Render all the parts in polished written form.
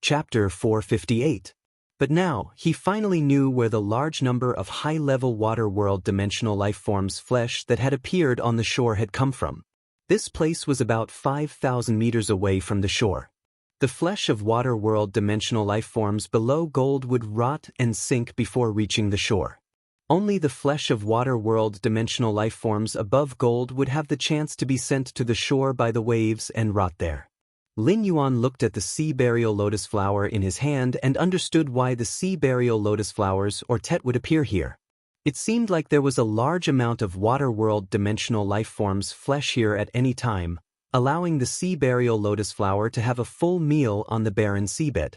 Chapter 458. But now, he finally knew where the large number of high-level water world dimensional lifeforms flesh that had appeared on the shore had come from. This place was about 5,000 meters away from the shore. The flesh of water world dimensional lifeforms below gold would rot and sink before reaching the shore. Only the flesh of water world dimensional lifeforms above gold would have the chance to be sent to the shore by the waves and rot there. Lin Yuan looked at the sea burial lotus flower in his hand and understood why the sea burial lotus flowers or tet would appear here. It seemed like there was a large amount of water world dimensional lifeforms flesh here at any time, allowing the sea burial lotus flower to have a full meal on the barren seabed.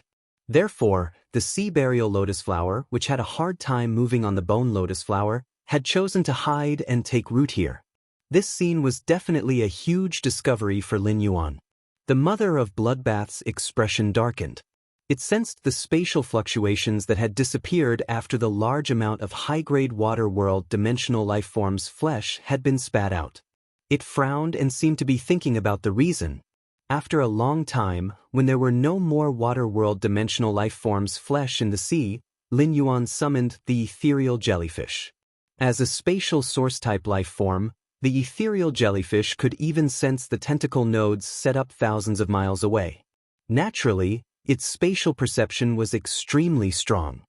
Therefore, the sea burial lotus flower, which had a hard time moving on the bone lotus flower, had chosen to hide and take root here. This scene was definitely a huge discovery for Lin Yuan. The mother of bloodbath's expression darkened. It sensed the spatial fluctuations that had disappeared after the large amount of high-grade water world dimensional lifeforms flesh had been spat out. It frowned and seemed to be thinking about the reason. After a long time, when there were no more water world dimensional lifeforms flesh in the sea, Lin Yuan summoned the ethereal jellyfish. As a spatial source-type lifeform, the ethereal jellyfish could even sense the tentacle nodes set up thousands of miles away. Naturally, its spatial perception was extremely strong.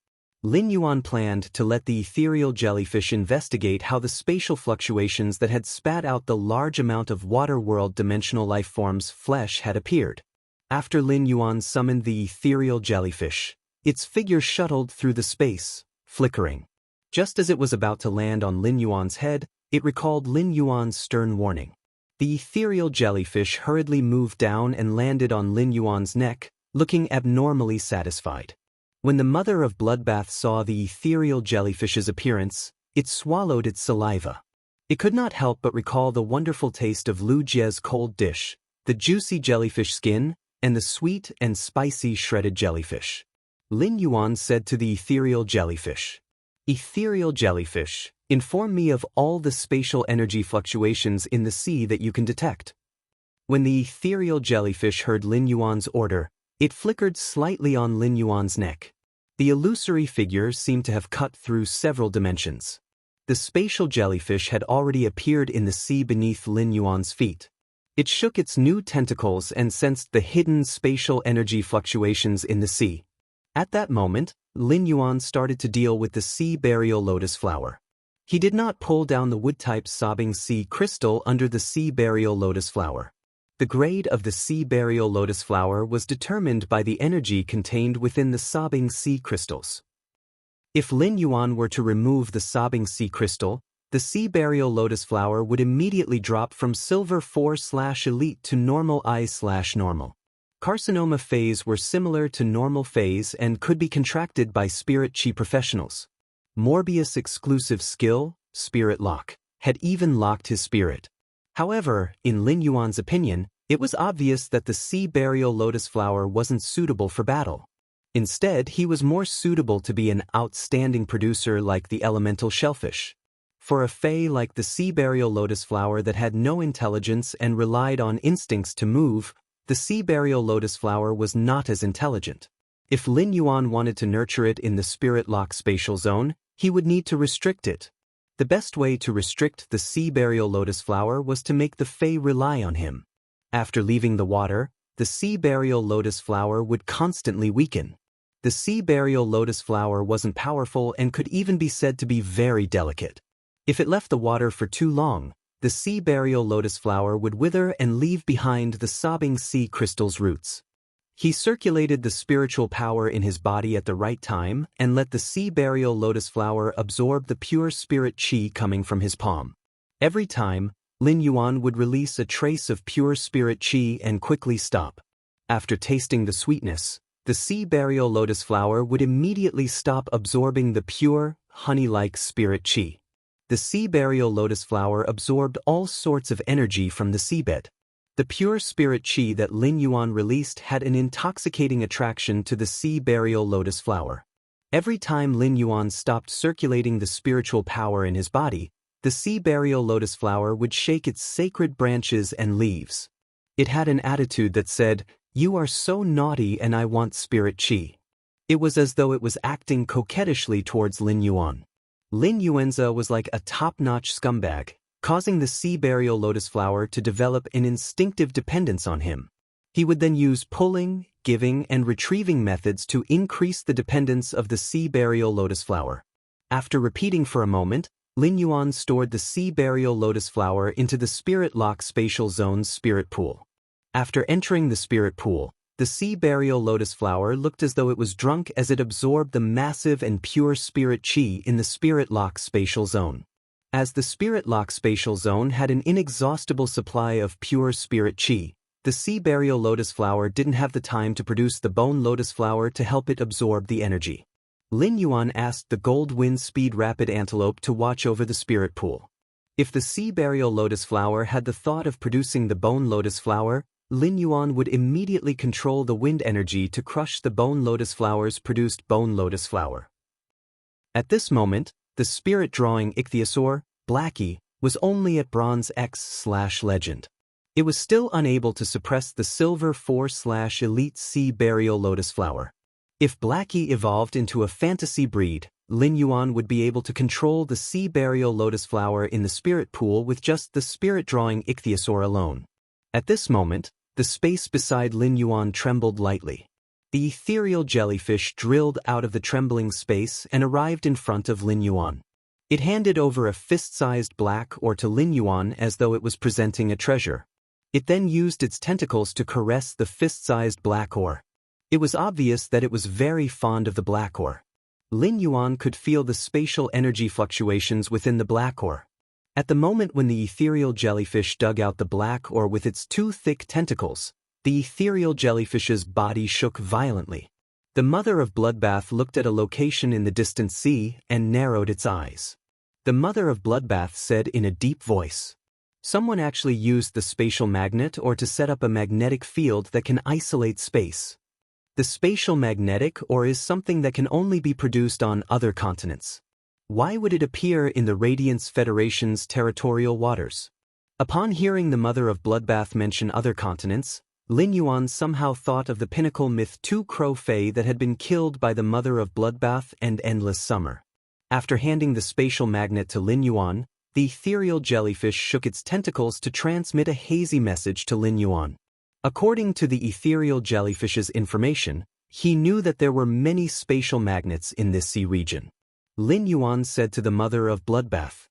Lin Yuan planned to let the ethereal jellyfish investigate how the spatial fluctuations that had spat out the large amount of water world dimensional lifeforms flesh had appeared. After Lin Yuan summoned the ethereal jellyfish, its figure shuttled through the space, flickering. Just as it was about to land on Lin Yuan's head, it recalled Lin Yuan's stern warning. The ethereal jellyfish hurriedly moved down and landed on Lin Yuan's neck, looking abnormally satisfied. When the mother of bloodbath saw the ethereal jellyfish's appearance, it swallowed its saliva. It could not help but recall the wonderful taste of Lu Jie's cold dish, the juicy jellyfish skin, and the sweet and spicy shredded jellyfish. Lin Yuan said to the ethereal jellyfish, "Ethereal jellyfish, inform me of all the spatial energy fluctuations in the sea that you can detect." When the ethereal jellyfish heard Lin Yuan's order, it flickered slightly on Lin Yuan's neck. The illusory figure seemed to have cut through several dimensions. The spatial jellyfish had already appeared in the sea beneath Lin Yuan's feet. It shook its new tentacles and sensed the hidden spatial energy fluctuations in the sea. At that moment, Lin Yuan started to deal with the sea burial lotus flower. He did not pull down the wood-type sobbing sea crystal under the sea burial lotus flower. The grade of the sea burial lotus flower was determined by the energy contained within the sobbing sea crystals. If Lin Yuan were to remove the sobbing sea crystal, the sea burial lotus flower would immediately drop from silver 4/elite to normal I/normal. Carcinoma phase were similar to normal phase and could be contracted by spirit chi professionals. Morbius' exclusive skill, Spirit Lock, had even locked his spirit. However, in Lin Yuan's opinion, it was obvious that the sea burial lotus flower wasn't suitable for battle. Instead, he was more suitable to be an outstanding producer like the elemental shellfish. For a fae like the sea burial lotus flower that had no intelligence and relied on instincts to move, the sea burial lotus flower was not as intelligent. If Lin Yuan wanted to nurture it in the spirit lock spatial zone, he would need to restrict it. The best way to restrict the sea burial lotus flower was to make the fae rely on him. After leaving the water, the sea burial lotus flower would constantly weaken. The sea burial lotus flower wasn't powerful and could even be said to be very delicate. If it left the water for too long, the sea burial lotus flower would wither and leave behind the sobbing sea crystal's roots. He circulated the spiritual power in his body at the right time and let the sea burial lotus flower absorb the pure spirit chi coming from his palm. Every time, Lin Yuan would release a trace of pure spirit chi and quickly stop. After tasting the sweetness, the sea burial lotus flower would immediately stop absorbing the pure, honey-like spirit chi. The sea burial lotus flower absorbed all sorts of energy from the seabed. The pure spirit chi that Lin Yuan released had an intoxicating attraction to the sea burial lotus flower. Every time Lin Yuan stopped circulating the spiritual power in his body, the sea burial lotus flower would shake its sacred branches and leaves. It had an attitude that said, "You are so naughty and I want spirit qi." It was as though it was acting coquettishly towards Lin Yuan. Lin Yuanza was like a top-notch scumbag, causing the sea burial lotus flower to develop an instinctive dependence on him. He would then use pulling, giving, and retrieving methods to increase the dependence of the sea burial lotus flower. After repeating for a moment, Lin Yuan stored the sea burial lotus flower into the Spirit Lock Spatial Zone's spirit pool. After entering the spirit pool, the sea burial lotus flower looked as though it was drunk as it absorbed the massive and pure spirit qi in the Spirit Lock Spatial Zone. As the Spirit Lock Spatial Zone had an inexhaustible supply of pure spirit qi, the sea burial lotus flower didn't have the time to produce the bone lotus flower to help it absorb the energy. Lin Yuan asked the gold wind speed rapid antelope to watch over the spirit pool. If the sea burial lotus flower had the thought of producing the bone lotus flower, Lin Yuan would immediately control the wind energy to crush the bone lotus flower's produced bone lotus flower. At this moment, the spirit-drawing ichthyosaur, Blackie, was only at Bronze X/Legend. It was still unable to suppress the Silver 4/Elite sea burial lotus flower. If Blackie evolved into a fantasy breed, Lin Yuan would be able to control the sea burial lotus flower in the spirit pool with just the spirit-drawing ichthyosaur alone. At this moment, the space beside Lin Yuan trembled lightly. The ethereal jellyfish drilled out of the trembling space and arrived in front of Lin Yuan. It handed over a fist-sized black ore to Lin Yuan as though it was presenting a treasure. It then used its tentacles to caress the fist-sized black ore. It was obvious that it was very fond of the black ore. Lin Yuan could feel the spatial energy fluctuations within the black ore. At the moment when the ethereal jellyfish dug out the black ore with its two thick tentacles, the ethereal jellyfish's body shook violently. The mother of Bloodbath looked at a location in the distant sea and narrowed its eyes. The mother of Bloodbath said in a deep voice, "Someone actually used the spatial magnet or to set up a magnetic field that can isolate space. The spatial magnetic ore is something that can only be produced on other continents. Why would it appear in the Radiance Federation's territorial waters?" Upon hearing the mother of Bloodbath mention other continents, Lin Yuan somehow thought of the pinnacle myth 2 Crow Fei that had been killed by the mother of Bloodbath and Endless Summer. After handing the spatial magnet to Lin Yuan, the ethereal jellyfish shook its tentacles to transmit a hazy message to Lin Yuan. According to the ethereal jellyfish's information, he knew that there were many spatial magnets in this sea region. Lin Yuan said to the mother of Bloodbath,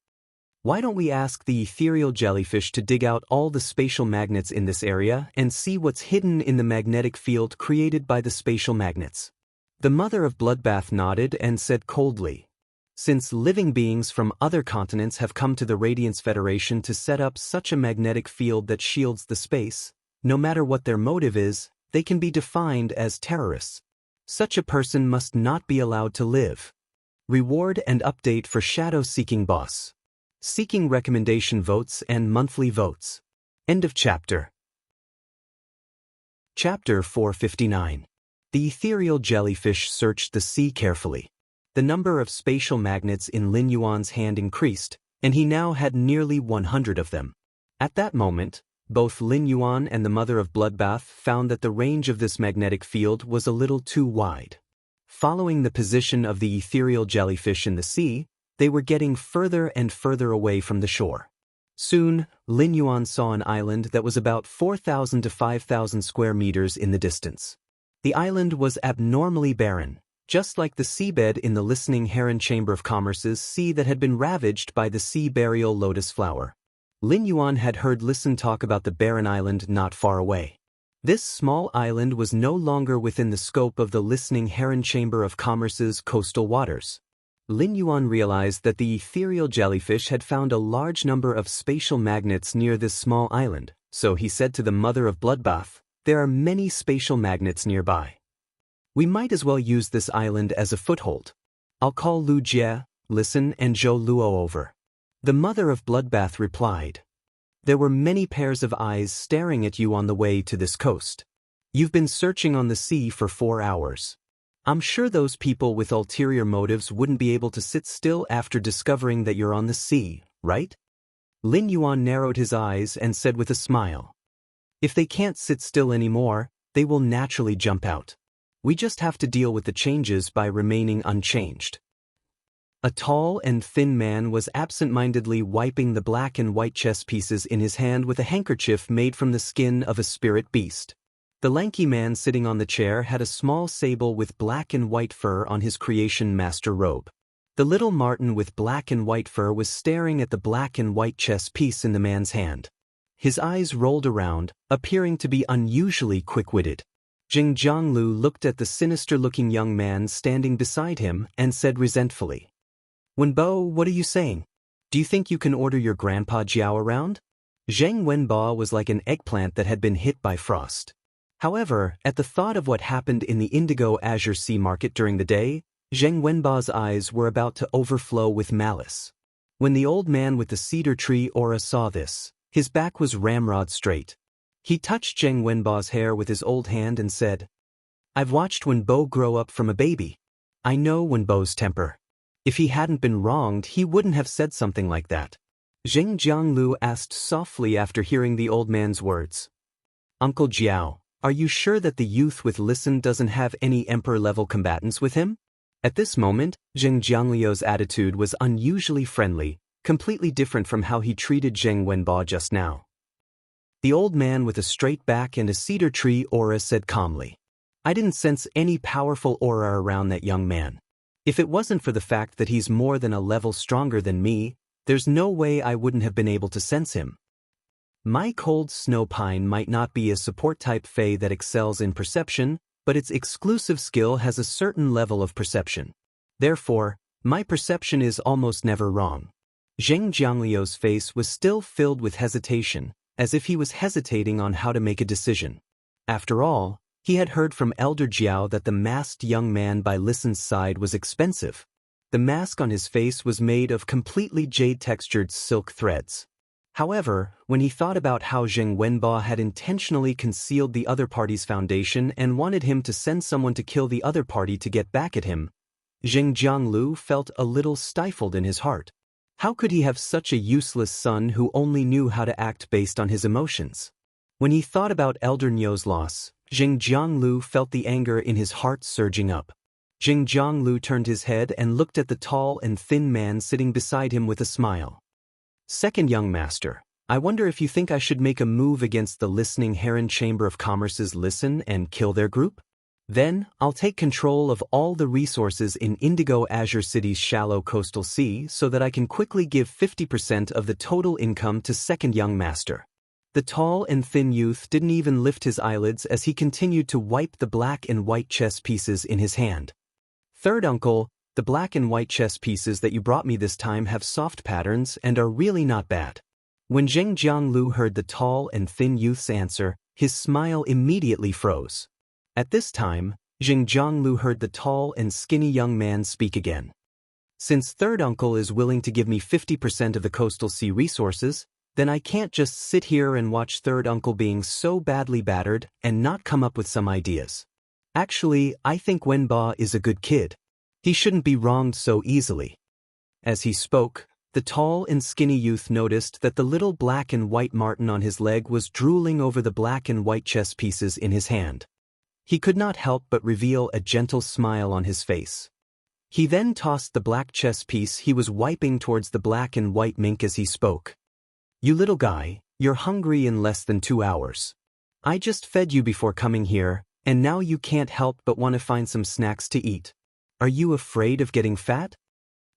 "Why don't we ask the ethereal jellyfish to dig out all the spatial magnets in this area and see what's hidden in the magnetic field created by the spatial magnets?" The mother of Bloodbath nodded and said coldly, "Since living beings from other continents have come to the Radiance Federation to set up such a magnetic field that shields the space, no matter what their motive is, they can be defined as terrorists. Such a person must not be allowed to live." Reward and update for Shadow-Seeking Boss. Seeking recommendation votes and monthly votes. End of chapter. Chapter 459. The ethereal jellyfish searched the sea carefully. The number of spatial magnets in Lin Yuan's hand increased, and he now had nearly 100 of them. At that moment, both Lin Yuan and the mother of Bloodbath found that the range of this magnetic field was a little too wide. Following the position of the ethereal jellyfish in the sea, they were getting further and further away from the shore. Soon, Lin Yuan saw an island that was about 4,000 to 5,000 square meters in the distance. The island was abnormally barren, just like the seabed in the Listening Heron Chamber of Commerce's sea that had been ravaged by the sea burial lotus flower. Lin Yuan had heard Listen talk about the barren island not far away. This small island was no longer within the scope of the Listening Heron Chamber of Commerce's coastal waters. Lin Yuan realized that the ethereal jellyfish had found a large number of spatial magnets near this small island, so he said to the mother of Bloodbath, "There are many spatial magnets nearby. We might as well use this island as a foothold. I'll call Lu Jie, Listen, and Zhou Luo over." The mother of Bloodbath replied, "There were many pairs of eyes staring at you on the way to this coast. You've been searching on the sea for 4 hours. I'm sure those people with ulterior motives wouldn't be able to sit still after discovering that you're on the sea, right?" Lin Yuan narrowed his eyes and said with a smile, "If they can't sit still anymore, they will naturally jump out. We just have to deal with the changes by remaining unchanged. A tall and thin man was absent-mindedly wiping the black and white chess pieces in his hand with a handkerchief made from the skin of a spirit beast. The lanky man sitting on the chair had a small sable with black and white fur on his creation master robe. The little Martin with black and white fur was staring at the black and white chess piece in the man's hand. His eyes rolled around, appearing to be unusually quick-witted. Jing Jianglu looked at the sinister-looking young man standing beside him and said resentfully, "Wenbo, what are you saying? Do you think you can order your grandpa Jiao around?" Zheng Wenbo was like an eggplant that had been hit by frost. However, at the thought of what happened in the Indigo Azure Sea market during the day, Zheng Wenbo's eyes were about to overflow with malice. When the old man with the cedar tree aura saw this, his back was ramrod straight. He touched Zheng Wenbo's hair with his old hand and said, "I've watched Wenbo grow up from a baby. I know Wenbo's temper. If he hadn't been wronged, he wouldn't have said something like that." Zheng Jianglu asked softly after hearing the old man's words, "Uncle Jiao, are you sure that the youth with Listen doesn't have any emperor-level combatants with him?" At this moment, Zheng Jiangliu's attitude was unusually friendly, completely different from how he treated Zheng Wenbo just now. The old man with a straight back and a cedar tree aura said calmly, "I didn't sense any powerful aura around that young man. If it wasn't for the fact that he's more than a level stronger than me, there's no way I wouldn't have been able to sense him. My cold snow pine might not be a support-type fae that excels in perception, but its exclusive skill has a certain level of perception. Therefore, my perception is almost never wrong." Zheng Jiangliu's face was still filled with hesitation, as if he was hesitating on how to make a decision. After all, he had heard from Elder Jiao that the masked young man by Listen's side was expensive. The mask on his face was made of completely jade-textured silk threads. However, when he thought about how Zheng Wenbo had intentionally concealed the other party's foundation and wanted him to send someone to kill the other party to get back at him, Zheng Jianglu felt a little stifled in his heart. How could he have such a useless son who only knew how to act based on his emotions? When he thought about Elder Nyo's loss, Zheng Jianglu felt the anger in his heart surging up. Zheng Jianglu turned his head and looked at the tall and thin man sitting beside him with a smile. "Second young master, I wonder if you think I should make a move against the Listening Heron Chamber of Commerce's Listen and kill their group? Then, I'll take control of all the resources in Indigo Azure City's shallow coastal sea so that I can quickly give 50% of the total income to second young master." The tall and thin youth didn't even lift his eyelids as he continued to wipe the black and white chess pieces in his hand. "Third uncle, the black and white chess pieces that you brought me this time have soft patterns and are really not bad." When Zheng Jianglu heard the tall and thin youth's answer, his smile immediately froze. At this time, Zheng Jianglu heard the tall and skinny young man speak again. "Since third uncle is willing to give me 50% of the coastal sea resources, then I can't just sit here and watch third uncle being so badly battered and not come up with some ideas. Actually, I think Wenbo is a good kid. He shouldn't be wronged so easily." As he spoke, the tall and skinny youth noticed that the little black and white marten on his leg was drooling over the black and white chess pieces in his hand. He could not help but reveal a gentle smile on his face. He then tossed the black chess piece he was wiping towards the black and white mink as he spoke. "You little guy, you're hungry in less than 2 hours. I just fed you before coming here, and now you can't help but want to find some snacks to eat. Are you afraid of getting fat?"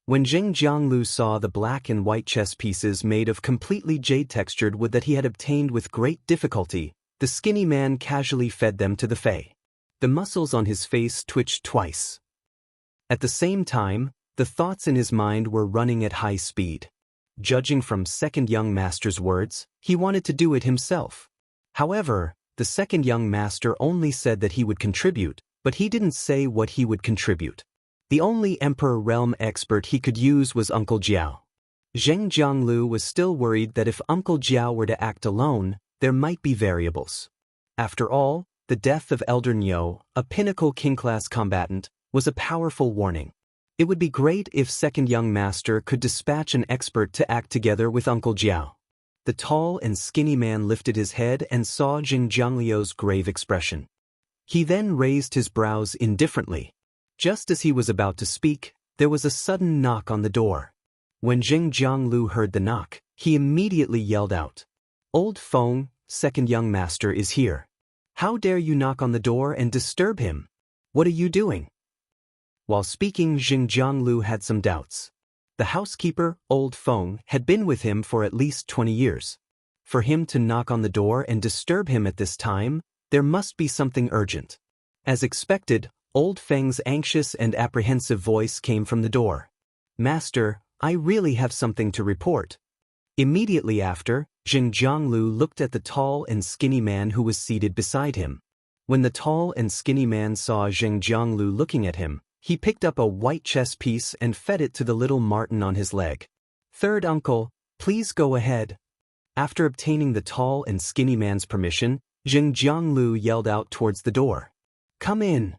When Zheng Jianglu saw the black and white chess pieces made of completely jade-textured wood that he had obtained with great difficulty, the skinny man casually fed them to the fae. The muscles on his face twitched twice. At the same time, the thoughts in his mind were running at high speed. Judging from second young master's words, he wanted to do it himself. However, the second young master only said that he would contribute, but he didn't say what he would contribute. The only Emperor Realm expert he could use was Uncle Jiao. Zheng Jianglu was still worried that if Uncle Jiao were to act alone, there might be variables. After all, the death of Elder Nyo, a pinnacle king-class combatant, was a powerful warning. It would be great if second young master could dispatch an expert to act together with Uncle Jiao. The tall and skinny man lifted his head and saw Zheng Jiangliu's grave expression. He then raised his brows indifferently. Just as he was about to speak, there was a sudden knock on the door. When Zheng Jianglu heard the knock, he immediately yelled out, "Old Feng, second young master is here. How dare you knock on the door and disturb him? What are you doing?" While speaking, Zheng Jianglu had some doubts. The housekeeper, Old Feng, had been with him for at least 20 years. For him to knock on the door and disturb him at this time, there must be something urgent. As expected, Old Feng's anxious and apprehensive voice came from the door. "Master, I really have something to report." Immediately after, Zheng Jianglu looked at the tall and skinny man who was seated beside him. When the tall and skinny man saw Zheng Jianglu looking at him, he picked up a white chess piece and fed it to the little Martin on his leg. "Third uncle, please go ahead." After obtaining the tall and skinny man's permission, Zheng Jianglu yelled out towards the door, "Come in."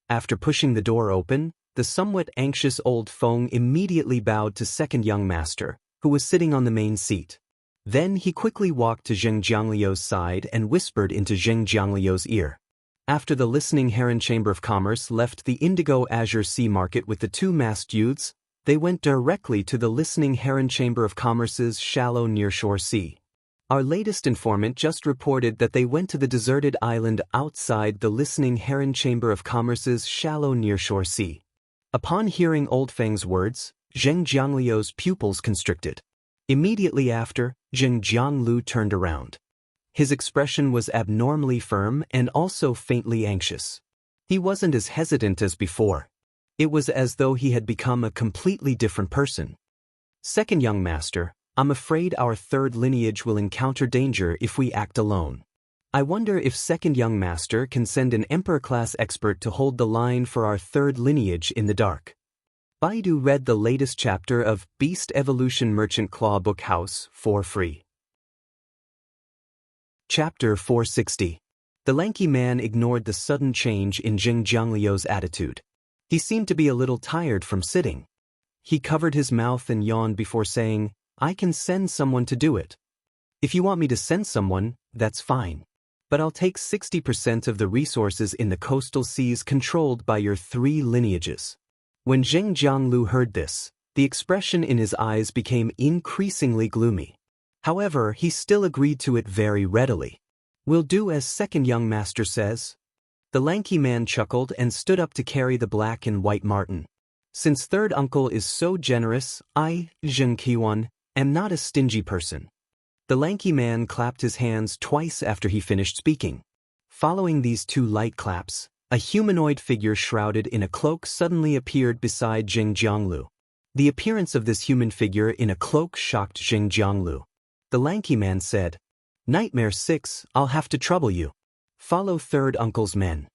After pushing the door open, the somewhat anxious Old Feng immediately bowed to second young master, who was sitting on the main seat. Then he quickly walked to Zheng Jiangliu's side and whispered into Zheng Jiangliu's ear. After the listening Heron Chamber of Commerce left the Indigo Azure Sea Market with the two masked youths, they went directly to the listening Heron Chamber of Commerce's shallow nearshore sea. Our latest informant just reported that they went to the deserted island outside the listening Heron Chamber of Commerce's shallow nearshore sea. Upon hearing Old Feng's words, Zheng Jiangliu's pupils constricted. Immediately after, Zheng Jianglu turned around. His expression was abnormally firm and also faintly anxious. He wasn't as hesitant as before. It was as though he had become a completely different person. "Second young master, I'm afraid our third lineage will encounter danger if we act alone. I wonder if second young master can send an emperor-class expert to hold the line for our third lineage in the dark." Baidu read the latest chapter of Beast Evolution Merchant Claw Book House for free. Chapter 460. The lanky man ignored the sudden change in Zheng Jiangliu's attitude. He seemed to be a little tired from sitting. He covered his mouth and yawned before saying, "I can send someone to do it. If you want me to send someone, that's fine. But I'll take 60% of the resources in the coastal seas controlled by your three lineages." When Zheng Jianglu heard this, the expression in his eyes became increasingly gloomy. However, he still agreed to it very readily. "We'll do as second young master says." The lanky man chuckled and stood up to carry the black and white marten. "Since third uncle is so generous, I, Zheng Qiwan, am not a stingy person." The lanky man clapped his hands twice after he finished speaking. Following these two light claps, a humanoid figure shrouded in a cloak suddenly appeared beside Zheng Jianglu. The appearance of this human figure in a cloak shocked Zheng Jianglu. The lanky man said, "Nightmare 6, I'll have to trouble you. Follow third uncle's men."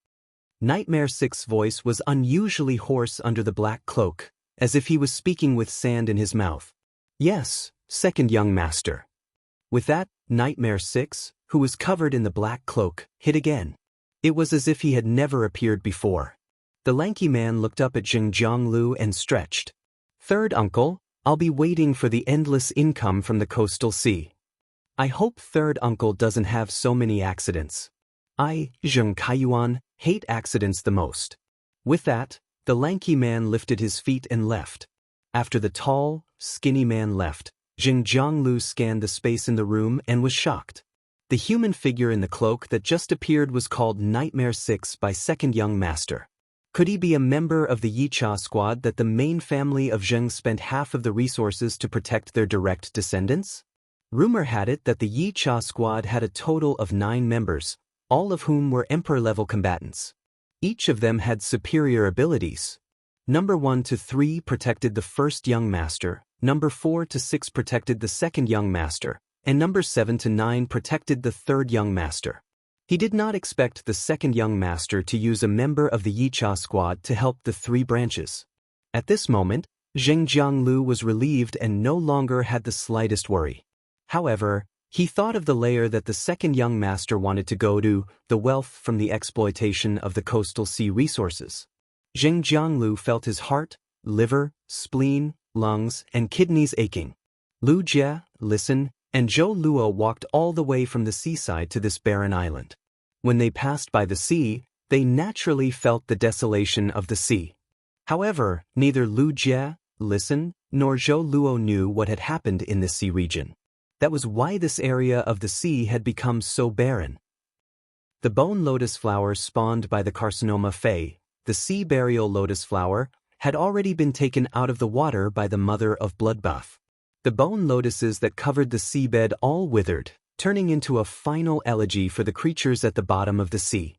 Nightmare 6's voice was unusually hoarse under the black cloak, as if he was speaking with sand in his mouth. "Yes, second young master." With that, Nightmare 6, who was covered in the black cloak, hit again. It was as if he had never appeared before. The lanky man looked up at Zheng Jianglu and stretched. "Third uncle, I'll be waiting for the endless income from the coastal sea. I hope third uncle doesn't have so many accidents. I, Zheng Kaiyuan, hate accidents the most." With that, the lanky man lifted his feet and left. After the tall, skinny man left, Zheng Jianglu scanned the space in the room and was shocked. The human figure in the cloak that just appeared was called Nightmare 6 by second young master. Could he be a member of the Yicha squad that the main family of Zheng spent half of the resources to protect their direct descendants? Rumor had it that the Yicha squad had a total of 9 members, all of whom were emperor-level combatants. Each of them had superior abilities. Number 1 to 3 protected the first young master, number 4 to 6 protected the second young master, and number 7 to 9 protected the third young master. He did not expect the second young master to use a member of the Yicha squad to help the 3 branches. At this moment, Zheng Jianglu was relieved and no longer had the slightest worry. However, he thought of the layer that the second young master wanted to go to, the wealth from the exploitation of the coastal sea resources. Zheng Jianglu felt his heart, liver, spleen, lungs, and kidneys aching. Lu Jie, Listen, and Zhou Luo walked all the way from the seaside to this barren island. When they passed by the sea, They naturally felt the desolation of the sea. However, neither Lu Jie, Listen, nor Zhou Luo knew what had happened in the sea region. That was why this area of the sea had become so barren. The bone lotus flower spawned by the carcinoma Fei, the sea burial lotus flower, had already been taken out of the water by the mother of bloodbath. The bone lotuses that covered the seabed all withered, turning into a final elegy for the creatures at the bottom of the sea.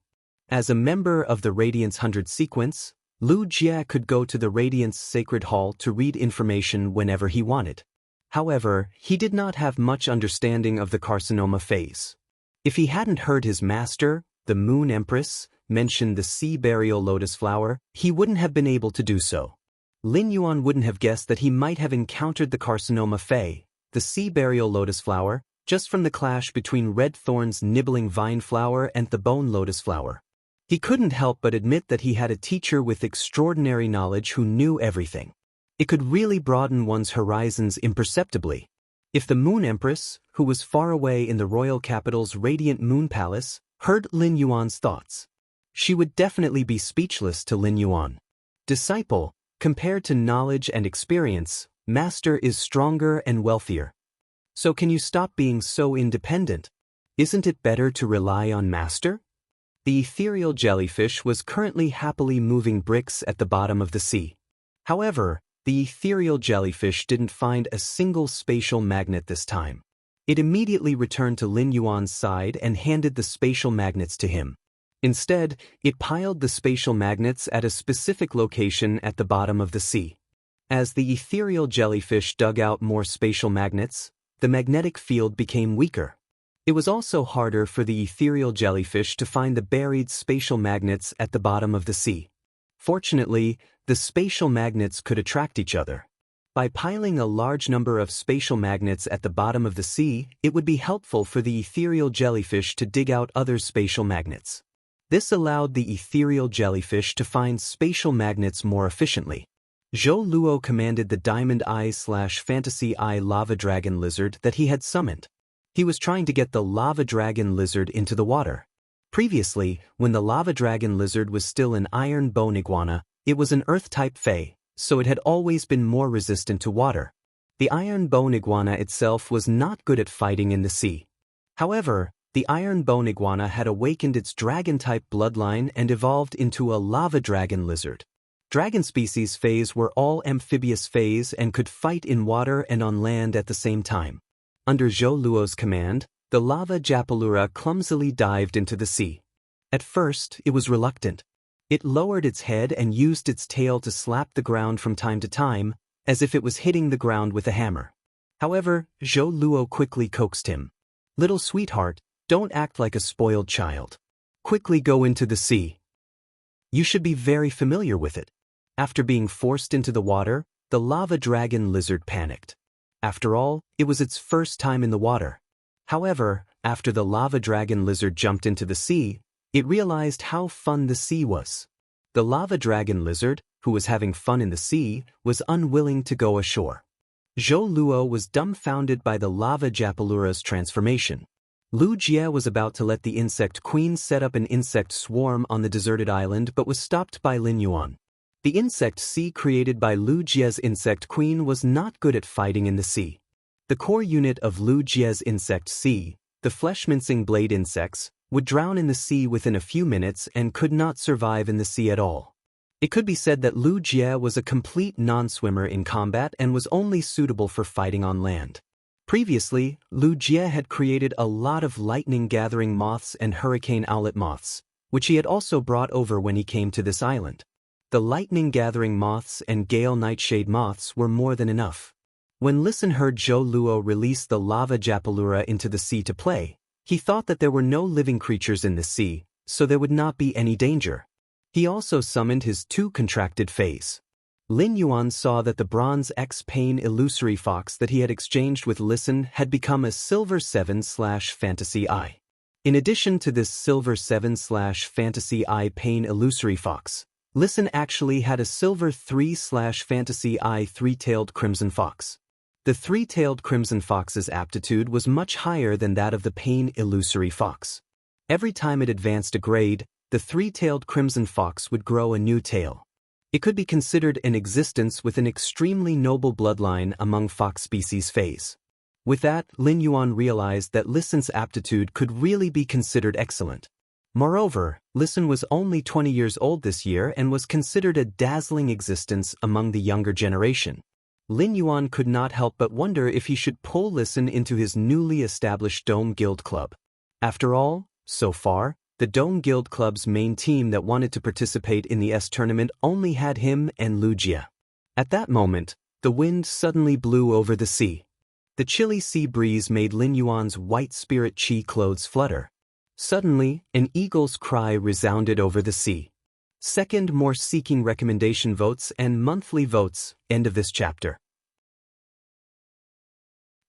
As a member of the Radiance 100 sequence, Lu Jie could go to the Radiance Sacred Hall to read information whenever he wanted. However, he did not have much understanding of the carcinoma phase. If he hadn't heard his master, the Moon Empress, mention the sea burial lotus flower, he wouldn't have been able to do so. Lin Yuan wouldn't have guessed that he might have encountered the carcinoma Fei, the sea burial lotus flower, just from the clash between red thorns nibbling vine flower and the bone lotus flower. He couldn't help but admit that he had a teacher with extraordinary knowledge who knew everything. It could really broaden one's horizons imperceptibly. If the Moon Empress, who was far away in the royal capital's radiant moon palace, heard Lin Yuan's thoughts, she would definitely be speechless to Lin Yuan. Disciple, compared to knowledge and experience, master is stronger and wealthier. So can you stop being so independent? Isn't it better to rely on master? The ethereal jellyfish was currently happily moving bricks at the bottom of the sea. However, the ethereal jellyfish didn't find a single spatial magnet this time. It immediately returned to Lin Yuan's side and handed the spatial magnets to him. Instead, it piled the spatial magnets at a specific location at the bottom of the sea. As the ethereal jellyfish dug out more spatial magnets, the magnetic field became weaker. It was also harder for the ethereal jellyfish to find the buried spatial magnets at the bottom of the sea. Fortunately, the spatial magnets could attract each other. By piling a large number of spatial magnets at the bottom of the sea, it would be helpful for the ethereal jellyfish to dig out other spatial magnets. This allowed the ethereal jellyfish to find spatial magnets more efficiently. Zhou Luo commanded the Diamond Eye/Fantasy Eye lava dragon lizard that he had summoned. He was trying to get the lava dragon lizard into the water. Previously, when the lava dragon lizard was still an iron bone iguana, it was an earth-type Fei, so it had always been more resistant to water. The iron bone iguana itself was not good at fighting in the sea. However, the iron bone iguana had awakened its dragon-type bloodline and evolved into a lava dragon lizard. Dragon species Feis were all amphibious Feis and could fight in water and on land at the same time. Under Zhou Luo's command, the lava Japalura clumsily dived into the sea. At first, it was reluctant. It lowered its head and used its tail to slap the ground from time to time, as if it was hitting the ground with a hammer. However, Zhou Luo quickly coaxed him. "Little sweetheart, don't act like a spoiled child. Quickly go into the sea. You should be very familiar with it." After being forced into the water, the lava dragon lizard panicked. After all, it was its first time in the water. However, after the lava dragon lizard jumped into the sea, it realized how fun the sea was. The lava dragon lizard, who was having fun in the sea, was unwilling to go ashore. Zhou Luo was dumbfounded by the lava Japalura's transformation. Lu Jie was about to let the insect queen set up an insect swarm on the deserted island but was stopped by Lin Yuan. The insect sea created by Lu Jie's insect queen was not good at fighting in the sea. The core unit of Lu Jie's insect sea, the flesh-mincing blade insects, would drown in the sea within a few minutes and could not survive in the sea at all. It could be said that Lu Jie was a complete non-swimmer in combat and was only suitable for fighting on land. Previously, Lu Jie had created a lot of lightning-gathering moths and hurricane owlet moths, which he had also brought over when he came to this island. The lightning-gathering moths and gale nightshade moths were more than enough. When Listen heard Zhou Luo release the lava Japalura into the sea to play, he thought that there were no living creatures in the sea, so there would not be any danger. He also summoned his 2 contracted Feis. Lin Yuan saw that the bronze X Pain illusory fox that he had exchanged with Listen had become a silver 7/Fantasy Eye. In addition to this silver 7/Fantasy Eye Pain illusory fox, Listen actually had a silver 3/Fantasy Eye 3-tailed crimson fox. The 3-tailed crimson fox's aptitude was much higher than that of the Pain illusory fox. Every time it advanced a grade, the three-tailed crimson fox would grow a new tail. It could be considered an existence with an extremely noble bloodline among fox species phase. With that, Lin Yuan realized that Lisan's aptitude could really be considered excellent. Moreover, Lisan was only 20 years old this year and was considered a dazzling existence among the younger generation. Lin Yuan could not help but wonder if he should pull Lisan into his newly established Dome Guild Club. After all, so far, the Dome Guild Club's main team that wanted to participate in the S tournament only had him and Lu Jie. At that moment, the wind suddenly blew over the sea. The chilly sea breeze made Lin Yuan's white spirit chi clothes flutter. Suddenly, an eagle's cry resounded over the sea. Second, more seeking recommendation votes and monthly votes. End of this chapter.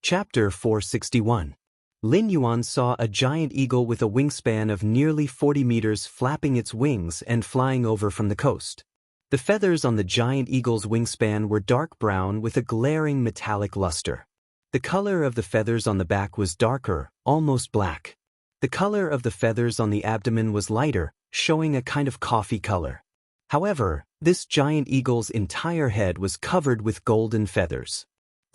Chapter 461. Lin Yuan saw a giant eagle with a wingspan of nearly 40 meters flapping its wings and flying over from the coast. The feathers on the giant eagle's wingspan were dark brown with a glaring metallic luster. The color of the feathers on the back was darker, almost black. The color of the feathers on the abdomen was lighter, showing a kind of coffee color. However, this giant eagle's entire head was covered with golden feathers.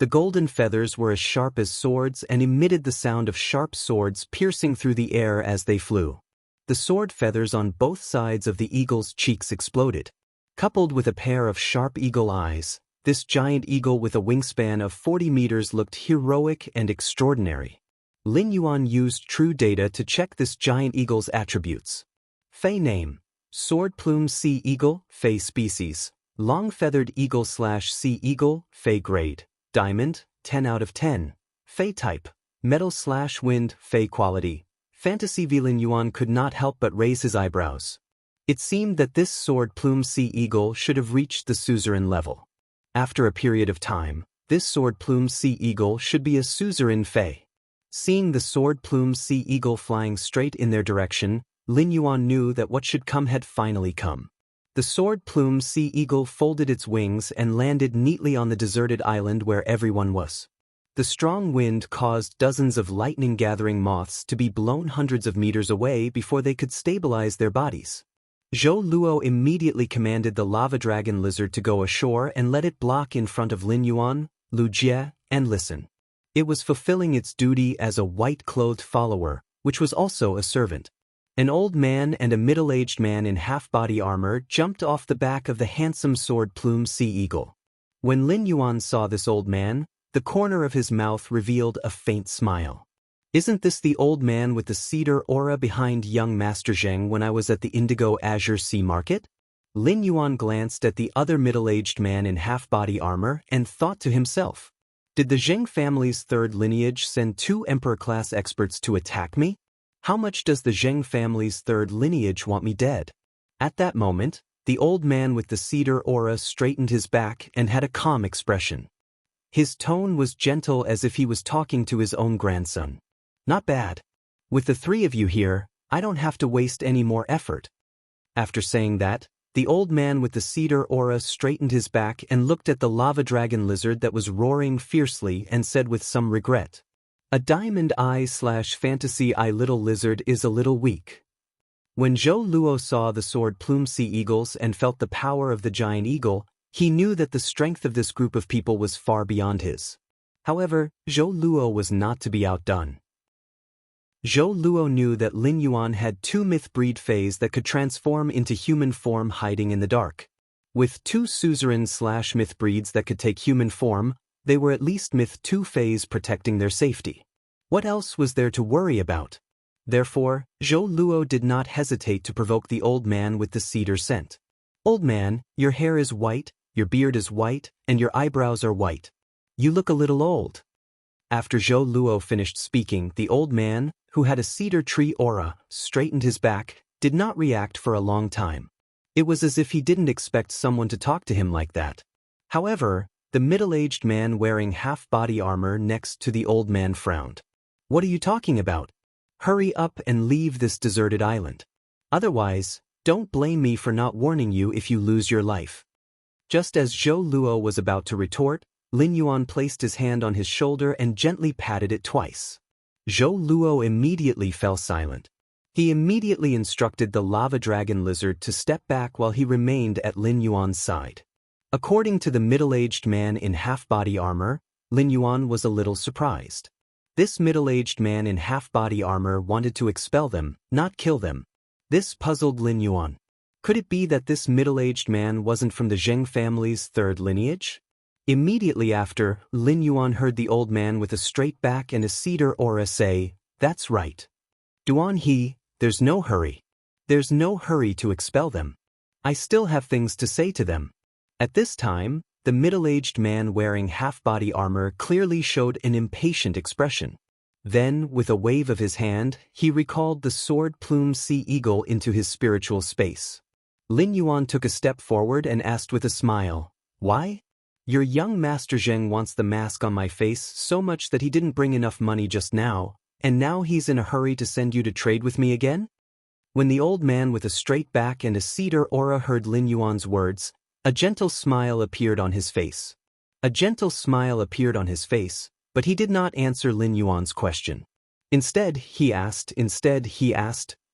The golden feathers were as sharp as swords and emitted the sound of sharp swords piercing through the air as they flew. The sword feathers on both sides of the eagle's cheeks exploded. Coupled with a pair of sharp eagle eyes, this giant eagle with a wingspan of 40 meters looked heroic and extraordinary. Lin Yuan used true data to check this giant eagle's attributes. Fei name: sword plume sea eagle, Fei species. Long-feathered eagle/sea eagle, Fei grade. Diamond, 10 out of 10. Fei type: metal/wind, Fei quality. Fantasy. Lin Yuan could not help but raise his eyebrows. It seemed that this sword plume sea eagle should have reached the suzerain level. After a period of time, this sword plume sea eagle should be a suzerain Fei. Seeing the sword plume sea eagle flying straight in their direction, Lin Yuan knew that what should come had finally come. The sword plume sea eagle folded its wings and landed neatly on the deserted island where everyone was. The strong wind caused dozens of lightning-gathering moths to be blown hundreds of meters away before they could stabilize their bodies. Zhou Luo immediately commanded the lava dragon lizard to go ashore and let it block in front of Lin Yuan, Lu Jie, and Lisan. It was fulfilling its duty as a white-clothed follower, which was also a servant. An old man and a middle-aged man in half-body armor jumped off the back of the handsome sword plume sea eagle. When Lin Yuan saw this old man, the corner of his mouth revealed a faint smile. Isn't this the old man with the cedar aura behind young Master Zheng when I was at the Indigo Azure Sea Market? Lin Yuan glanced at the other middle-aged man in half-body armor and thought to himself, did the Zheng family's third lineage send 2 emperor-class experts to attack me? How much does the Zheng family's third lineage want me dead? At that moment, the old man with the cedar aura straightened his back and had a calm expression. His tone was gentle as if he was talking to his own grandson. Not bad. With the 3 of you here, I don't have to waste any more effort. After saying that, the old man with the cedar aura straightened his back and looked at the lava dragon lizard that was roaring fiercely and said with some regret, a diamond eye/fantasy eye little lizard is a little weak. When Zhou Luo saw the sword plume sea eagles and felt the power of the giant eagle, he knew that the strength of this group of people was far beyond his. However, Zhou Luo was not to be outdone. Zhou Luo knew that Lin Yuan had 2 myth-breed Feis that could transform into human form hiding in the dark. With 2 suzerain/myth breeds that could take human form, they were at least myth 2 Feis protecting their safety. What else was there to worry about? Therefore, Zhou Luo did not hesitate to provoke the old man with the cedar scent. Old man, your hair is white, your beard is white, and your eyebrows are white. You look a little old. After Zhou Luo finished speaking, the old man, who had a cedar tree aura, straightened his back, did not react for a long time. It was as if he didn't expect someone to talk to him like that. However, the middle-aged man wearing half-body armor next to the old man frowned. What are you talking about? Hurry up and leave this deserted island. Otherwise, don't blame me for not warning you if you lose your life. Just as Zhou Luo was about to retort, Lin Yuan placed his hand on his shoulder and gently patted it twice. Zhou Luo immediately fell silent. He immediately instructed the lava dragon lizard to step back while he remained at Lin Yuan's side. According to the middle-aged man in half-body armor, Lin Yuan was a little surprised. This middle-aged man in half-body armor wanted to expel them, not kill them. This puzzled Lin Yuan. Could it be that this middle-aged man wasn't from the Zheng family's third lineage? Immediately after, Lin Yuan heard the old man with a straight back and a cedar aura say, "That's right. Duan He, there's no hurry. There's no hurry to expel them. I still have things to say to them." At this time, the middle-aged man wearing half-body armor clearly showed an impatient expression. Then, with a wave of his hand, he recalled the sword-plumed sea eagle into his spiritual space. Lin Yuan took a step forward and asked with a smile, "Why? Your young Master Zheng wants the mask on my face so much that he didn't bring enough money just now, and now he's in a hurry to send you to trade with me again?" When the old man with a straight back and a cedar aura heard Lin Yuan's words, a gentle smile appeared on his face. A gentle smile appeared on his face, but he did not answer Lin Yuan's question. Instead, he asked,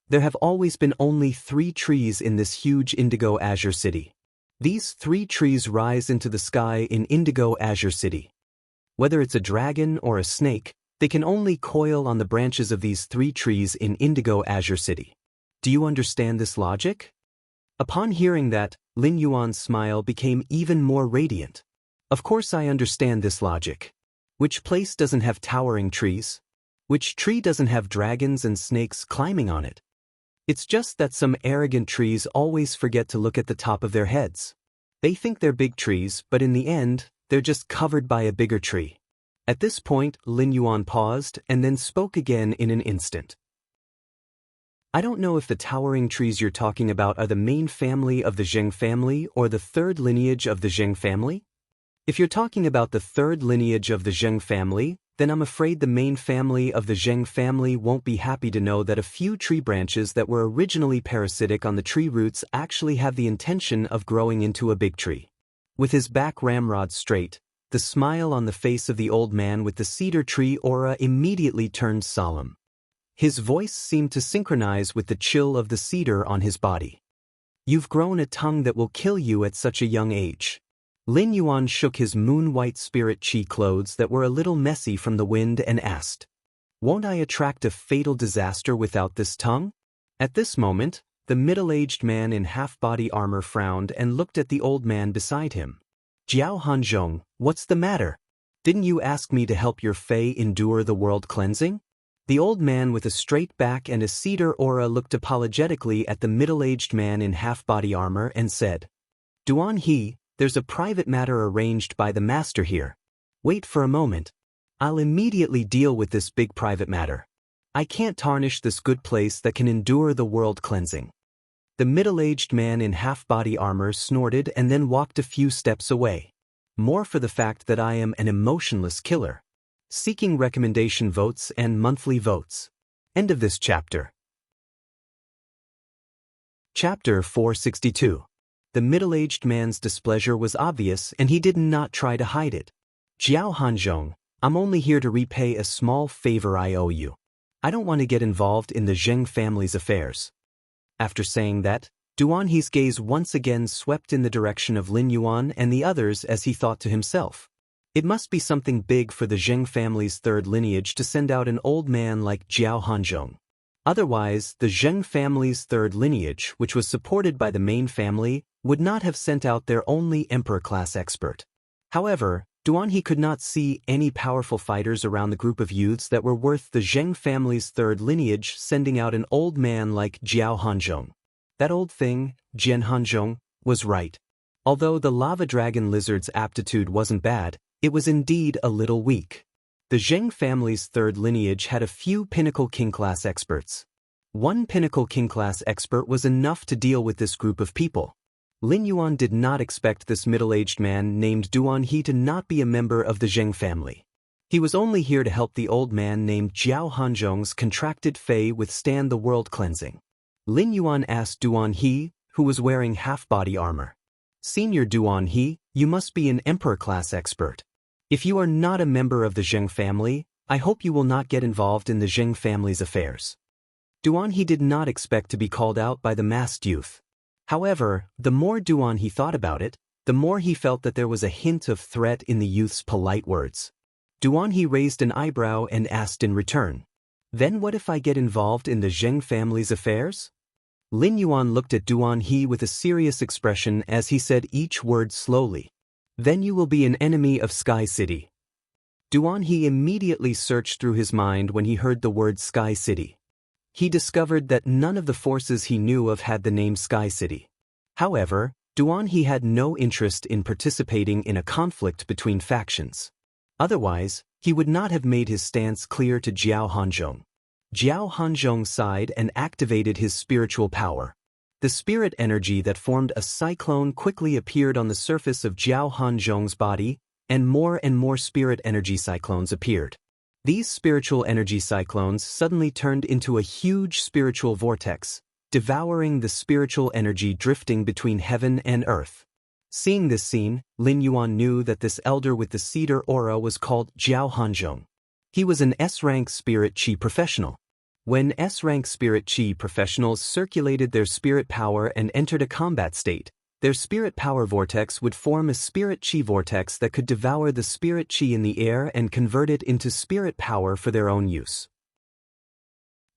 "There have always been only 3 trees in this huge indigo azure city. These 3 trees rise into the sky in indigo azure city. Whether it's a dragon or a snake, they can only coil on the branches of these 3 trees in indigo azure city. Do you understand this logic?" Upon hearing that, Lin Yuan's smile became even more radiant. "Of course I understand this logic. Which place doesn't have towering trees? Which tree doesn't have dragons and snakes climbing on it? It's just that some arrogant trees always forget to look at the top of their heads. They think they're big trees, but in the end, they're just covered by a bigger tree." At this point, Lin Yuan paused and then spoke again in an instant. "I don't know if the towering trees you're talking about are the main family of the Zheng family or the third lineage of the Zheng family. If you're talking about the third lineage of the Zheng family, then I'm afraid the main family of the Zheng family won't be happy to know that a few tree branches that were originally parasitic on the tree roots actually have the intention of growing into a big tree." With his back ramrod straight, the smile on the face of the old man with the cedar tree aura immediately turned solemn. His voice seemed to synchronize with the chill of the cedar on his body. "You've grown a tongue that will kill you at such a young age." Lin Yuan shook his moon-white spirit chi clothes that were a little messy from the wind and asked, "Won't I attract a fatal disaster without this tongue?" At this moment, the middle-aged man in half-body armor frowned and looked at the old man beside him. "Jiao Hanzhong, what's the matter? Didn't you ask me to help your Fae endure the world cleansing?" The old man with a straight back and a cedar aura looked apologetically at the middle-aged man in half-body armor and said, "Duan He, there's a private matter arranged by the master here. Wait for a moment. I'll immediately deal with this big private matter. I can't tarnish this good place that can endure the world cleansing." The middle-aged man in half-body armor snorted and then walked a few steps away. "More for the fact that I am an emotionless killer. Seeking recommendation votes and monthly votes." End of this chapter. Chapter 462. The middle-aged man's displeasure was obvious and he did not try to hide it. "Jiao Hanzhong, I'm only here to repay a small favor I owe you. I don't want to get involved in the Zheng family's affairs." After saying that, Duan He's gaze once again swept in the direction of Lin Yuan and the others as he thought to himself, "It must be something big for the Zheng family's third lineage to send out an old man like Jiao Hanzhong. Otherwise, the Zheng family's third lineage, which was supported by the main family, would not have sent out their only emperor-class expert." However, Duan He could not see any powerful fighters around the group of youths that were worth the Zheng family's third lineage sending out an old man like Jiao Hanzhong. That old thing, Jian Hanzhong, was right. Although the lava dragon lizard's aptitude wasn't bad, it was indeed a little weak. The Zheng family's third lineage had a few Pinnacle King-class experts. One Pinnacle King-class expert was enough to deal with this group of people. Lin Yuan did not expect this middle-aged man named Duan He to not be a member of the Zheng family. He was only here to help the old man named Jiao Hanzhong's contracted Fae withstand the world cleansing. Lin Yuan asked Duan He, who was wearing half-body armor, "Senior Duan He, you must be an emperor-class expert. If you are not a member of the Zheng family, I hope you will not get involved in the Zheng family's affairs." He did not expect to be called out by the masked youth. However, the more He thought about it, the more he felt that there was a hint of threat in the youth's polite words. He raised an eyebrow and asked in return, "Then what if I get involved in the Zheng family's affairs?" Lin Yuan looked at He with a serious expression as he said each word slowly. "Then you will be an enemy of Sky City." He immediately searched through his mind when he heard the word Sky City. He discovered that none of the forces he knew of had the name Sky City. However, he had no interest in participating in a conflict between factions. Otherwise, he would not have made his stance clear to Jiao Hanzhong. Jiao Hanzhong sighed and activated his spiritual power. The spirit energy that formed a cyclone quickly appeared on the surface of Jiao Hanzhong's body, and more spirit energy cyclones appeared. These spiritual energy cyclones suddenly turned into a huge spiritual vortex, devouring the spiritual energy drifting between heaven and earth. Seeing this scene, Lin Yuan knew that this elder with the cedar aura was called Jiao Hanzhong. He was an S-rank spirit chi professional. When S-rank spirit chi professionals circulated their spirit power and entered a combat state, their spirit power vortex would form a spirit chi vortex that could devour the spirit chi in the air and convert it into spirit power for their own use.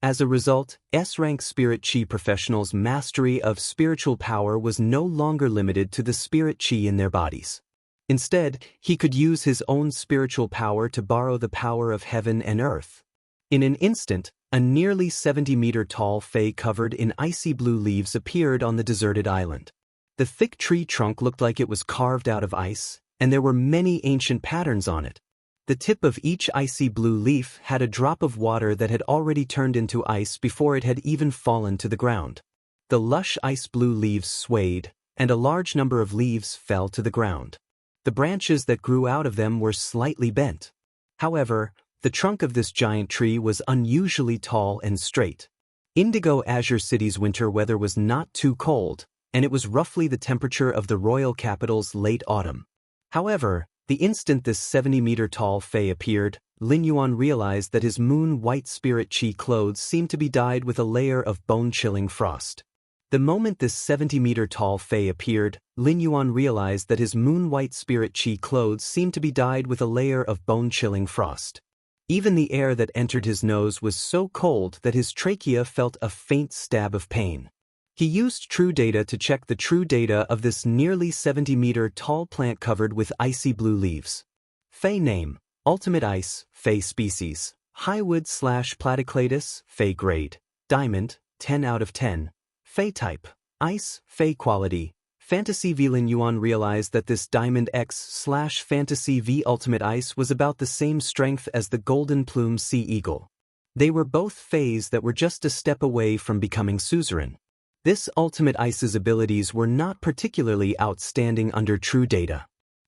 As a result, S-rank spirit chi professionals' mastery of spiritual power was no longer limited to the spirit chi in their bodies. Instead, he could use his own spiritual power to borrow the power of heaven and earth. In an instant, a nearly 70-meter-tall fei covered in icy blue leaves appeared on the deserted island. The thick tree trunk looked like it was carved out of ice, and there were many ancient patterns on it. The tip of each icy blue leaf had a drop of water that had already turned into ice before it had even fallen to the ground. The lush ice blue leaves swayed, and a large number of leaves fell to the ground. The branches that grew out of them were slightly bent. However, the trunk of this giant tree was unusually tall and straight. Indigo Azure City's winter weather was not too cold, and it was roughly the temperature of the royal capital's late autumn. However, the instant this 70-meter-tall fei appeared, Lin Yuan realized that his moon-white spirit chi clothes seemed to be dyed with a layer of bone-chilling frost. The moment this 70-meter-tall fei appeared, Lin Yuan realized that his moon-white spirit chi clothes seemed to be dyed with a layer of bone-chilling frost. Even the air that entered his nose was so cold that his trachea felt a faint stab of pain. He used true data to check the true data of this nearly 70-meter-tall plant covered with icy blue leaves. Fei name, Ultimate Ice, Fei species, Highwood/Platycladus, Fei grade, Diamond, 10 out of 10. Fei type, Ice, Fei quality, Fantasy V. Lin Yuan realized that this Diamond X/Fantasy V Ultimate Ice was about the same strength as the Golden Plume Sea Eagle. They were both Feis that were just a step away from becoming suzerain. This Ultimate Ice's abilities were not particularly outstanding under true data.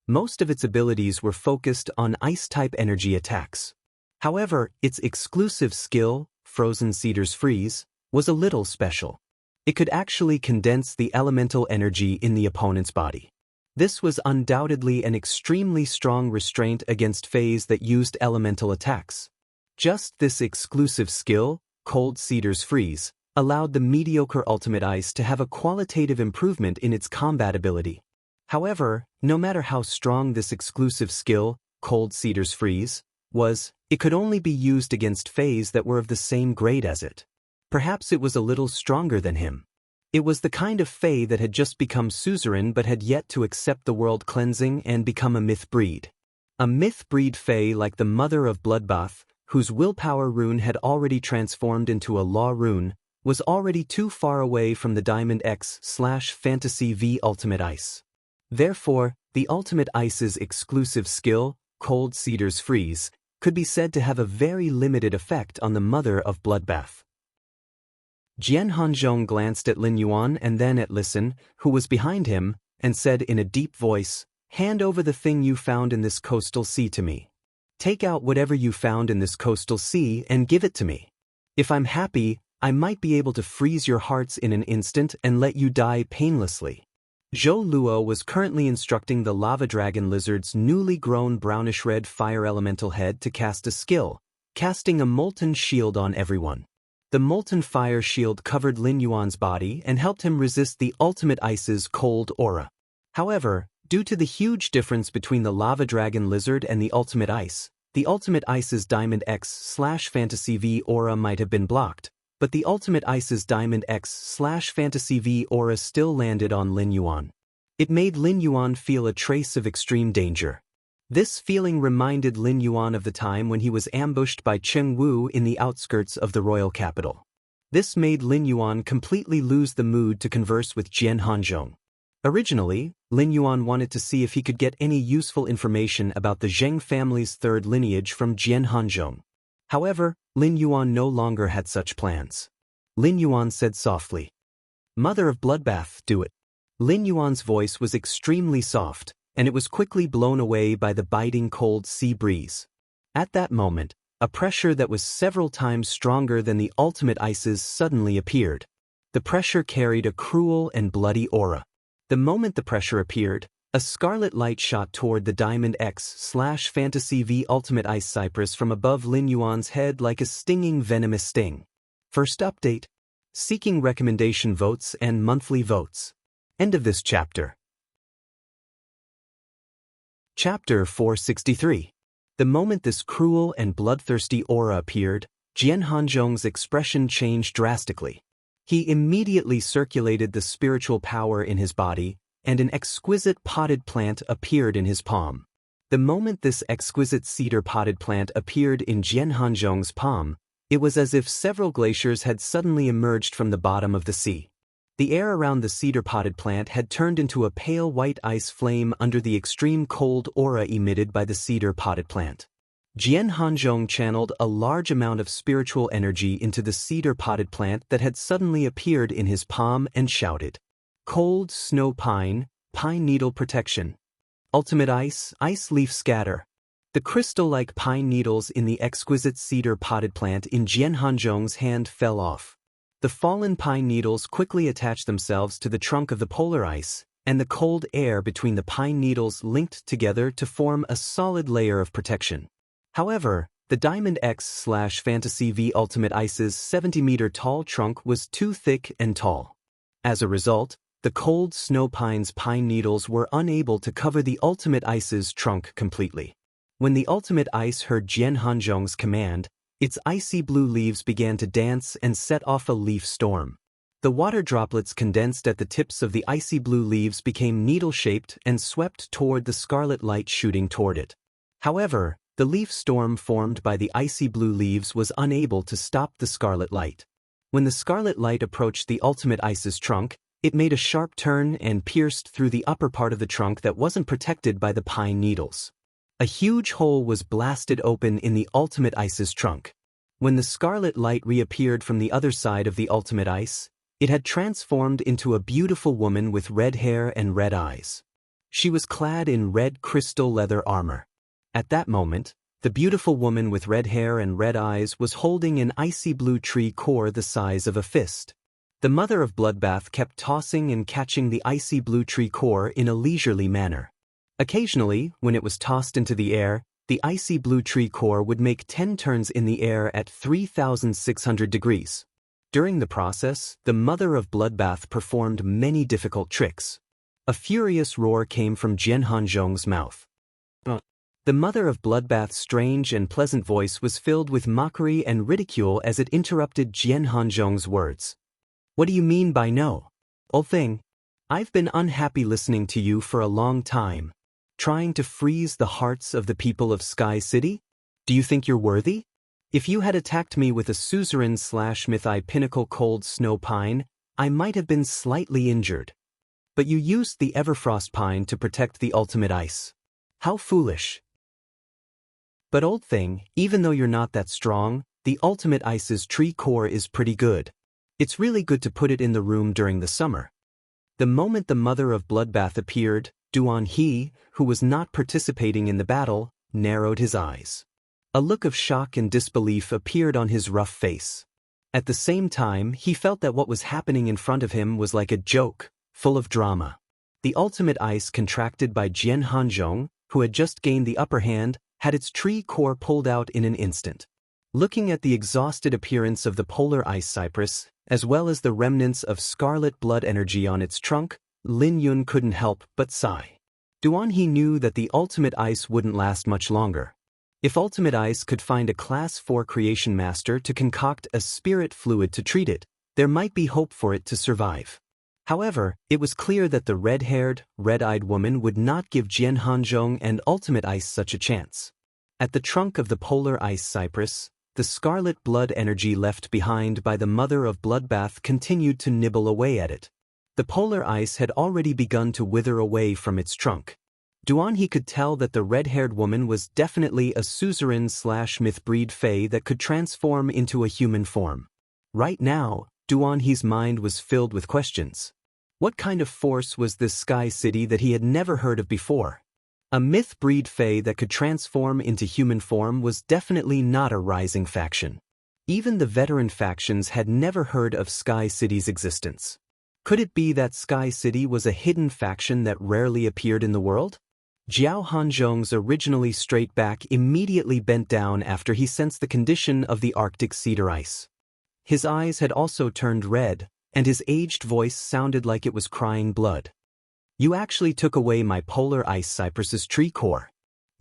Most of its abilities were focused on Ice-type energy attacks. However, its exclusive skill, Frozen Cedar's Freeze, was a little special. It could actually condense the elemental energy in the opponent's body. This was undoubtedly an extremely strong restraint against Feis that used elemental attacks. Just this exclusive skill, Cold Cedar's Freeze, allowed the mediocre Ultimate Ice to have a qualitative improvement in its combat ability. However, no matter how strong this exclusive skill, Cold Cedar's Freeze, was, it could only be used against Feis that were of the same grade as it. Perhaps it was a little stronger than him. It was the kind of Fei that had just become suzerain but had yet to accept the world cleansing and become a myth breed. A myth breed Fei like the Mother of Bloodbath, whose willpower rune had already transformed into a law rune, was already too far away from the Diamond X/Fantasy V Ultimate Ice. Therefore, the Ultimate Ice's exclusive skill, Cold Cedar's Freeze, could be said to have a very limited effect on the Mother of Bloodbath. Jian Hanzhong glanced at Lin Yuan and then at Listen, who was behind him, and said in a deep voice, "Hand over the thing you found in this coastal sea to me. Take out whatever you found in this coastal sea and give it to me. If I'm happy, I might be able to freeze your hearts in an instant and let you die painlessly." Zhou Luo was currently instructing the lava dragon lizard's newly grown brownish-red fire elemental head to cast a skill, casting a molten shield on everyone. The molten fire shield covered Lin Yuan's body and helped him resist the ultimate ice's cold aura. However, due to the huge difference between the lava dragon lizard and the ultimate ice's Diamond X/Fantasy V aura might have been blocked, but the ultimate ice's Diamond X/Fantasy V aura still landed on Lin Yuan. It made Lin Yuan feel a trace of extreme danger. This feeling reminded Lin Yuan of the time when he was ambushed by Cheng Wu in the outskirts of the royal capital. This made Lin Yuan completely lose the mood to converse with Jian Hanzhong. Originally, Lin Yuan wanted to see if he could get any useful information about the Zheng family's third lineage from Jian Hanzhong. However, Lin Yuan no longer had such plans. Lin Yuan said softly, "Mother of Bloodbath, do it." Lin Yuan's voice was extremely soft, and it was quickly blown away by the biting cold sea breeze. At that moment, a pressure that was several times stronger than the ultimate ice's suddenly appeared. The pressure carried a cruel and bloody aura. The moment the pressure appeared, a scarlet light shot toward the Diamond X/Fantasy V Ultimate Ice Cypress from above Lin Yuan's head like a stinging venomous sting. First update. Seeking recommendation votes and monthly votes. End of this chapter. Chapter 463. The moment this cruel and bloodthirsty aura appeared, Jian Hanzhong's expression changed drastically. He immediately circulated the spiritual power in his body, and an exquisite potted plant appeared in his palm. The moment this exquisite cedar potted plant appeared in Jian Hanzhong's palm, it was as if several glaciers had suddenly emerged from the bottom of the sea. The air around the cedar potted plant had turned into a pale white ice flame under the extreme cold aura emitted by the cedar potted plant. Jian Hanzhong channeled a large amount of spiritual energy into the cedar potted plant that had suddenly appeared in his palm and shouted, "Cold snow pine, pine needle protection. Ultimate ice, ice leaf scatter." The crystal-like pine needles in the exquisite cedar potted plant in Jian Hanzhong's hand fell off. The fallen pine needles quickly attached themselves to the trunk of the polar ice, and the cold air between the pine needles linked together to form a solid layer of protection. However, the Diamond X/Fantasy V Ultimate Ice's 70-meter-tall trunk was too thick and tall. As a result, the cold snow pine's pine needles were unable to cover the Ultimate Ice's trunk completely. When the Ultimate Ice heard Jian Hanzhong's command, its icy blue leaves began to dance and set off a leaf storm. The water droplets condensed at the tips of the icy blue leaves became needle-shaped and swept toward the scarlet light shooting toward it. However, the leaf storm formed by the icy blue leaves was unable to stop the scarlet light. When the scarlet light approached the Ultimate Ice's trunk, it made a sharp turn and pierced through the upper part of the trunk that wasn't protected by the pine needles. A huge hole was blasted open in the Ultimate Ice's trunk. When the scarlet light reappeared from the other side of the Ultimate Ice, it had transformed into a beautiful woman with red hair and red eyes. She was clad in red crystal leather armor. At that moment, the beautiful woman with red hair and red eyes was holding an icy blue tree core the size of a fist. The Mother of Bloodbath kept tossing and catching the icy blue tree core in a leisurely manner. Occasionally, when it was tossed into the air, the icy blue tree core would make 10 turns in the air at 3,600 degrees. During the process, the Mother of Bloodbath performed many difficult tricks. A furious roar came from Jian Hanzhong's mouth. The Mother of Bloodbath's strange and pleasant voice was filled with mockery and ridicule as it interrupted Jian Hanzhong's words. "What do you mean by no? Old thing, I've been unhappy listening to you for a long time. Trying to freeze the hearts of the people of Sky City? Do you think you're worthy? If you had attacked me with a suzerain/mythi pinnacle cold snow pine, I might have been slightly injured. But you used the Everfrost pine to protect the Ultimate Ice. How foolish. But old thing, even though you're not that strong, the Ultimate Ice's tree core is pretty good. It's really good to put it in the room during the summer." The moment the Mother of Bloodbath appeared, Duan He, who was not participating in the battle, narrowed his eyes. A look of shock and disbelief appeared on his rough face. At the same time, he felt that what was happening in front of him was like a joke, full of drama. The Ultimate Ice contracted by Jian Hanzhong, who had just gained the upper hand, had its tree core pulled out in an instant. Looking at the exhausted appearance of the polar ice cypress, as well as the remnants of scarlet blood energy on its trunk, Lin Yun couldn't help but sigh. Duan he knew that the ultimate ice wouldn't last much longer. If ultimate ice could find a Class 4 creation master to concoct a spirit fluid to treat it, there might be hope for it to survive. However, it was clear that the red-haired, red-eyed woman would not give Jian Hanzhong and ultimate ice such a chance. At the trunk of the polar ice cypress, the scarlet blood energy left behind by the mother of bloodbath continued to nibble away at it. The polar ice had already begun to wither away from its trunk. Duan he could tell that the red-haired woman was definitely a suzerain/myth-breed fae that could transform into a human form. Right now, Duan he's mind was filled with questions. What kind of force was this sky city that he had never heard of before? A myth-breed fae that could transform into human form was definitely not a rising faction. Even the veteran factions had never heard of Sky City's existence. Could it be that Sky City was a hidden faction that rarely appeared in the world? Jiao Hanzhong's originally straight back immediately bent down after he sensed the condition of the Arctic cedar ice. His eyes had also turned red, and his aged voice sounded like it was crying blood. You actually took away my polar ice cypress's tree core.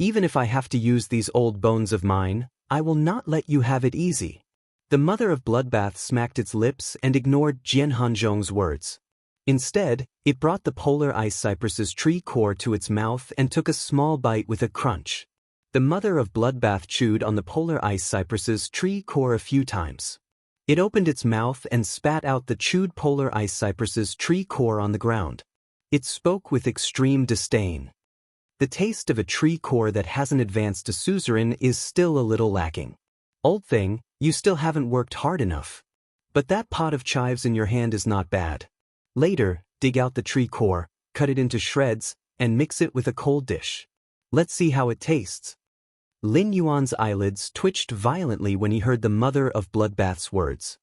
Even if I have to use these old bones of mine, I will not let you have it easy. The mother of bloodbath smacked its lips and ignored Jian Hanzhong's words. Instead, it brought the polar ice cypress's tree core to its mouth and took a small bite with a crunch. The mother of bloodbath chewed on the polar ice cypress's tree core a few times. It opened its mouth and spat out the chewed polar ice cypress's tree core on the ground. It spoke with extreme disdain. The taste of a tree core that hasn't advanced to suzerain is still a little lacking. Old thing, you still haven't worked hard enough. But that pot of chives in your hand is not bad. Later, dig out the tree core, cut it into shreds, and mix it with a cold dish. Let's see how it tastes. Lin Yuan's eyelids twitched violently when he heard the mother of bloodbath's words.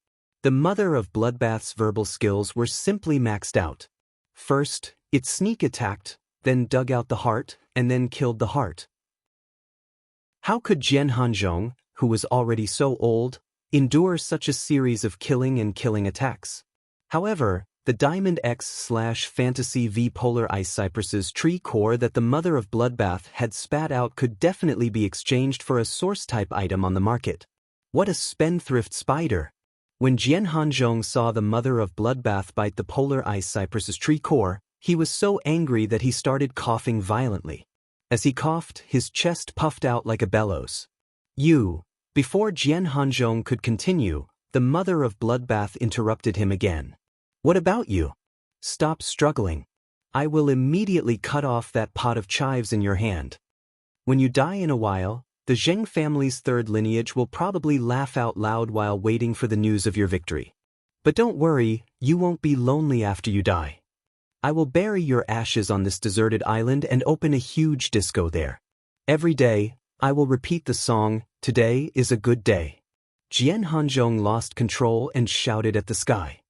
The mother of bloodbath's verbal skills were simply maxed out. First, it sneak attacked, then dug out the heart, and then killed the heart. How could Jian Hanzhong, who was already so old, endure such a series of killing attacks? However, the Diamond X/Fantasy V Polar Ice Cypress's tree core that the mother of bloodbath had spat out could definitely be exchanged for a source-type item on the market. What a spendthrift spider! When Jian Hanzhong saw the mother of bloodbath bite the polar ice cypress's tree core, he was so angry that he started coughing violently. As he coughed, his chest puffed out like a bellows. Before Jian Hanzhong could continue, the mother of bloodbath interrupted him again. What about you? Stop struggling. I will immediately cut off that pot of chives in your hand. When you die in a while, the Zheng family's third lineage will probably laugh out loud while waiting for the news of your victory. But don't worry, you won't be lonely after you die. I will bury your ashes on this deserted island and open a huge disco there. Every day, I will repeat the song, "Today is a good day." Jian Hanzhong lost control and shouted at the sky.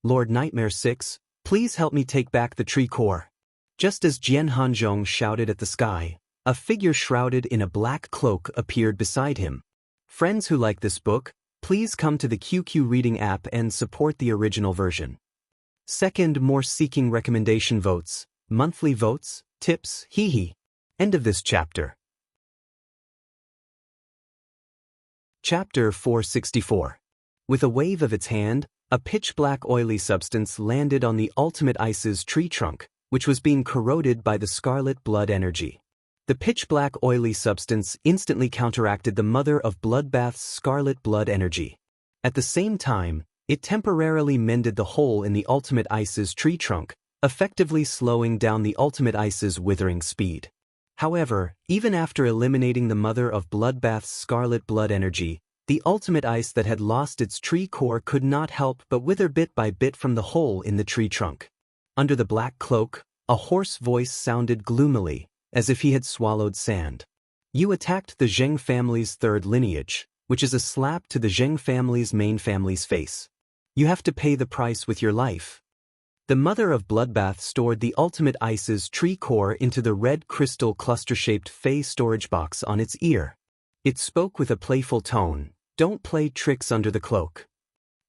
Lord Nightmare 6, please help me take back the tree core. Just as Jian Hanzhong shouted at the sky, a figure shrouded in a black cloak appeared beside him. Friends who like this book, please come to the QQ Reading app and support the original version. Second, more seeking recommendation votes, monthly votes, tips, hee. End of this chapter. Chapter 464. With a wave of its hand, a pitch-black oily substance landed on the ultimate ice's tree trunk, which was being corroded by the scarlet blood energy. The pitch-black oily substance instantly counteracted the mother of bloodbath's scarlet blood energy. At the same time, it temporarily mended the hole in the ultimate ice's tree trunk, effectively slowing down the ultimate ice's withering speed. However, even after eliminating the mother of bloodbath's scarlet blood energy, the ultimate ice that had lost its tree core could not help but wither bit by bit from the hole in the tree trunk. Under the black cloak, a hoarse voice sounded gloomily, as if he had swallowed sand. You attacked the Zheng family's third lineage, which is a slap to the Zheng family's main family's face. You have to pay the price with your life. The mother of bloodbath stored the ultimate ice's tree core into the red crystal cluster-shaped Fey storage box on its ear. It spoke with a playful tone, Don't play tricks under the cloak.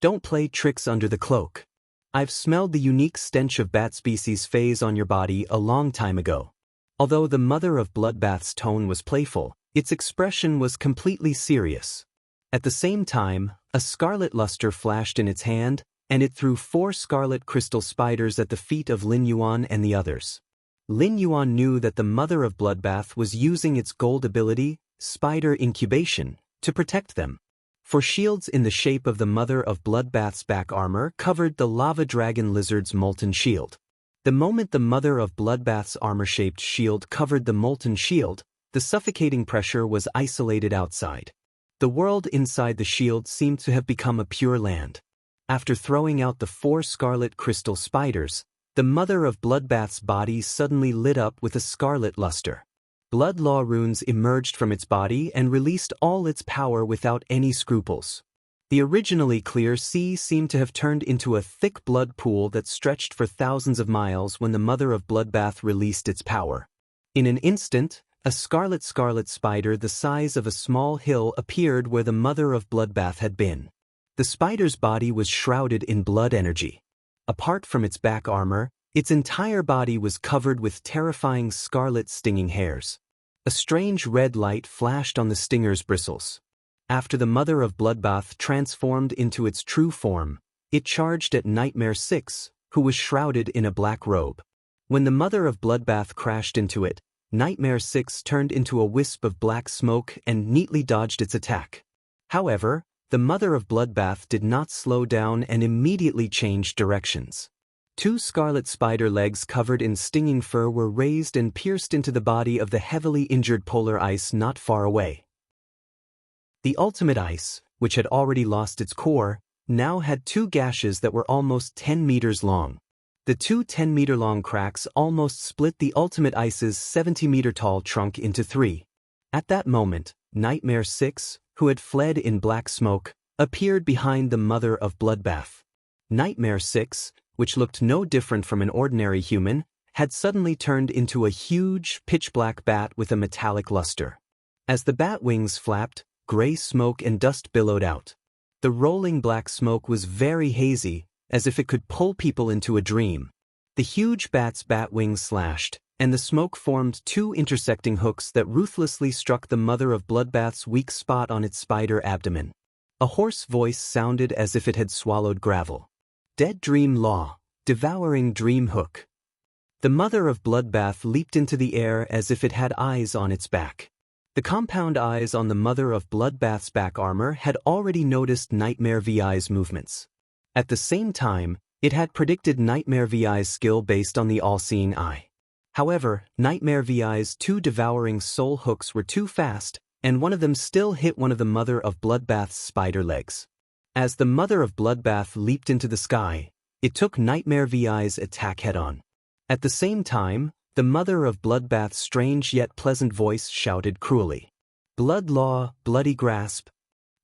Don't play tricks under the cloak. I've smelled the unique stench of bat species phase on your body a long time ago. Although the mother of bloodbath's tone was playful, its expression was completely serious. At the same time, a scarlet luster flashed in its hand, and it threw 4 scarlet crystal spiders at the feet of Lin Yuan and the others. Lin Yuan knew that the mother of bloodbath was using its gold ability, spider incubation, to protect them. For shields in the shape of the mother of bloodbath's back armor covered the lava dragon lizard's molten shield. The moment the mother of bloodbath's armor-shaped shield covered the molten shield, the suffocating pressure was isolated outside. The world inside the shield seemed to have become a pure land. After throwing out the 4 scarlet crystal spiders, the mother of bloodbath's body suddenly lit up with a scarlet luster. Blood law runes emerged from its body and released all its power without any scruples. The originally clear sea seemed to have turned into a thick blood pool that stretched for thousands of miles when the mother of bloodbath released its power. In an instant, a scarlet spider the size of a small hill appeared where the mother of bloodbath had been. The spider's body was shrouded in blood energy. Apart from its back armor, its entire body was covered with terrifying scarlet stinging hairs. A strange red light flashed on the stinger's bristles. After the mother of bloodbath transformed into its true form, it charged at Nightmare 6, who was shrouded in a black robe. When the mother of bloodbath crashed into it, Nightmare 6 turned into a wisp of black smoke and neatly dodged its attack. However, the mother of bloodbath did not slow down and immediately changed directions. 2 scarlet spider legs covered in stinging fur were raised and pierced into the body of the heavily injured polar ice not far away. The ultimate ice, which had already lost its core, now had 2 gashes that were almost 10 meters long. The 2 10-meter-long cracks almost split the ultimate ice's 70-meter-tall trunk into 3. At that moment, Nightmare 6, who had fled in black smoke, appeared behind the mother of bloodbath. Nightmare 6, which looked no different from an ordinary human, had suddenly turned into a huge, pitch-black bat with a metallic luster. As the bat wings flapped, gray smoke and dust billowed out. The rolling black smoke was very hazy, as if it could pull people into a dream. The huge bat's bat wings slashed, and the smoke formed 2 intersecting hooks that ruthlessly struck the mother of bloodbath's weak spot on its spider abdomen. A hoarse voice sounded as if it had swallowed gravel. Dead dream law, devouring dream hook. The mother of bloodbath leaped into the air as if it had eyes on its back. The compound eyes on the mother of bloodbath's back armor had already noticed Nightmare VI's movements. At the same time, it had predicted Nightmare VI's skill based on the all-seeing eye. However, Nightmare VI's 2 devouring soul hooks were too fast, and one of them still hit one of the mother of bloodbath's spider legs. As the mother of bloodbath leaped into the sky, it took Nightmare VI's attack head-on. At the same time, the mother of bloodbath's strange yet pleasant voice shouted cruelly. Blood law, bloody grasp.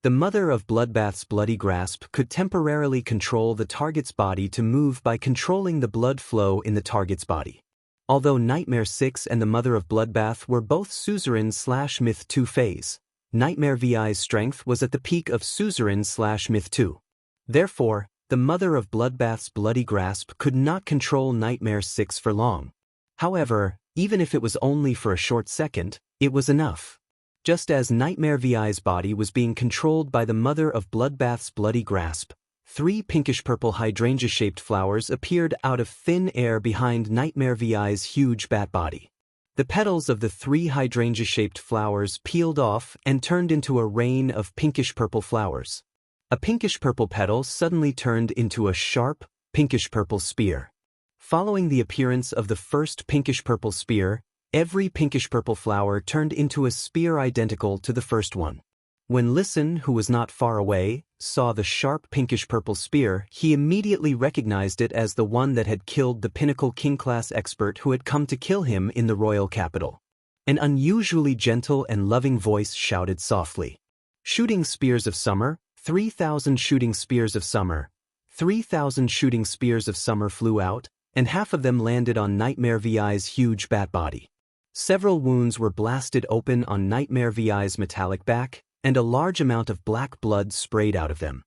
The mother of bloodbath's bloody grasp could temporarily control the target's body to move by controlling the blood flow in the target's body. Although Nightmare 6 and the mother of bloodbath were both Suzerain/Myth 2 phase, Nightmare VI's strength was at the peak of Suzerain/Myth 2. Therefore, the mother of bloodbath's bloody grasp could not control Nightmare 6 for long. However, even if it was only for a short second, it was enough. Just as Nightmare VI's body was being controlled by the mother of bloodbath's bloody grasp, 3 pinkish-purple hydrangea-shaped flowers appeared out of thin air behind Nightmare VI's huge bat body. The petals of the 3 hydrangea-shaped flowers peeled off and turned into a rain of pinkish-purple flowers. A pinkish-purple petal suddenly turned into a sharp, pinkish-purple spear. Following the appearance of the first pinkish-purple spear, every pinkish-purple flower turned into a spear identical to the first one. When Listen, who was not far away, saw the sharp pinkish-purple spear, he immediately recognized it as the one that had killed the pinnacle king-class expert who had come to kill him in the royal capital. An unusually gentle and loving voice shouted softly. Shooting spears of summer, 3,000 shooting spears of summer. 3,000 shooting spears of summer flew out, and half of them landed on Nightmare VI's huge bat body. Several wounds were blasted open on Nightmare VI's metallic back, and a large amount of black blood sprayed out of them.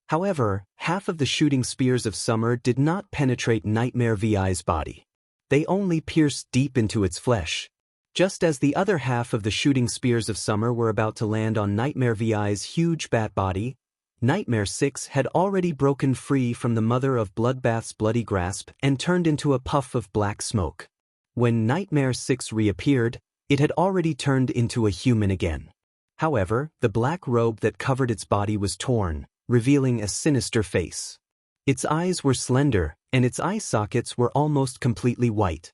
However, half of the shooting spears of summer did not penetrate Nightmare VI's body. They only pierced deep into its flesh. Just as the other half of the shooting spears of summer were about to land on Nightmare VI's huge bat body, Nightmare 6 had already broken free from the mother of Bloodbath's bloody grasp and turned into a puff of black smoke. When Nightmare 6 reappeared, it had already turned into a human again. However, the black robe that covered its body was torn, revealing a sinister face. Its eyes were slender, and its eye sockets were almost completely white.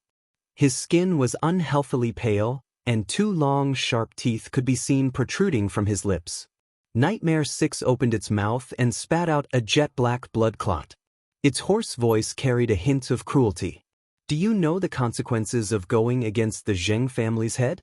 His skin was unhealthily pale, and two long, sharp teeth could be seen protruding from his lips. Nightmare 6 opened its mouth and spat out a jet-black blood clot. Its hoarse voice carried a hint of cruelty. Do you know the consequences of going against the Zheng family's head?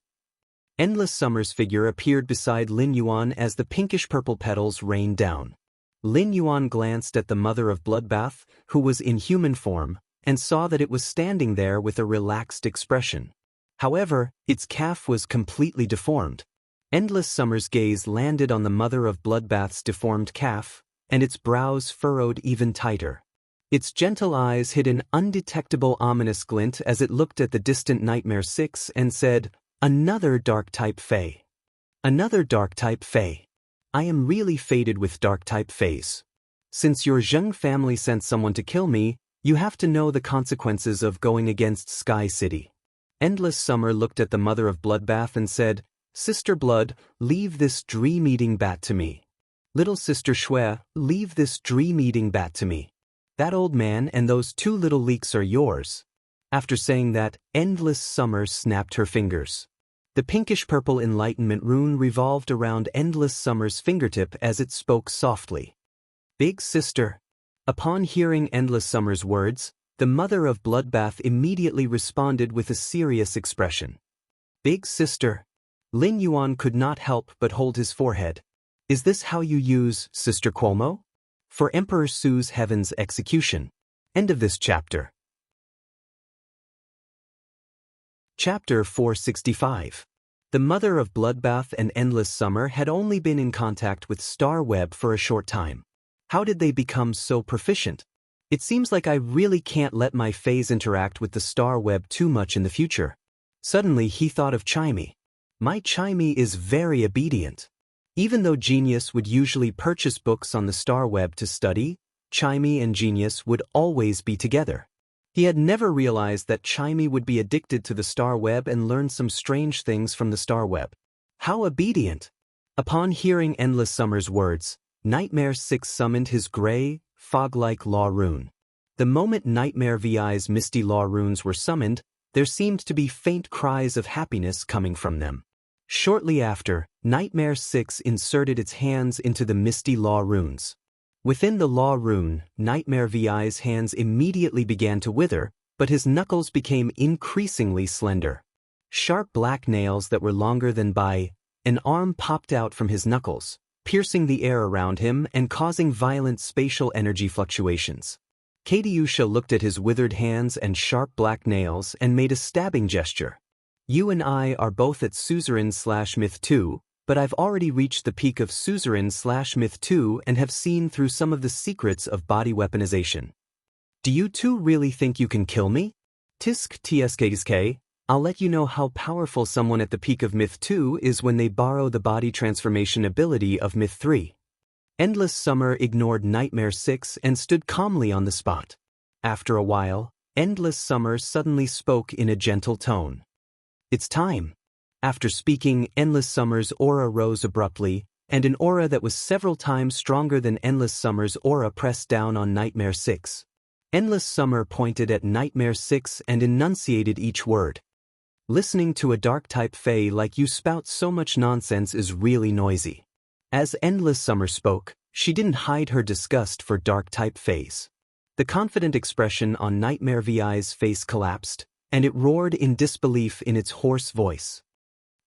Endless Summer's figure appeared beside Lin Yuan as the pinkish-purple petals rained down. Lin Yuan glanced at the mother of Bloodbath, who was in human form, and saw that it was standing there with a relaxed expression. However, its calf was completely deformed. Endless Summer's gaze landed on the mother of Bloodbath's deformed calf, and its brows furrowed even tighter. Its gentle eyes hid an undetectable ominous glint as it looked at the distant Nightmare 6 and said, "Another dark-type Fae. Another dark-type Fae. I am really fated with dark-type Faes. Since your Zheng family sent someone to kill me, you have to know the consequences of going against Sky City." Endless Summer looked at the mother of Bloodbath and said, "Sister Blood, leave this dream-eating bat to me. Little Sister Shui, leave this dream-eating bat to me. That old man and those two little leeks are yours." After saying that, Endless Summer snapped her fingers. The pinkish-purple enlightenment rune revolved around Endless Summer's fingertip as it spoke softly. "Big Sister." Upon hearing Endless Summer's words, the mother of Bloodbath immediately responded with a serious expression. "Big Sister." Lin Yuan could not help but hold his forehead. "Is this how you use Sister Cuomo? For Emperor Su's Heaven's execution." End of this chapter. Chapter 465. The mother of Bloodbath and Endless Summer had only been in contact with Star Web for a short time. How did they become so proficient? It seems like I really can't let my Faes interact with the Star Web too much in the future. Suddenly he thought of Chimey. My Chimey is very obedient. Even though Genius would usually purchase books on the Star Web to study, Chimey and Genius would always be together. He had never realized that Chimey would be addicted to the Star Web and learn some strange things from the Star Web. How obedient! Upon hearing Endless Summer's words, Nightmare 6 summoned his gray, fog-like law rune. The moment Nightmare VI's misty law runes were summoned, there seemed to be faint cries of happiness coming from them. Shortly after, Nightmare 6 inserted its hands into the misty law runes. Within the law rune, Nightmare VI's hands immediately began to wither, but his knuckles became increasingly slender. Sharp black nails that were longer than an arm popped out from his knuckles, piercing the air around him and causing violent spatial energy fluctuations. Katiusha looked at his withered hands and sharp black nails and made a stabbing gesture. "You and I are both at Suzerain/Myth 2, but I've already reached the peak of Suzerain/Myth 2 and have seen through some of the secrets of body weaponization. Do you two really think you can kill me? Tsk, I'll let you know how powerful someone at the peak of Myth 2 is when they borrow the body transformation ability of Myth 3. Endless Summer ignored Nightmare 6 and stood calmly on the spot. After a while, Endless Summer suddenly spoke in a gentle tone. "It's time." After speaking, Endless Summer's aura rose abruptly, and an aura that was several times stronger than Endless Summer's aura pressed down on Nightmare 6. Endless Summer pointed at Nightmare 6 and enunciated each word. "Listening to a dark-type Fae like you spout so much nonsense is really noisy." As Endless Summer spoke, she didn't hide her disgust for dark-type Faes. The confident expression on Nightmare VI's face collapsed, and it roared in disbelief in its hoarse voice.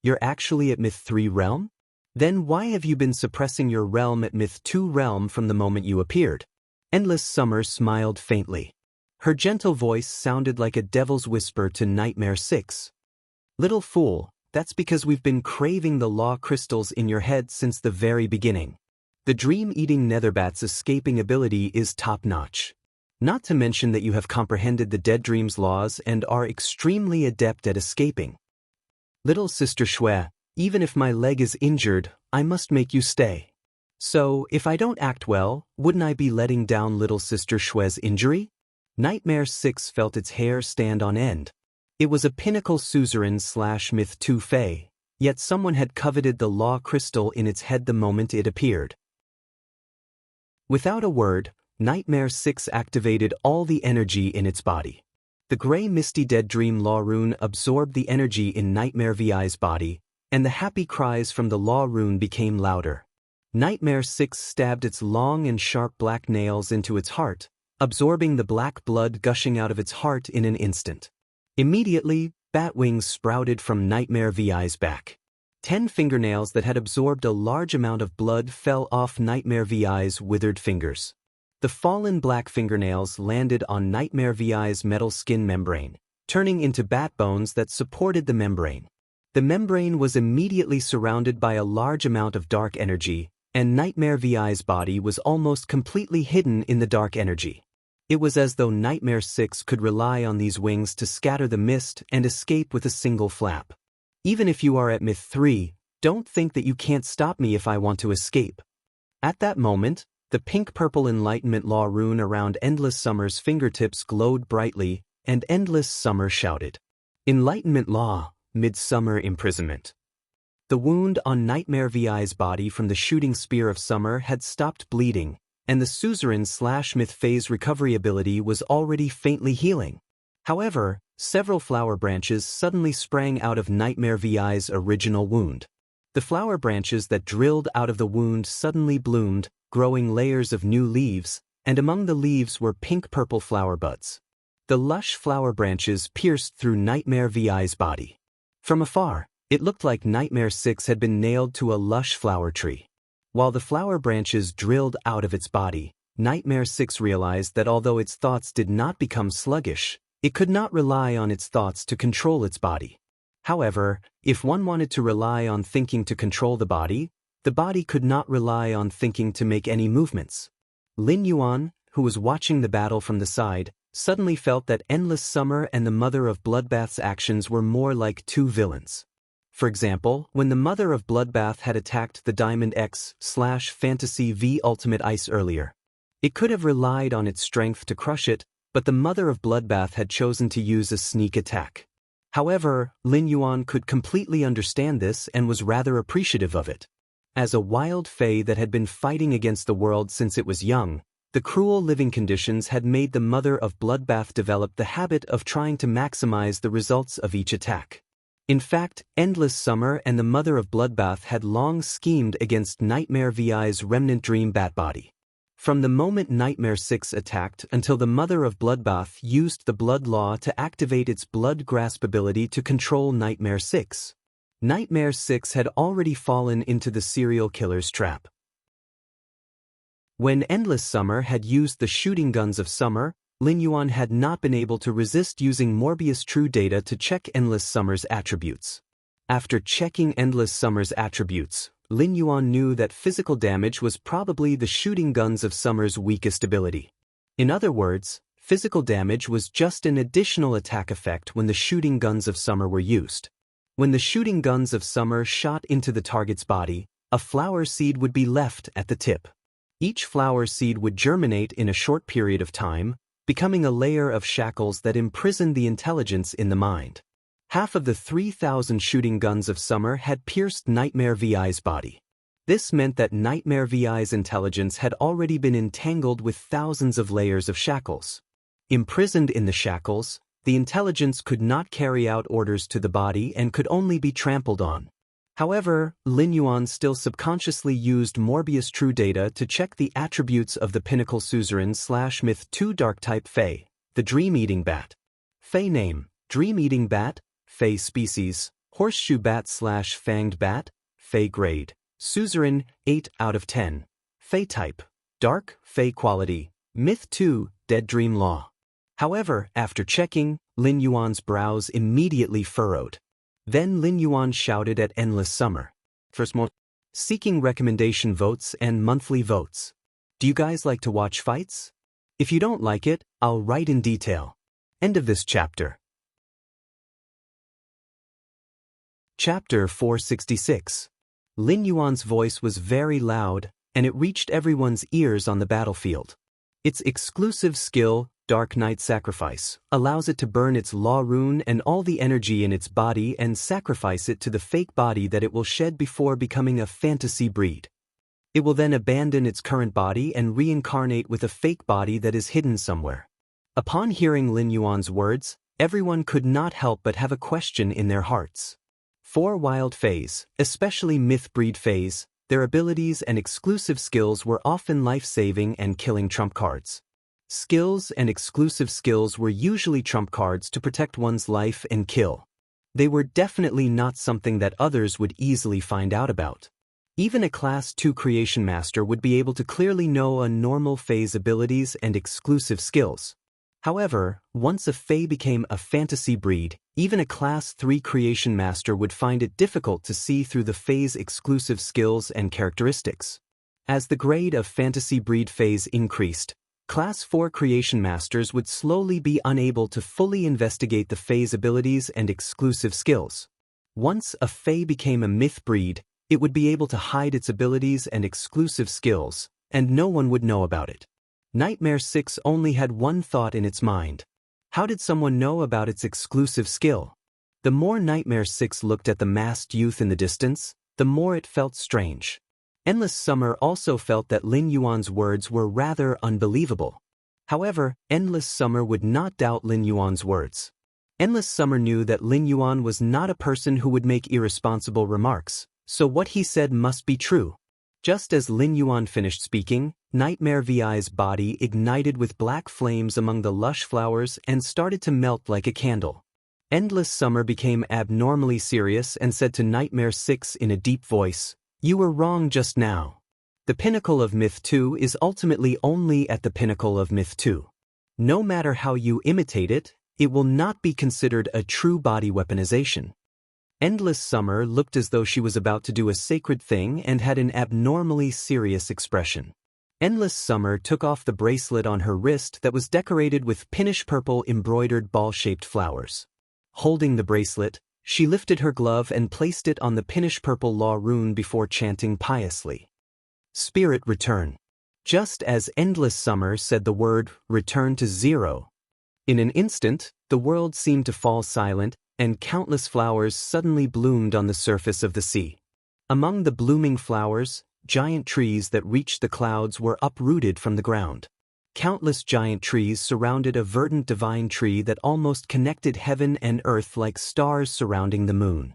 "You're actually at Myth 3 realm? Then why have you been suppressing your realm at Myth 2 realm from the moment you appeared?" Endless Summer smiled faintly. Her gentle voice sounded like a devil's whisper to Nightmare 6. "Little fool, that's because we've been craving the law crystals in your head since the very beginning. The dream-eating netherbat's escaping ability is top-notch. Not to mention that you have comprehended the dead dream's laws and are extremely adept at escaping. Little Sister Shui, even if my leg is injured, I must make you stay. So, if I don't act well, wouldn't I be letting down Little Sister Shui's injury? Nightmare 6 felt its hair stand on end. It was a pinnacle suzerain/myth 2 fae, yet someone had coveted the law crystal in its head the moment it appeared. Without a word, Nightmare 6 activated all the energy in its body. The gray misty dead dream law rune absorbed the energy in Nightmare VI's body, and the happy cries from the law rune became louder. Nightmare 6 stabbed its long and sharp black nails into its heart, absorbing the black blood gushing out of its heart in an instant. Immediately, bat wings sprouted from Nightmare VI's back. 10 fingernails that had absorbed a large amount of blood fell off Nightmare VI's withered fingers. The fallen black fingernails landed on Nightmare VI's metal skin membrane, turning into bat bones that supported the membrane. The membrane was immediately surrounded by a large amount of dark energy, and Nightmare VI's body was almost completely hidden in the dark energy. It was as though Nightmare 6 could rely on these wings to scatter the mist and escape with a single flap. Even if you are at Myth 3, don't think that you can't stop me if I want to escape. At that moment, the pink-purple Enlightenment Law rune around Endless Summer's fingertips glowed brightly, and Endless Summer shouted, "Enlightenment Law, Midsummer Imprisonment." The wound on Nightmare VI's body from the shooting spear of summer had stopped bleeding, and the suzerain/myth phase recovery ability was already faintly healing. However, several flower branches suddenly sprang out of Nightmare VI's original wound. The flower branches that drilled out of the wound suddenly bloomed, growing layers of new leaves, and among the leaves were pink-purple flower buds. The lush flower branches pierced through Nightmare VI's body. From afar, it looked like Nightmare 6 had been nailed to a lush flower tree. While the flower branches drilled out of its body, Nightmare 6 realized that although its thoughts did not become sluggish, it could not rely on its thoughts to control its body. However, if one wanted to rely on thinking to control the body could not rely on thinking to make any movements. Lin Yuan, who was watching the battle from the side, suddenly felt that Endless Summer and the Mother of Bloodbath's actions were more like two villains. For example, when the Mother of Bloodbath had attacked the Diamond X/Fantasy V Ultimate Ice earlier, it could have relied on its strength to crush it, but the Mother of Bloodbath had chosen to use a sneak attack. However, Lin Yuan could completely understand this and was rather appreciative of it. As a wild fae that had been fighting against the world since it was young, the cruel living conditions had made the Mother of Bloodbath develop the habit of trying to maximize the results of each attack. In fact, Endless Summer and the Mother of Bloodbath had long schemed against Nightmare VI's remnant dream bat body. From the moment Nightmare 6 attacked until the Mother of Bloodbath used the Blood Law to activate its blood grasp ability to control Nightmare 6. Nightmare 6 had already fallen into the serial killer's trap. When Endless Summer had used the shooting guns of summer, Lin Yuan had not been able to resist using Morbius True Data to check Endless Summer's attributes. After checking Endless Summer's attributes, Lin Yuan knew that physical damage was probably the shooting guns of summer's weakest ability. In other words, physical damage was just an additional attack effect when the shooting guns of summer were used. When the shooting guns of summer shot into the target's body, a flower seed would be left at the tip. Each flower seed would germinate in a short period of time, becoming a layer of shackles that imprisoned the intelligence in the mind. Half of the 3,000 shooting guns of summer had pierced Nightmare VI's body. This meant that Nightmare VI's intelligence had already been entangled with thousands of layers of shackles. Imprisoned in the shackles, the intelligence could not carry out orders to the body and could only be trampled on. However, Lin Yuan still subconsciously used Morbius True Data to check the attributes of the Pinnacle Suzerain/Myth 2 Dark-type Fae, the Dream-Eating Bat. Fae name, Dream-Eating Bat, Fae species, Horseshoe Bat/Fanged Bat, Fae grade, Suzerain, 8 out of 10. Fae type, Dark, Fae quality, Myth 2, Dead Dream Law. However, after checking, Lin Yuan's brows immediately furrowed. Then Lin Yuan shouted at Endless Summer. Seeking recommendation votes and monthly votes. Do you guys like to watch fights? If you don't like it, I'll write in detail. End of this chapter. Chapter 466. Lin Yuan's voice was very loud, and it reached everyone's ears on the battlefield. Its exclusive skill, Dark Night Sacrifice, allows it to burn its law rune and all the energy in its body and sacrifice it to the fake body that it will shed before becoming a fantasy breed. It will then abandon its current body and reincarnate with a fake body that is hidden somewhere. Upon hearing Lin Yuan's words, everyone could not help but have a question in their hearts. For Wild Fays, especially Myth Breed Fays, their abilities and exclusive skills were often life-saving and killing trump cards. Skills and exclusive skills were usually trump cards to protect one's life and kill. They were definitely not something that others would easily find out about. Even a Class 2 Creation Master would be able to clearly know a normal Fae's abilities and exclusive skills. However, once a Fae became a fantasy breed, even a Class 3 Creation Master would find it difficult to see through the Fae's exclusive skills and characteristics. As the grade of fantasy breed Faes increased, Class 4 Creation Masters would slowly be unable to fully investigate the Fae's abilities and exclusive skills. Once a Fae became a myth breed, it would be able to hide its abilities and exclusive skills, and no one would know about it. Nightmare 6 only had one thought in its mind. How did someone know about its exclusive skill? The more Nightmare 6 looked at the masked youth in the distance, the more it felt strange. Endless Summer also felt that Lin Yuan's words were rather unbelievable. However, Endless Summer would not doubt Lin Yuan's words. Endless Summer knew that Lin Yuan was not a person who would make irresponsible remarks, so what he said must be true. Just as Lin Yuan finished speaking, Nightmare VI's body ignited with black flames among the lush flowers and started to melt like a candle. Endless Summer became abnormally serious and said to Nightmare 6 in a deep voice, "You were wrong just now. The pinnacle of Myth 2 is ultimately only at the pinnacle of Myth 2. No matter how you imitate it, it will not be considered a true body weaponization." Endless Summer looked as though she was about to do a sacred thing and had an abnormally serious expression. Endless Summer took off the bracelet on her wrist that was decorated with pinkish purple embroidered ball-shaped flowers. Holding the bracelet, she lifted her glove and placed it on the pinkish purple law rune before chanting piously. Spirit return. Just as Endless Summer said the word return to 0. In an instant, the world seemed to fall silent, and countless flowers suddenly bloomed on the surface of the sea. Among the blooming flowers, giant trees that reached the clouds were uprooted from the ground. Countless giant trees surrounded a verdant divine tree that almost connected heaven and earth like stars surrounding the moon.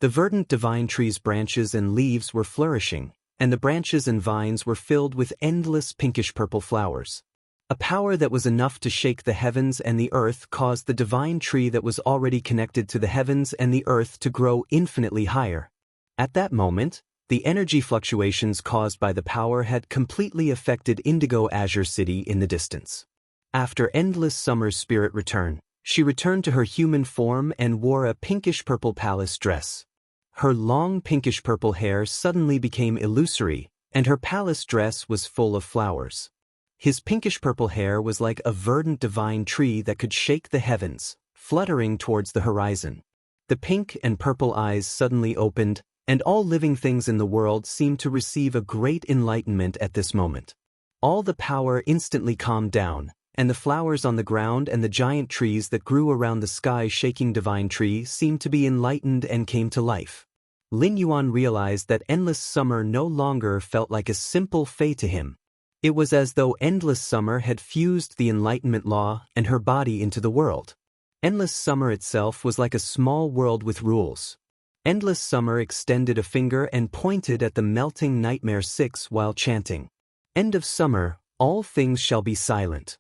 The verdant divine tree's branches and leaves were flourishing, and the branches and vines were filled with endless pinkish-purple flowers. A power that was enough to shake the heavens and the earth caused the divine tree that was already connected to the heavens and the earth to grow infinitely higher. At that moment, the energy fluctuations caused by the power had completely affected Indigo Azure City in the distance. After Endless Summer's spirit return, she returned to her human form and wore a pinkish-purple palace dress. Her long pinkish-purple hair suddenly became illusory, and her palace dress was full of flowers. His pinkish-purple hair was like a verdant divine tree that could shake the heavens, fluttering towards the horizon. The pink and purple eyes suddenly opened, and all living things in the world seemed to receive a great enlightenment at this moment. All the power instantly calmed down, and the flowers on the ground and the giant trees that grew around the sky-shaking divine tree seemed to be enlightened and came to life. Lin Yuan realized that Endless Summer no longer felt like a simple fae to him. It was as though Endless Summer had fused the Enlightenment Law and her body into the world. Endless Summer itself was like a small world with rules. Endless Summer extended a finger and pointed at the melting Nightmare 6 while chanting, "End of summer, all things shall be silent."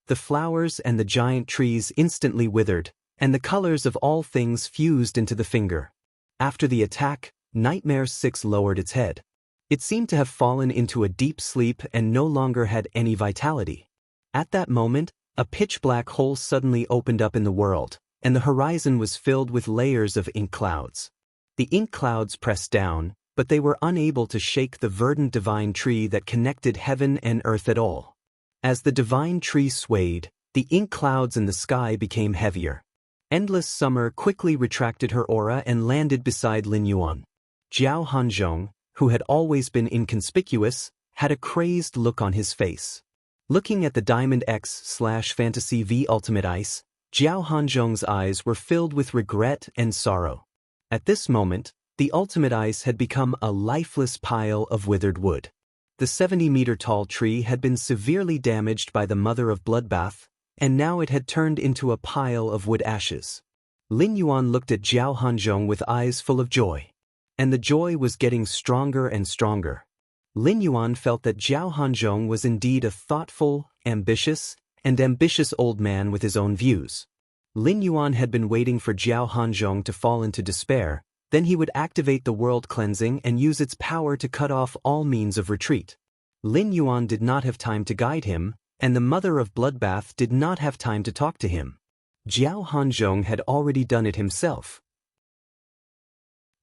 The flowers and the giant trees instantly withered, and the colors of all things fused into the finger. After the attack, Nightmare 6 lowered its head. It seemed to have fallen into a deep sleep and no longer had any vitality. At that moment, a pitch-black hole suddenly opened up in the world, and the horizon was filled with layers of ink clouds. The ink clouds pressed down, but they were unable to shake the verdant divine tree that connected heaven and earth at all. As the divine tree swayed, the ink clouds in the sky became heavier. Endless Summer quickly retracted her aura and landed beside Lin Yuan. Zhao Hanzhong, who had always been inconspicuous, had a crazed look on his face. Looking at the Diamond X/Fantasy V Ultimate Ice, Zhao Hanzhong's eyes were filled with regret and sorrow. At this moment, the Ultimate Ice had become a lifeless pile of withered wood. The 70-meter-tall tree had been severely damaged by the Mother of Bloodbath, and now it had turned into a pile of wood ashes. Lin Yuan looked at Zhao Hanzhong with eyes full of joy. And the joy was getting stronger and stronger. Lin Yuan felt that Zhao Hanzhong was indeed a thoughtful, ambitious old man with his own views. Lin Yuan had been waiting for Zhao Hanzhong to fall into despair, then he would activate the world cleansing and use its power to cut off all means of retreat. Lin Yuan did not have time to guide him, and the Mother of Bloodbath did not have time to talk to him. Zhao Hanzhong had already done it himself.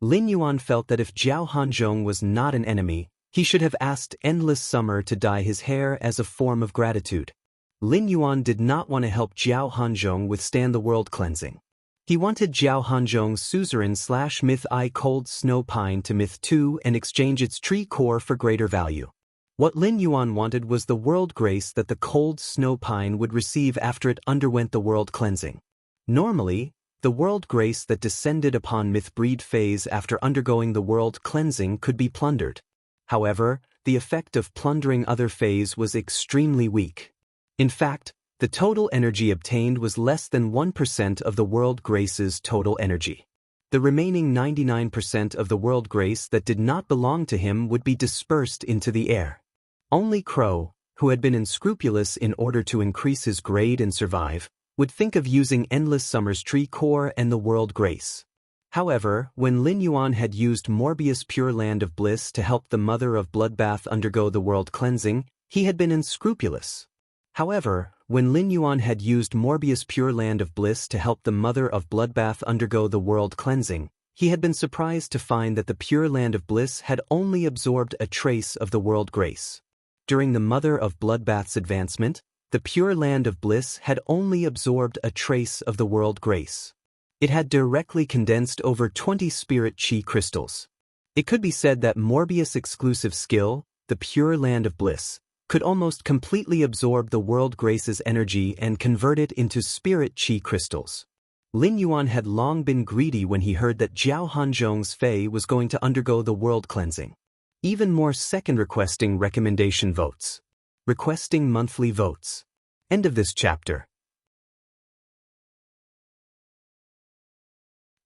Lin Yuan felt that if Zhao Hanzhong was not an enemy, he should have asked Endless Summer to dye his hair as a form of gratitude. Lin Yuan did not want to help Zhao Hanzhong withstand the world cleansing. He wanted Zhao Hanzhong's suzerain/myth I Cold Snow Pine to myth 2 and exchange its tree core for greater value. What Lin Yuan wanted was the world grace that the Cold Snow Pine would receive after it underwent the world cleansing. Normally, the world grace that descended upon Mythbreed phase after undergoing the world cleansing could be plundered. However, the effect of plundering other phase was extremely weak. In fact, the total energy obtained was less than 1% of the world grace's total energy. The remaining 99% of the world grace that did not belong to him would be dispersed into the air. Only Crow, who had been unscrupulous in order to increase his grade and survive, would think of using Endless Summer's tree core and the world grace. However, when Lin Yuan had used Morbius Pure Land of Bliss to help the Mother of Bloodbath undergo the world cleansing, he had been unscrupulous. However, when Lin Yuan had used Morbius Pure Land of Bliss to help the Mother of Bloodbath undergo the world cleansing, he had been surprised to find that the Pure Land of Bliss had only absorbed a trace of the world grace. During the Mother of Bloodbath's advancement, the Pure Land of Bliss had only absorbed a trace of the world grace. It had directly condensed over 20 spirit chi crystals. It could be said that Morbius' exclusive skill, the Pure Land of Bliss, could almost completely absorb the world grace's energy and convert it into spirit chi crystals. Lin Yuan had long been greedy when he heard that Zhao Hanzhong's Fei was going to undergo the world cleansing. Even more second requesting recommendation votes. Requesting monthly votes. End of this chapter.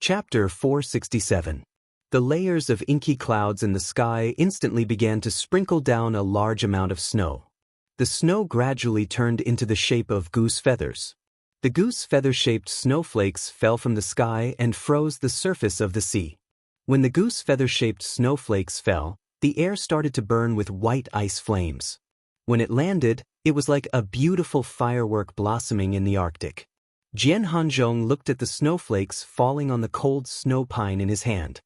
Chapter 467. The layers of inky clouds in the sky instantly began to sprinkle down a large amount of snow. The snow gradually turned into the shape of goose feathers. The goose feather-shaped snowflakes fell from the sky and froze the surface of the sea. When the goose feather-shaped snowflakes fell, the air started to burn with white ice flames. When it landed, it was like a beautiful firework blossoming in the Arctic. Jian Hanzhong looked at the snowflakes falling on the cold snow pine in his hand.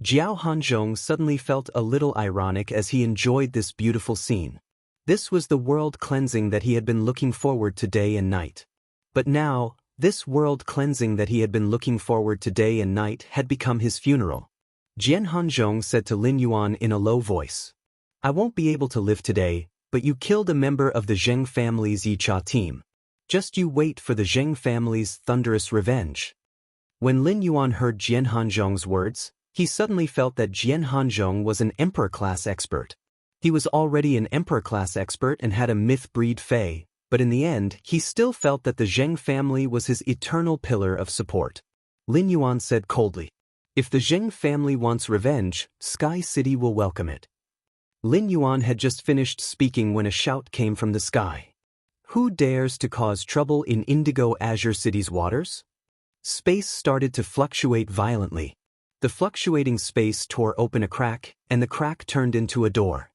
Zhao Hanzhong suddenly felt a little ironic as he enjoyed this beautiful scene. This was the world cleansing that he had been looking forward to day and night. But now, this world cleansing that he had been looking forward to day and night had become his funeral. Jian Hanzhong said to Lin Yuan in a low voice, "I won't be able to live today, but you killed a member of the Zheng family's Yicha team. Just you wait for the Zheng family's thunderous revenge." When Lin Yuan heard Jian Hanzhong's words, he suddenly felt that Jian Hanzhong was an Emperor-class expert. He was already an Emperor-class expert and had a myth-breed Fei, but in the end, he still felt that the Zheng family was his eternal pillar of support. Lin Yuan said coldly, "If the Zheng family wants revenge, Sky City will welcome it." Lin Yuan had just finished speaking when a shout came from the sky. "Who dares to cause trouble in Indigo Azure City's waters?" Space started to fluctuate violently. The fluctuating space tore open a crack, and the crack turned into a door.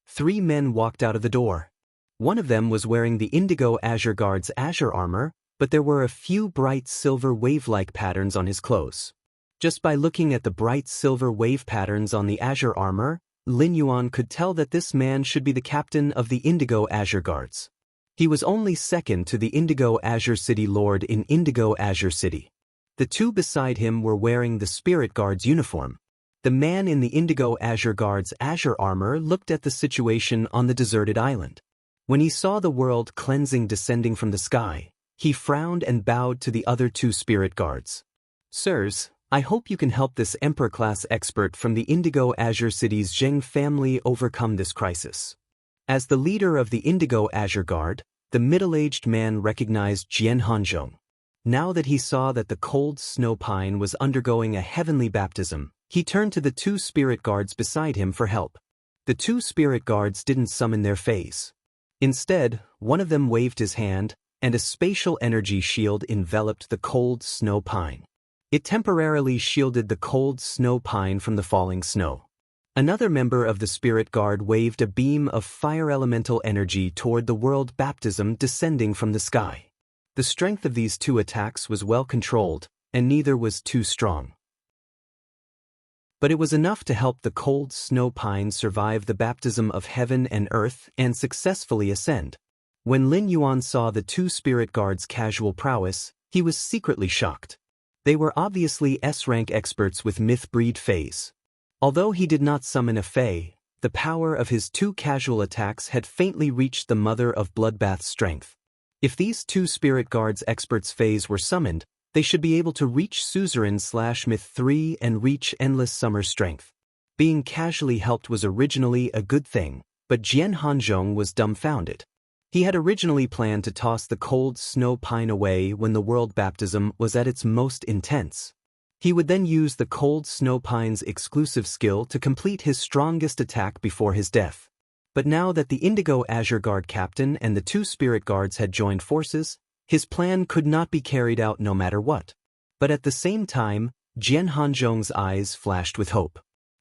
3 men walked out of the door. One of them was wearing the Indigo Azure Guard's Azure armor, but there were a few bright silver wave-like patterns on his clothes. Just by looking at the bright silver wave patterns on the azure armor, Lin Yuan could tell that this man should be the captain of the Indigo Azure Guards. He was only second to the Indigo Azure City Lord in Indigo Azure City. The two beside him were wearing the Spirit Guard's uniform. The man in the Indigo Azure Guard's azure armor looked at the situation on the deserted island. When he saw the world cleansing descending from the sky, he frowned and bowed to the other two Spirit Guards. "Sirs, I hope you can help this Emperor-class expert from the Indigo Azure City's Zheng family overcome this crisis." As the leader of the Indigo Azure Guard, the middle-aged man recognized Jian Hanzhong. Now that he saw that the cold snow pine was undergoing a heavenly baptism, he turned to the two Spirit Guards beside him for help. The two Spirit Guards didn't summon their fays. Instead, one of them waved his hand, and a spatial energy shield enveloped the cold snow pine. It temporarily shielded the cold snow pine from the falling snow. Another member of the Spirit Guard waved a beam of fire elemental energy toward the world baptism descending from the sky. The strength of these two attacks was well controlled, and neither was too strong. But it was enough to help the cold snow pine survive the baptism of heaven and earth and successfully ascend. When Lin Yuan saw the two Spirit Guards' casual prowess, he was secretly shocked. They were obviously S-rank experts with myth-breed fays. Although he did not summon a fey, the power of his two casual attacks had faintly reached the Mother of Bloodbath's strength. If these two Spirit Guards' experts' fays were summoned, they should be able to reach Suzerain/Myth 3 and reach Endless Summer strength. Being casually helped was originally a good thing, but Jian Hanzhong was dumbfounded. He had originally planned to toss the cold snow pine away when the world baptism was at its most intense. He would then use the cold snow pine's exclusive skill to complete his strongest attack before his death. But now that the Indigo Azure Guard captain and the two Spirit Guards had joined forces, his plan could not be carried out no matter what. But at the same time, Jian Hanzhong's eyes flashed with hope.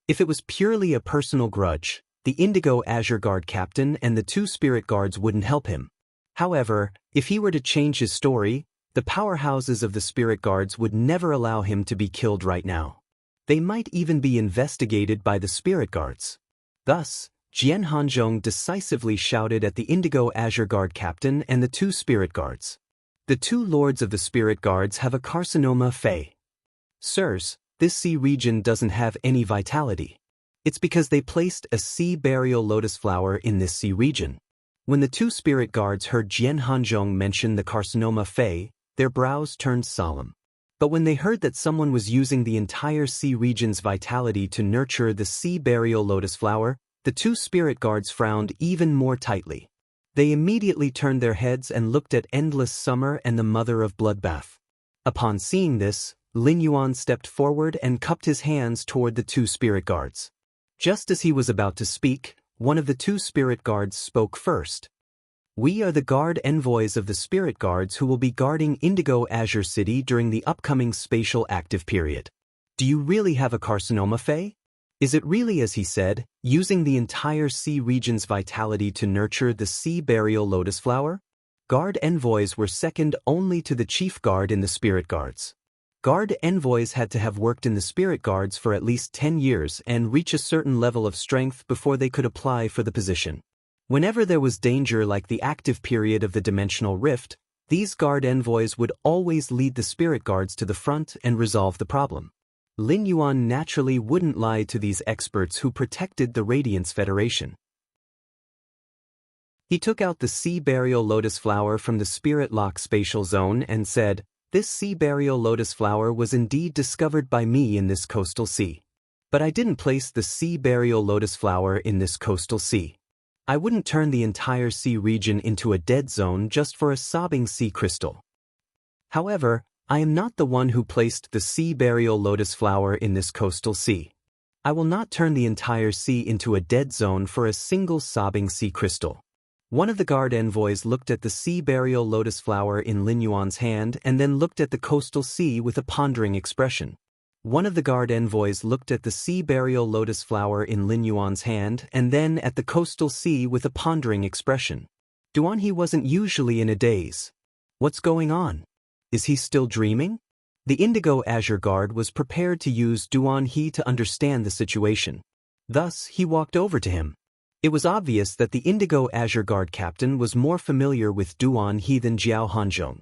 If it was purely a personal grudge, the Indigo Azure Guard captain and the two Spirit Guards wouldn't help him. However, if he were to change his story, the powerhouses of the Spirit Guards would never allow him to be killed right now. They might even be investigated by the Spirit Guards. Thus, Jian Hanzhong decisively shouted at the Indigo Azure Guard captain and the two Spirit Guards. "The two lords of the Spirit Guards have a carcinoma fey. Sirs, this sea region doesn't have any vitality. It's because they placed a sea burial lotus flower in this sea region." When the two Spirit Guards heard Jian Hanzhong mention the carcinoma fey, their brows turned solemn. But when they heard that someone was using the entire sea region's vitality to nurture the sea burial lotus flower, the two Spirit Guards frowned even more tightly. They immediately turned their heads and looked at Endless Summer and the Mother of Bloodbath. Upon seeing this, Lin Yuan stepped forward and cupped his hands toward the two Spirit Guards. Just as he was about to speak, one of the two Spirit Guards spoke first. "We are the guard envoys of the Spirit Guards who will be guarding Indigo Azure City during the upcoming spatial active period. Do you really have a carcinoma fey? Is it really as he said, using the entire sea region's vitality to nurture the sea burial lotus flower?" Guard envoys were second only to the chief guard in the Spirit Guards. Guard envoys had to have worked in the Spirit Guards for at least 10 years and reach a certain level of strength before they could apply for the position. Whenever there was danger like the active period of the dimensional rift, these guard envoys would always lead the Spirit Guards to the front and resolve the problem. Lin Yuan naturally wouldn't lie to these experts who protected the Radiance Federation. He took out the sea burial lotus flower from the Spirit Lock spatial zone and said, "This sea burial lotus flower was indeed discovered by me in this coastal sea. But I didn't place the sea burial lotus flower in this coastal sea. I wouldn't turn the entire sea region into a dead zone just for a sobbing sea crystal. However, I am not the one who placed the sea burial lotus flower in this coastal sea. I will not turn the entire sea into a dead zone for a single sobbing sea crystal." One of the guard envoys looked at the sea burial lotus flower in Lin Yuan's hand and then looked at the coastal sea with a pondering expression. One of the guard envoys looked at the sea burial lotus flower in Lin Yuan's hand and then at the coastal sea with a pondering expression. Duan he wasn't usually in a daze. What's going on? Is he still dreaming? The Indigo Azure Guard was prepared to use Duan He to understand the situation. Thus, he walked over to him. It was obvious that the Indigo Azure Guard captain was more familiar with Duan He than Jiao Hanzhong.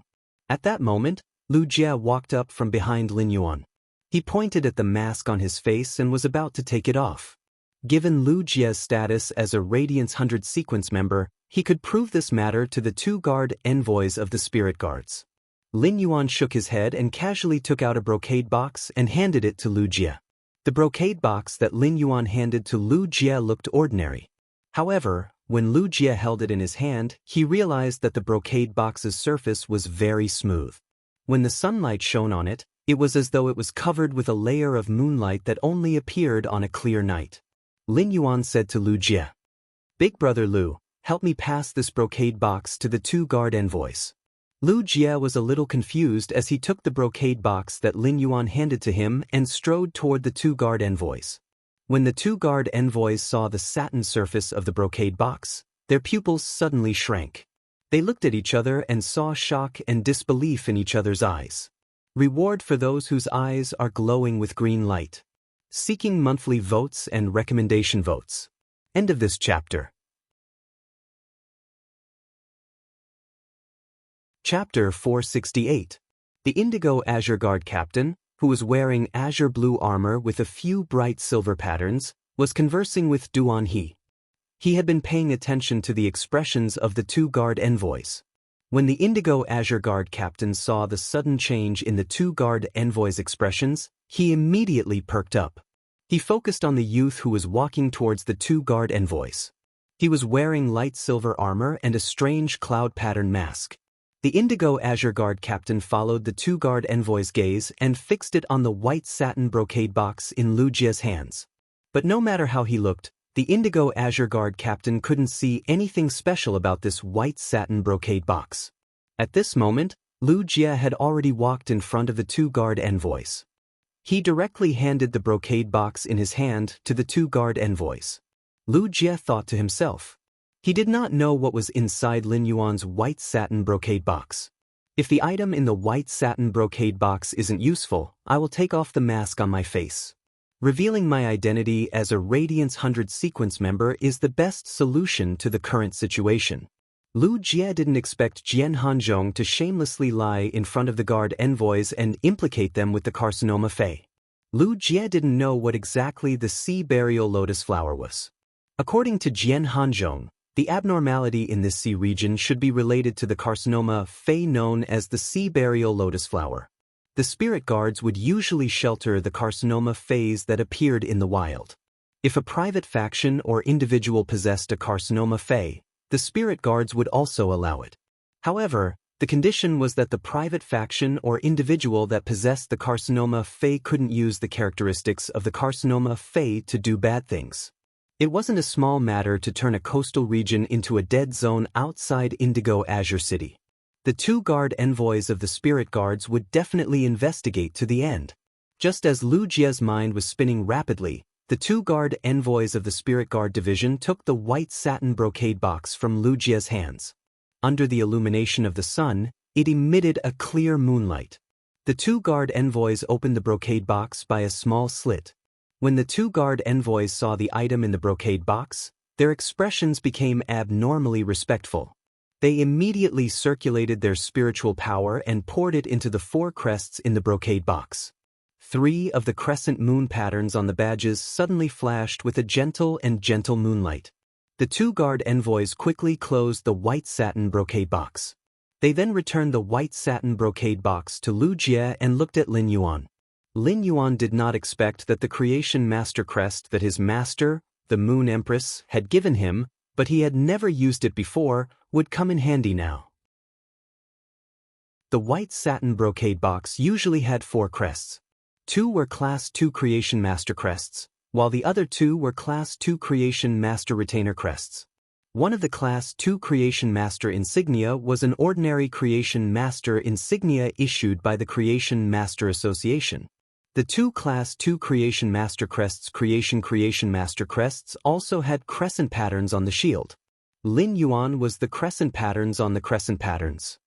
At that moment, Lu Jie walked up from behind Lin Yuan. He pointed at the mask on his face and was about to take it off. Given Lu Jie's status as a Radiance 100 sequence member, he could prove this matter to the two guard envoys of the spirit guards. Lin Yuan shook his head and casually took out a brocade box and handed it to Lu Jie. The brocade box that Lin Yuan handed to Lu Jie looked ordinary. However, when Lu Jie held it in his hand, he realized that the brocade box's surface was very smooth. When the sunlight shone on it, it was as though it was covered with a layer of moonlight that only appeared on a clear night. Lin Yuan said to Lu Jie, "Big brother Lu, help me pass this brocade box to the two guard envoys." Lu Jie was a little confused as he took the brocade box that Lin Yuan handed to him and strode toward the two guard envoys. When the two guard envoys saw the satin surface of the brocade box, their pupils suddenly shrank. They looked at each other and saw shock and disbelief in each other's eyes. Reward for those whose eyes are glowing with green light. Seeking monthly votes and recommendation votes. End of this chapter. Chapter 468. The Indigo Azure Guard captain, who was wearing azure blue armor with a few bright silver patterns, was conversing with Duan He. He had been paying attention to the expressions of the two guard envoys. When the Indigo Azure Guard captain saw the sudden change in the two guard envoys' expressions, he immediately perked up. He focused on the youth who was walking towards the two guard envoys. He was wearing light silver armor and a strange cloud pattern mask. The Indigo Azure Guard captain followed the two guard envoys' gaze and fixed it on the white satin brocade box in Lu Jie's hands. But no matter how he looked, the Indigo Azure Guard captain couldn't see anything special about this white satin brocade box. At this moment, Lu Jie had already walked in front of the two guard envoys. He directly handed the brocade box in his hand to the two guard envoys. Lu Jie thought to himself. He did not know what was inside Lin Yuan's white satin brocade box. If the item in the white satin brocade box isn't useful, I will take off the mask on my face. Revealing my identity as a Radiance 100 sequence member is the best solution to the current situation. Lu Jie didn't expect Jian Hanzhong to shamelessly lie in front of the guard envoys and implicate them with the carcinoma Fei. Lu Jie didn't know what exactly the sea burial lotus flower was. According to Jian Hanzhong, the abnormality in this sea region should be related to the carcinoma Fei known as the sea burial lotus flower. The spirit guards would usually shelter the carcinoma Feis that appeared in the wild. If a private faction or individual possessed a carcinoma Fei, the spirit guards would also allow it. However, the condition was that the private faction or individual that possessed the carcinoma Fei couldn't use the characteristics of the carcinoma Fei to do bad things. It wasn't a small matter to turn a coastal region into a dead zone outside Indigo Azure City. The two guard envoys of the spirit guards would definitely investigate to the end. Just as Lu Jie's mind was spinning rapidly, the two guard envoys of the spirit guard division took the white satin brocade box from Lu Jie's hands. Under the illumination of the sun, it emitted a clear moonlight. The two guard envoys opened the brocade box by a small slit. When the two guard envoys saw the item in the brocade box, their expressions became abnormally respectful. They immediately circulated their spiritual power and poured it into the four crests in the brocade box. 3 of the crescent moon patterns on the badges suddenly flashed with a gentle moonlight. The two guard envoys quickly closed the white satin brocade box. They then returned the white satin brocade box to Lu Jie and looked at Lin Yuan. Lin Yuan did not expect that the creation master crest that his master, the Moon Empress, had given him, but he had never used it before, would come in handy now. The white satin brocade box usually had 4 crests. 2 were Class 2 Creation Master crests, while the other 2 were Class 2 Creation Master Retainer crests. One of the Class 2 Creation Master insignia was an ordinary Creation Master insignia issued by the Creation Master Association. The 2 Class 2 Creation Master crests Creation Master crests also had crescent patterns on the shield. Lin Yuan was the crescent patterns on the crescent patterns.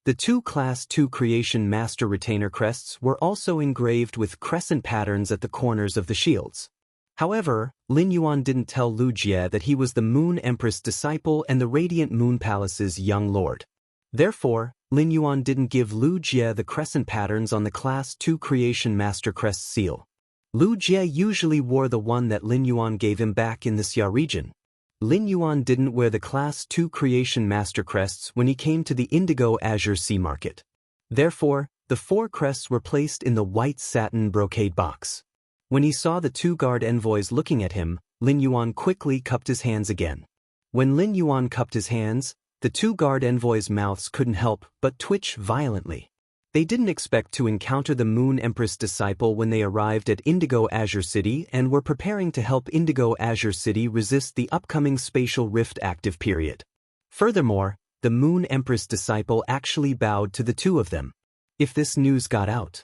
The two Class 2 Creation Master Retainer crests were also engraved with crescent patterns at the corners of the shields. However, Lin Yuan didn't tell Lu Jie that he was the Moon Empress disciple and the Radiant Moon Palace's young lord. Therefore, Lin Yuan didn't give Lu Jie the crescent patterns on the Class 2 Creation Master Crest seal. Lu Jie usually wore the one that Lin Yuan gave him back in the Xia region. Lin Yuan didn't wear the Class 2 Creation Master crests when he came to the Indigo Azure Sea Market. Therefore, the 4 crests were placed in the white satin brocade box. When he saw the 2 guard envoys looking at him, Lin Yuan quickly cupped his hands again. When Lin Yuan cupped his hands, the 2 guard envoys' mouths couldn't help but twitch violently. They didn't expect to encounter the Moon Empress disciple when they arrived at Indigo Azure City and were preparing to help Indigo Azure City resist the upcoming Spatial Rift active period. Furthermore, the Moon Empress disciple actually bowed to the 2 of them. If this news got out.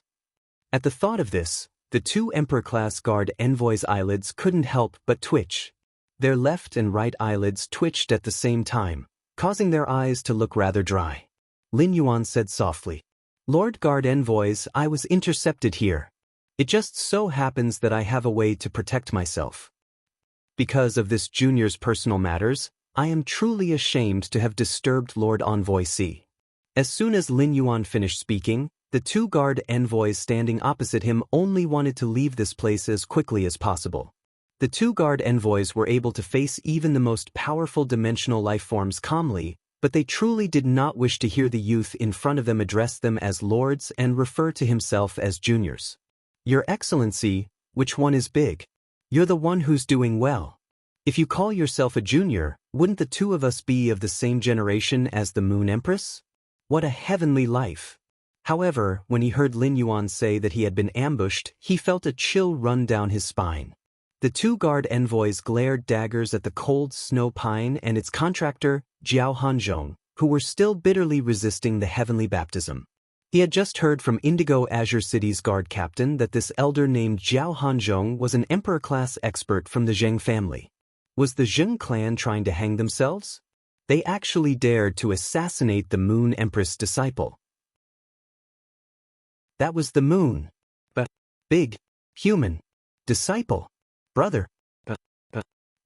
At the thought of this, the 2 Emperor-class guard envoys' eyelids couldn't help but twitch. Their left and right eyelids twitched at the same time, causing their eyes to look rather dry. Lin Yuan said softly, "Lord Guard Envoys, I was intercepted here. It just so happens that I have a way to protect myself. Because of this junior's personal matters, I am truly ashamed to have disturbed Lord Envoy C." As soon as Lin Yuan finished speaking, the 2 guard envoys standing opposite him only wanted to leave this place as quickly as possible. The 2 guard envoys were able to face even the most powerful dimensional life forms calmly, but they truly did not wish to hear the youth in front of them address them as lords and refer to himself as juniors. "Your Excellency, which one is big? You're the one who's doing well. If you call yourself a junior, wouldn't the 2 of us be of the same generation as the Moon Empress? What a heavenly life." However, when he heard Lin Yuan say that he had been ambushed, he felt a chill run down his spine. The 2 guard envoys glared daggers at the cold snow pine and its contractor, Jiao Hanzhong, who were still bitterly resisting the heavenly baptism. He had just heard from Indigo Azure City's guard captain that this elder named Jiao Hanzhong was an emperor-class expert from the Zheng family. Was the Zheng clan trying to hang themselves? They actually dared to assassinate the Moon Empress disciple. That was the Moon. But big, human, disciple. Brother.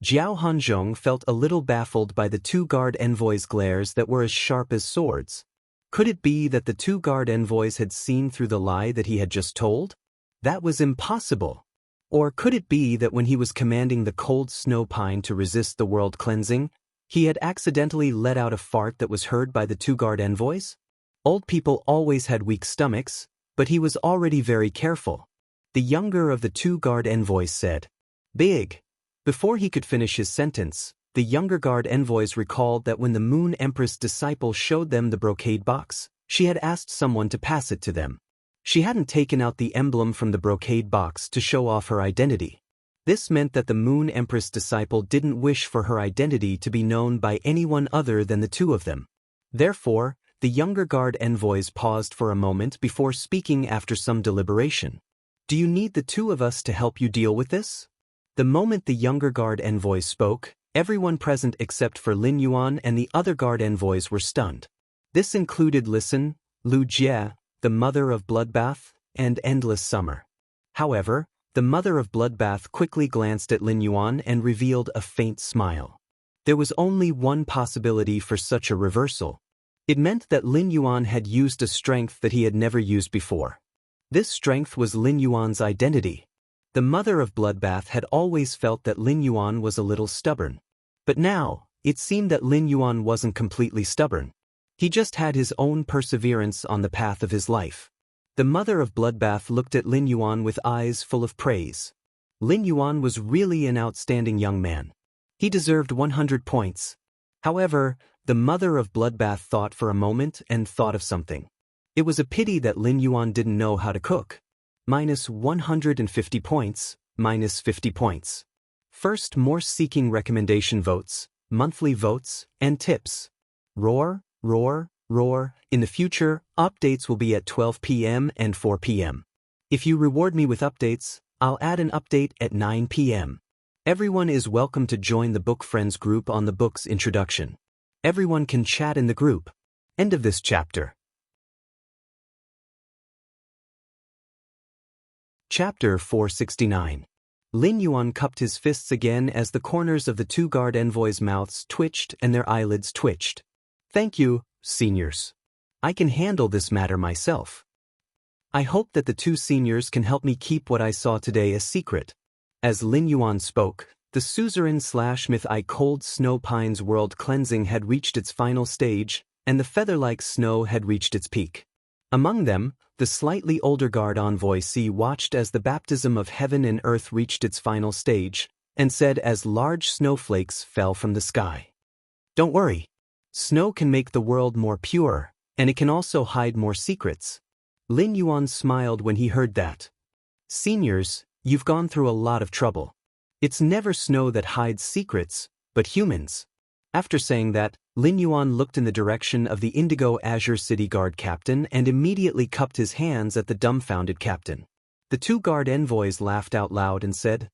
Jiao Hanzhong felt a little baffled by the 2 guard envoys' glares that were as sharp as swords. Could it be that the 2 guard envoys had seen through the lie that he had just told? That was impossible. Or could it be that when he was commanding the cold snow pine to resist the world cleansing, he had accidentally let out a fart that was heard by the 2 guard envoys? Old people always had weak stomachs, but he was already very careful. The younger of the 2 guard envoys said, "Big." Before he could finish his sentence, the younger guard envoys recalled that when the Moon Empress disciple showed them the brocade box, she had asked someone to pass it to them. She hadn't taken out the emblem from the brocade box to show off her identity. This meant that the Moon Empress disciple didn't wish for her identity to be known by anyone other than the 2 of them. Therefore, the younger guard envoys paused for a moment before speaking after some deliberation. "Do you need the 2 of us to help you deal with this?" The moment the younger guard envoys spoke, everyone present except for Lin Yuan and the other guard envoys were stunned. This included Listen, Lu Jie, the mother of Bloodbath, and Endless Summer. However, the mother of Bloodbath quickly glanced at Lin Yuan and revealed a faint smile. There was only one possibility for such a reversal. It meant that Lin Yuan had used a strength that he had never used before. This strength was Lin Yuan's identity. The mother of Bloodbath had always felt that Lin Yuan was a little stubborn. But now, it seemed that Lin Yuan wasn't completely stubborn. He just had his own perseverance on the path of his life. The mother of Bloodbath looked at Lin Yuan with eyes full of praise. Lin Yuan was really an outstanding young man. He deserved 100 points. However, the mother of Bloodbath thought for a moment and thought of something. It was a pity that Lin Yuan didn't know how to cook. Minus 150 points, minus 50 points. First, more seeking recommendation votes, monthly votes, and tips. Roar, roar, roar. In the future, updates will be at 12 p.m. and 4 p.m. If you reward me with updates, I'll add an update at 9 p.m. Everyone is welcome to join the Book Friends group on the book's introduction. Everyone can chat in the group. End of this chapter. Chapter 469. Lin Yuan cupped his fists again as the corners of the two guard envoys' mouths twitched and their eyelids twitched. Thank you, seniors. I can handle this matter myself. I hope that the two seniors can help me keep what I saw today a secret. As Lin Yuan spoke, the suzerain/myth-I cold snow pines world cleansing had reached its final stage, and the feather-like snow had reached its peak. Among them, the slightly older guard envoy C watched as the baptism of heaven and earth reached its final stage, and said as large snowflakes fell from the sky. Don't worry. Snow can make the world more pure, and it can also hide more secrets. Lin Yuan smiled when he heard that. Seniors, you've gone through a lot of trouble. It's never snow that hides secrets, but humans. After saying that, Lin Yuan looked in the direction of the Indigo Azure City Guard captain and immediately cupped his hands at the dumbfounded captain. The two guard envoys laughed out loud and said,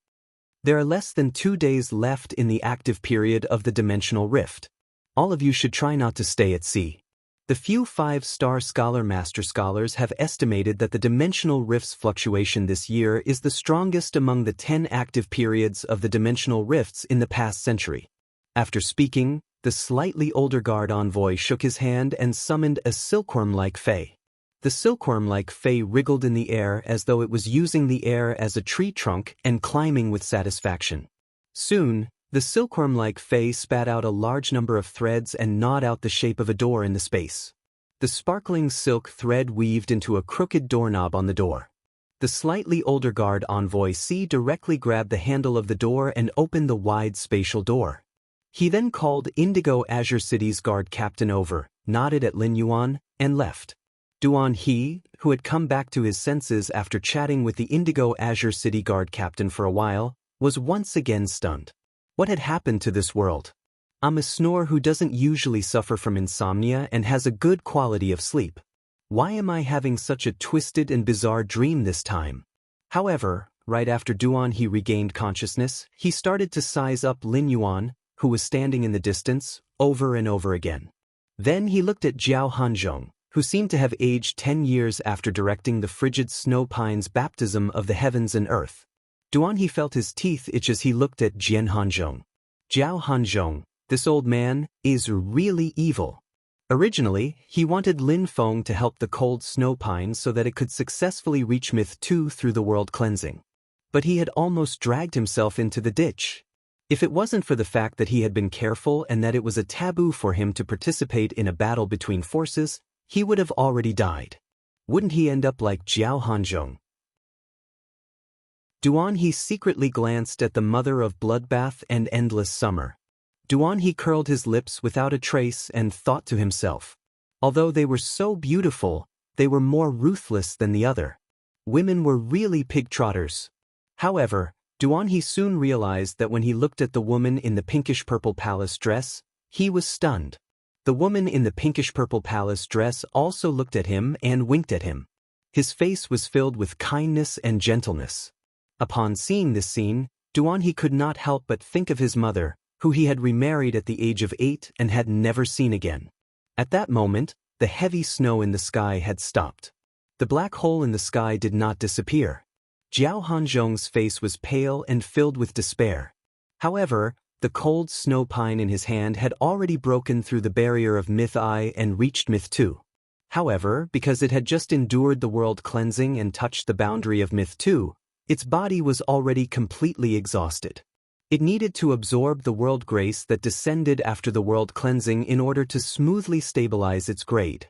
There are less than 2 days left in the active period of the dimensional rift. All of you should try not to stay at sea. The few 5-star scholar master scholars have estimated that the dimensional rift's fluctuation this year is the strongest among the 10 active periods of the dimensional rifts in the past century. After speaking, the slightly older guard envoy shook his hand and summoned a silkworm-like fae. The silkworm-like fae wriggled in the air as though it was using the air as a tree trunk and climbing with satisfaction. Soon, the silkworm-like fae spat out a large number of threads and gnawed out the shape of a door in the space. The sparkling silk thread weaved into a crooked doorknob on the door. The slightly older guard envoy C directly grabbed the handle of the door and opened the wide spatial door. He then called Indigo Azure City's guard captain over, nodded at Lin Yuan, and left. Duan He, who had come back to his senses after chatting with the Indigo Azure City guard captain for a while, was once again stunned. What had happened to this world? I'm a snorer who doesn't usually suffer from insomnia and has a good quality of sleep. Why am I having such a twisted and bizarre dream this time? However, right after Duan He regained consciousness, he started to size up Lin Yuan, who was standing in the distance, over and over again. Then he looked at Jiao Hanzhong, who seemed to have aged 10 years after directing the frigid snow pine's baptism of the heavens and earth. Duan He felt his teeth itch as he looked at Jian Hanzhong. Jiao Hanzhong, this old man, is really evil. Originally, he wanted Lin Feng to help the cold snow pine so that it could successfully reach Myth 2 through the world cleansing. But he had almost dragged himself into the ditch. If it wasn't for the fact that he had been careful and that it was a taboo for him to participate in a battle between forces, he would have already died. Wouldn't he end up like Jiao Hanzhong? Duan He secretly glanced at the mother of bloodbath and endless summer. Duan He curled his lips without a trace and thought to himself. Although they were so beautiful, they were more ruthless than the other. Women were really pig-trotters. However, Duan He soon realized that when he looked at the woman in the pinkish-purple palace dress, he was stunned. The woman in the pinkish-purple palace dress also looked at him and winked at him. His face was filled with kindness and gentleness. Upon seeing this scene, Duan He could not help but think of his mother, who he had remarried at the age of 8 and had never seen again. At that moment, the heavy snow in the sky had stopped. The black hole in the sky did not disappear. Jiao Hanzhong's face was pale and filled with despair. However, the cold snow pine in his hand had already broken through the barrier of Myth I and reached Myth 2. However, because it had just endured the world cleansing and touched the boundary of Myth 2, its body was already completely exhausted. It needed to absorb the world grace that descended after the world cleansing in order to smoothly stabilize its grade.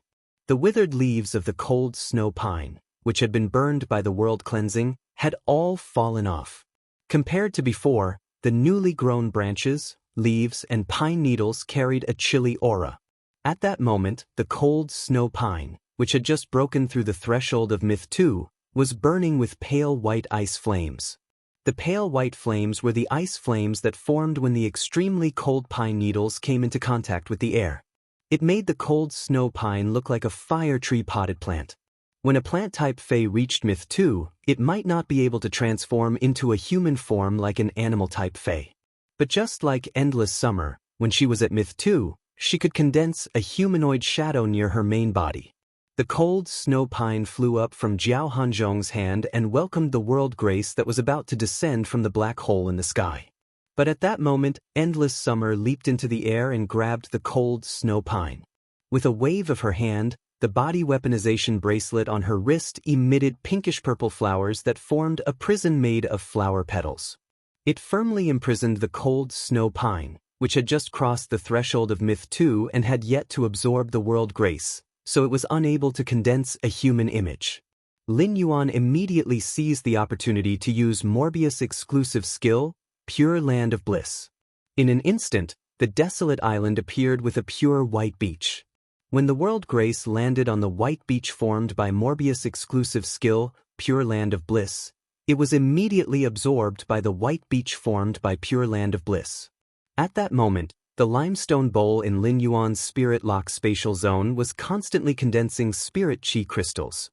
The withered leaves of the cold snow pine, which had been burned by the world cleansing, had all fallen off. Compared to before, the newly grown branches, leaves, and pine needles carried a chilly aura. At that moment, the cold snow pine, which had just broken through the threshold of Myth 2, was burning with pale white ice flames. The pale white flames were the ice flames that formed when the extremely cold pine needles came into contact with the air. It made the cold snow pine look like a fire tree potted plant. When a plant-type fae reached Myth 2, it might not be able to transform into a human form like an animal-type fae. But just like Endless Summer, when she was at Myth 2, she could condense a humanoid shadow near her main body. The cold snow pine flew up from Jiao Hanzhong's hand and welcomed the world grace that was about to descend from the black hole in the sky. But at that moment, Endless Summer leaped into the air and grabbed the cold snow pine. With a wave of her hand, the body weaponization bracelet on her wrist emitted pinkish-purple flowers that formed a prison made of flower petals. It firmly imprisoned the cold snow pine, which had just crossed the threshold of Myth 2 and had yet to absorb the world grace, so it was unable to condense a human image. Lin Yuan immediately seized the opportunity to use Morbius' exclusive skill, Pure Land of Bliss. In an instant, the desolate island appeared with a pure white beach. When the world grace landed on the white beach formed by Morbius' exclusive skill, Pure Land of Bliss, it was immediately absorbed by the white beach formed by Pure Land of Bliss. At that moment, the limestone bowl in Lin Yuan's spirit lock spatial zone was constantly condensing spirit chi crystals.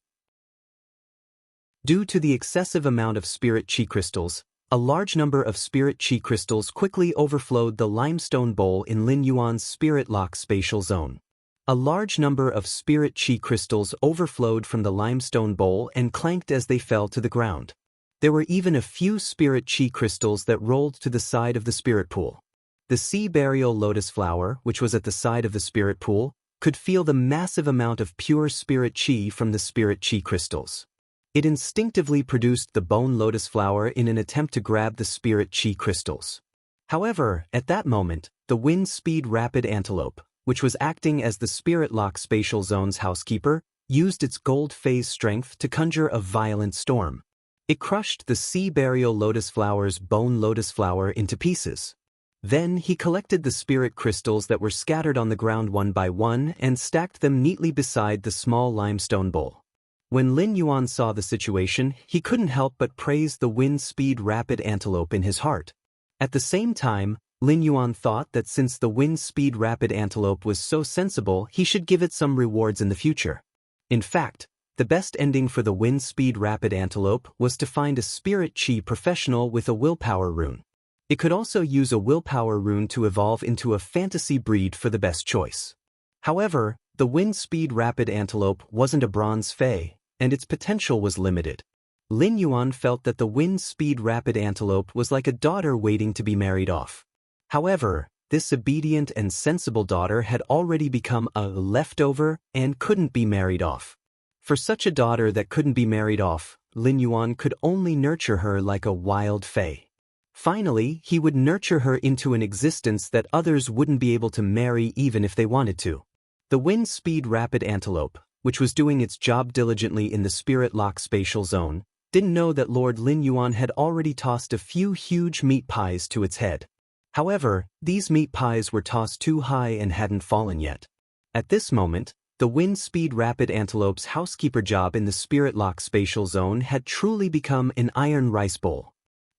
Due to the excessive amount of spirit chi crystals, a large number of spirit chi crystals quickly overflowed the limestone bowl in Lin Yuan's spirit lock spatial zone. A large number of spirit chi crystals overflowed from the limestone bowl and clanked as they fell to the ground. There were even a few spirit chi crystals that rolled to the side of the spirit pool. The sea burial lotus flower, which was at the side of the spirit pool, could feel the massive amount of pure spirit chi from the spirit chi crystals. It instinctively produced the bone lotus flower in an attempt to grab the spirit chi crystals. However, at that moment, the wind speed rapid antelope, which was acting as the spirit lock spatial zone's housekeeper, used its gold phase strength to conjure a violent storm. It crushed the sea burial lotus flower's bone lotus flower into pieces. Then he collected the spirit crystals that were scattered on the ground one by one and stacked them neatly beside the small limestone bowl. When Lin Yuan saw the situation, he couldn't help but praise the wind speed rapid antelope in his heart. At the same time, Lin Yuan thought that since the wind speed rapid antelope was so sensible, he should give it some rewards in the future. In fact, the best ending for the wind speed rapid antelope was to find a spirit chi professional with a willpower rune. It could also use a willpower rune to evolve into a fantasy breed for the best choice. However, the wind speed rapid antelope wasn't a bronze fey, and its potential was limited. Lin Yuan felt that the wind speed rapid antelope was like a daughter waiting to be married off. However, this obedient and sensible daughter had already become a leftover and couldn't be married off. For such a daughter that couldn't be married off, Lin Yuan could only nurture her like a wild fey. Finally, he would nurture her into an existence that others wouldn't be able to marry even if they wanted to. The wind speed rapid antelope, which was doing its job diligently in the spirit lock spatial zone, didn't know that Lord Lin Yuan had already tossed a few huge meat pies to its head. However, these meat pies were tossed too high and hadn't fallen yet. At this moment, the wind speed rapid antelope's housekeeper job in the spirit lock spatial zone had truly become an iron rice bowl.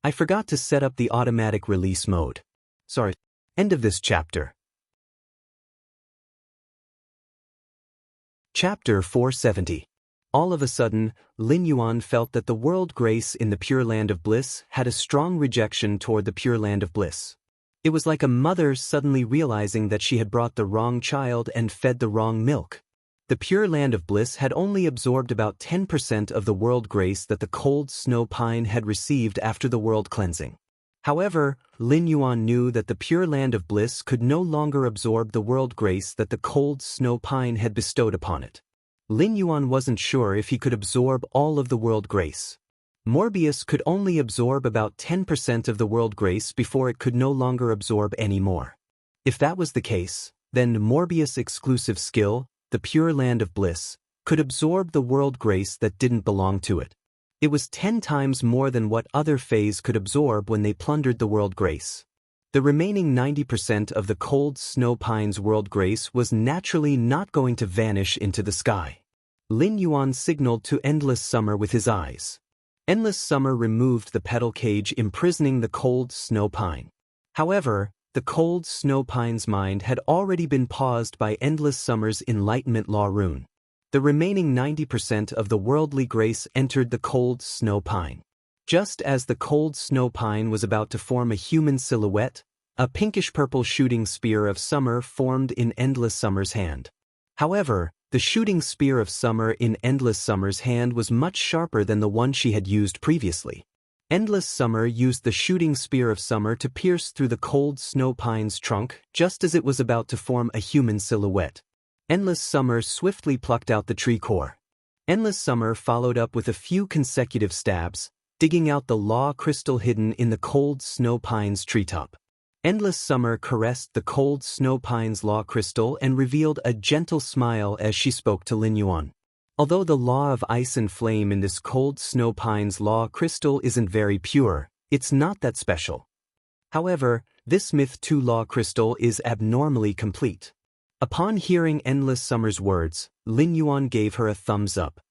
I forgot to set up the automatic release mode. Sorry. End of this chapter. Chapter 470. All of a sudden, Lin Yuan felt that the world grace in the Pure Land of Bliss had a strong rejection toward the Pure Land of Bliss. It was like a mother suddenly realizing that she had brought the wrong child and fed the wrong milk. The Pure Land of Bliss had only absorbed about 10% of the world grace that the cold snow pine had received after the world cleansing. However, Lin Yuan knew that the Pure Land of Bliss could no longer absorb the world grace that the cold snow pine had bestowed upon it. Lin Yuan wasn't sure if he could absorb all of the world grace. Morbius could only absorb about 10% of the world grace before it could no longer absorb any more. If that was the case, then Morbius' exclusive skill, the Pure Land of Bliss, could absorb the world grace that didn't belong to it. It was 10 times more than what other fays could absorb when they plundered the world grace. The remaining 90% of the cold snow pine's world grace was naturally not going to vanish into the sky. Lin Yuan signaled to Endless Summer with his eyes. Endless Summer removed the petal cage imprisoning the cold snow pine. However, the cold snow pine's mind had already been paused by Endless Summer's Enlightenment Law rune. The remaining 90% of the worldly grace entered the cold snow pine. Just as the cold snow pine was about to form a human silhouette, a pinkish-purple shooting spear of summer formed in Endless Summer's hand. However, The shooting spear of summer in Endless Summer's hand was much sharper than the one she had used previously. Endless Summer used the shooting spear of summer to pierce through the cold snow pine's trunk just as it was about to form a human silhouette. Endless Summer swiftly plucked out the tree core. Endless Summer followed up with a few consecutive stabs, digging out the law crystal hidden in the cold snow pine's treetop. Endless Summer caressed the cold snow pine's law crystal and revealed a gentle smile as she spoke to Lin Yuan. Although the law of ice and flame in this cold snow pine's law crystal isn't very pure, it's not that special. However, this Myth 2 law crystal is abnormally complete. Upon hearing Endless Summer's words, Lin Yuan gave her a thumbs up.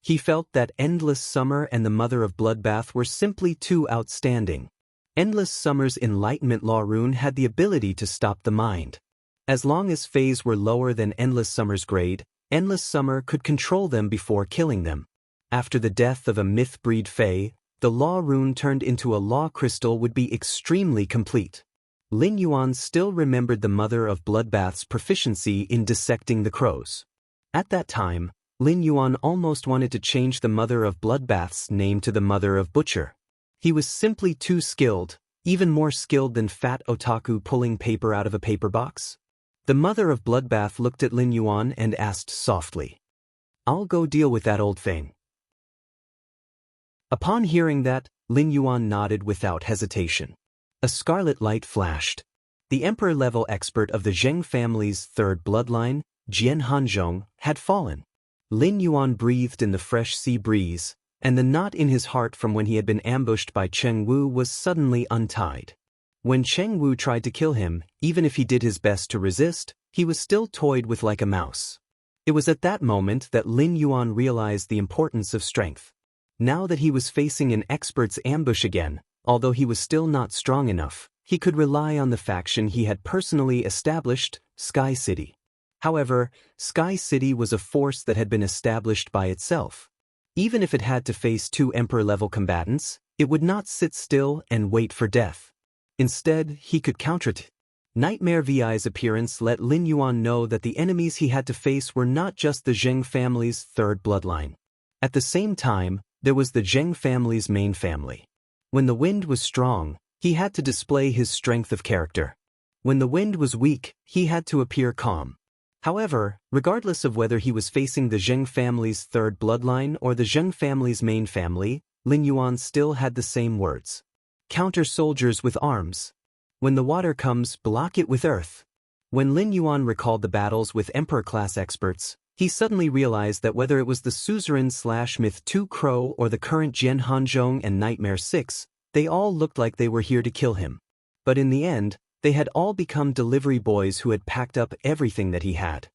He felt that Endless Summer and the Mother of Bloodbath were simply too outstanding. Endless Summer's Enlightenment Law rune had the ability to stop the mind. As long as Fays were lower than Endless Summer's grade, Endless Summer could control them before killing them. After the death of a myth-breed Fey, the Law rune turned into a Law crystal would be extremely complete. Lin Yuan still remembered the Mother of Bloodbath's proficiency in dissecting the crows. At that time, Lin Yuan almost wanted to change the Mother of Bloodbath's name to the Mother of Butcher. He was simply too skilled, even more skilled than fat otaku pulling paper out of a paper box. The Mother of Bloodbath looked at Lin Yuan and asked softly, "I'll go deal with that old thing." Upon hearing that, Lin Yuan nodded without hesitation. A scarlet light flashed. The Emperor-level expert of the Zheng family's third bloodline, Jian Hanzhong, had fallen. Lin Yuan breathed in the fresh sea breeze, and the knot in his heart from when he had been ambushed by Cheng Wu was suddenly untied. When Cheng Wu tried to kill him, even if he did his best to resist, he was still toyed with like a mouse. It was at that moment that Lin Yuan realized the importance of strength. Now that he was facing an expert's ambush again, although he was still not strong enough, he could rely on the faction he had personally established, Sky City. However, Sky City was a force that had been established by itself. Even if it had to face two Emperor-level combatants, it would not sit still and wait for death. Instead, he could counter it. Nightmare VI's appearance let Lin Yuan know that the enemies he had to face were not just the Zheng family's third bloodline. At the same time, there was the Zheng family's main family. When the wind was strong, he had to display his strength of character. When the wind was weak, he had to appear calm. However, regardless of whether he was facing the Zheng family's third bloodline or the Zheng family's main family, Lin Yuan still had the same words. Counter soldiers with arms. When the water comes, block it with earth. When Lin Yuan recalled the battles with Emperor-class experts, he suddenly realized that whether it was the Suzerain/Myth 2 Crow or the current Jian Hanzhong and Nightmare 6, they all looked like they were here to kill him. But in the end, they had all become delivery boys who had packed up everything that he had.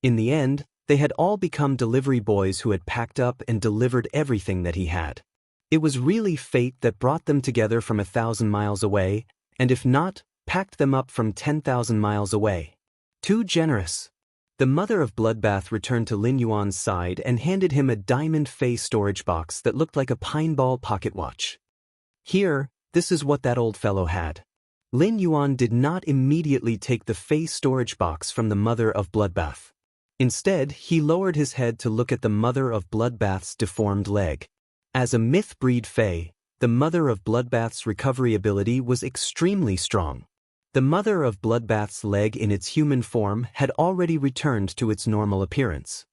In the end, they had all become delivery boys who had packed up and delivered everything that he had. It was really fate that brought them together from 1,000 miles away, and if not, packed them up from 10,000 miles away. Too generous. The Mother of Bloodbath returned to Lin Yuan's side and handed him a diamond Fey storage box that looked like a pinball pocket watch. Here, this is what that old fellow had. Lin Yuan did not immediately take the Fey storage box from the Mother of Bloodbath. Instead, he lowered his head to look at the Mother of Bloodbath's deformed leg. As a myth-breed Fey, the Mother of Bloodbath's recovery ability was extremely strong. The Mother of Bloodbath's leg in its human form had already returned to its normal appearance.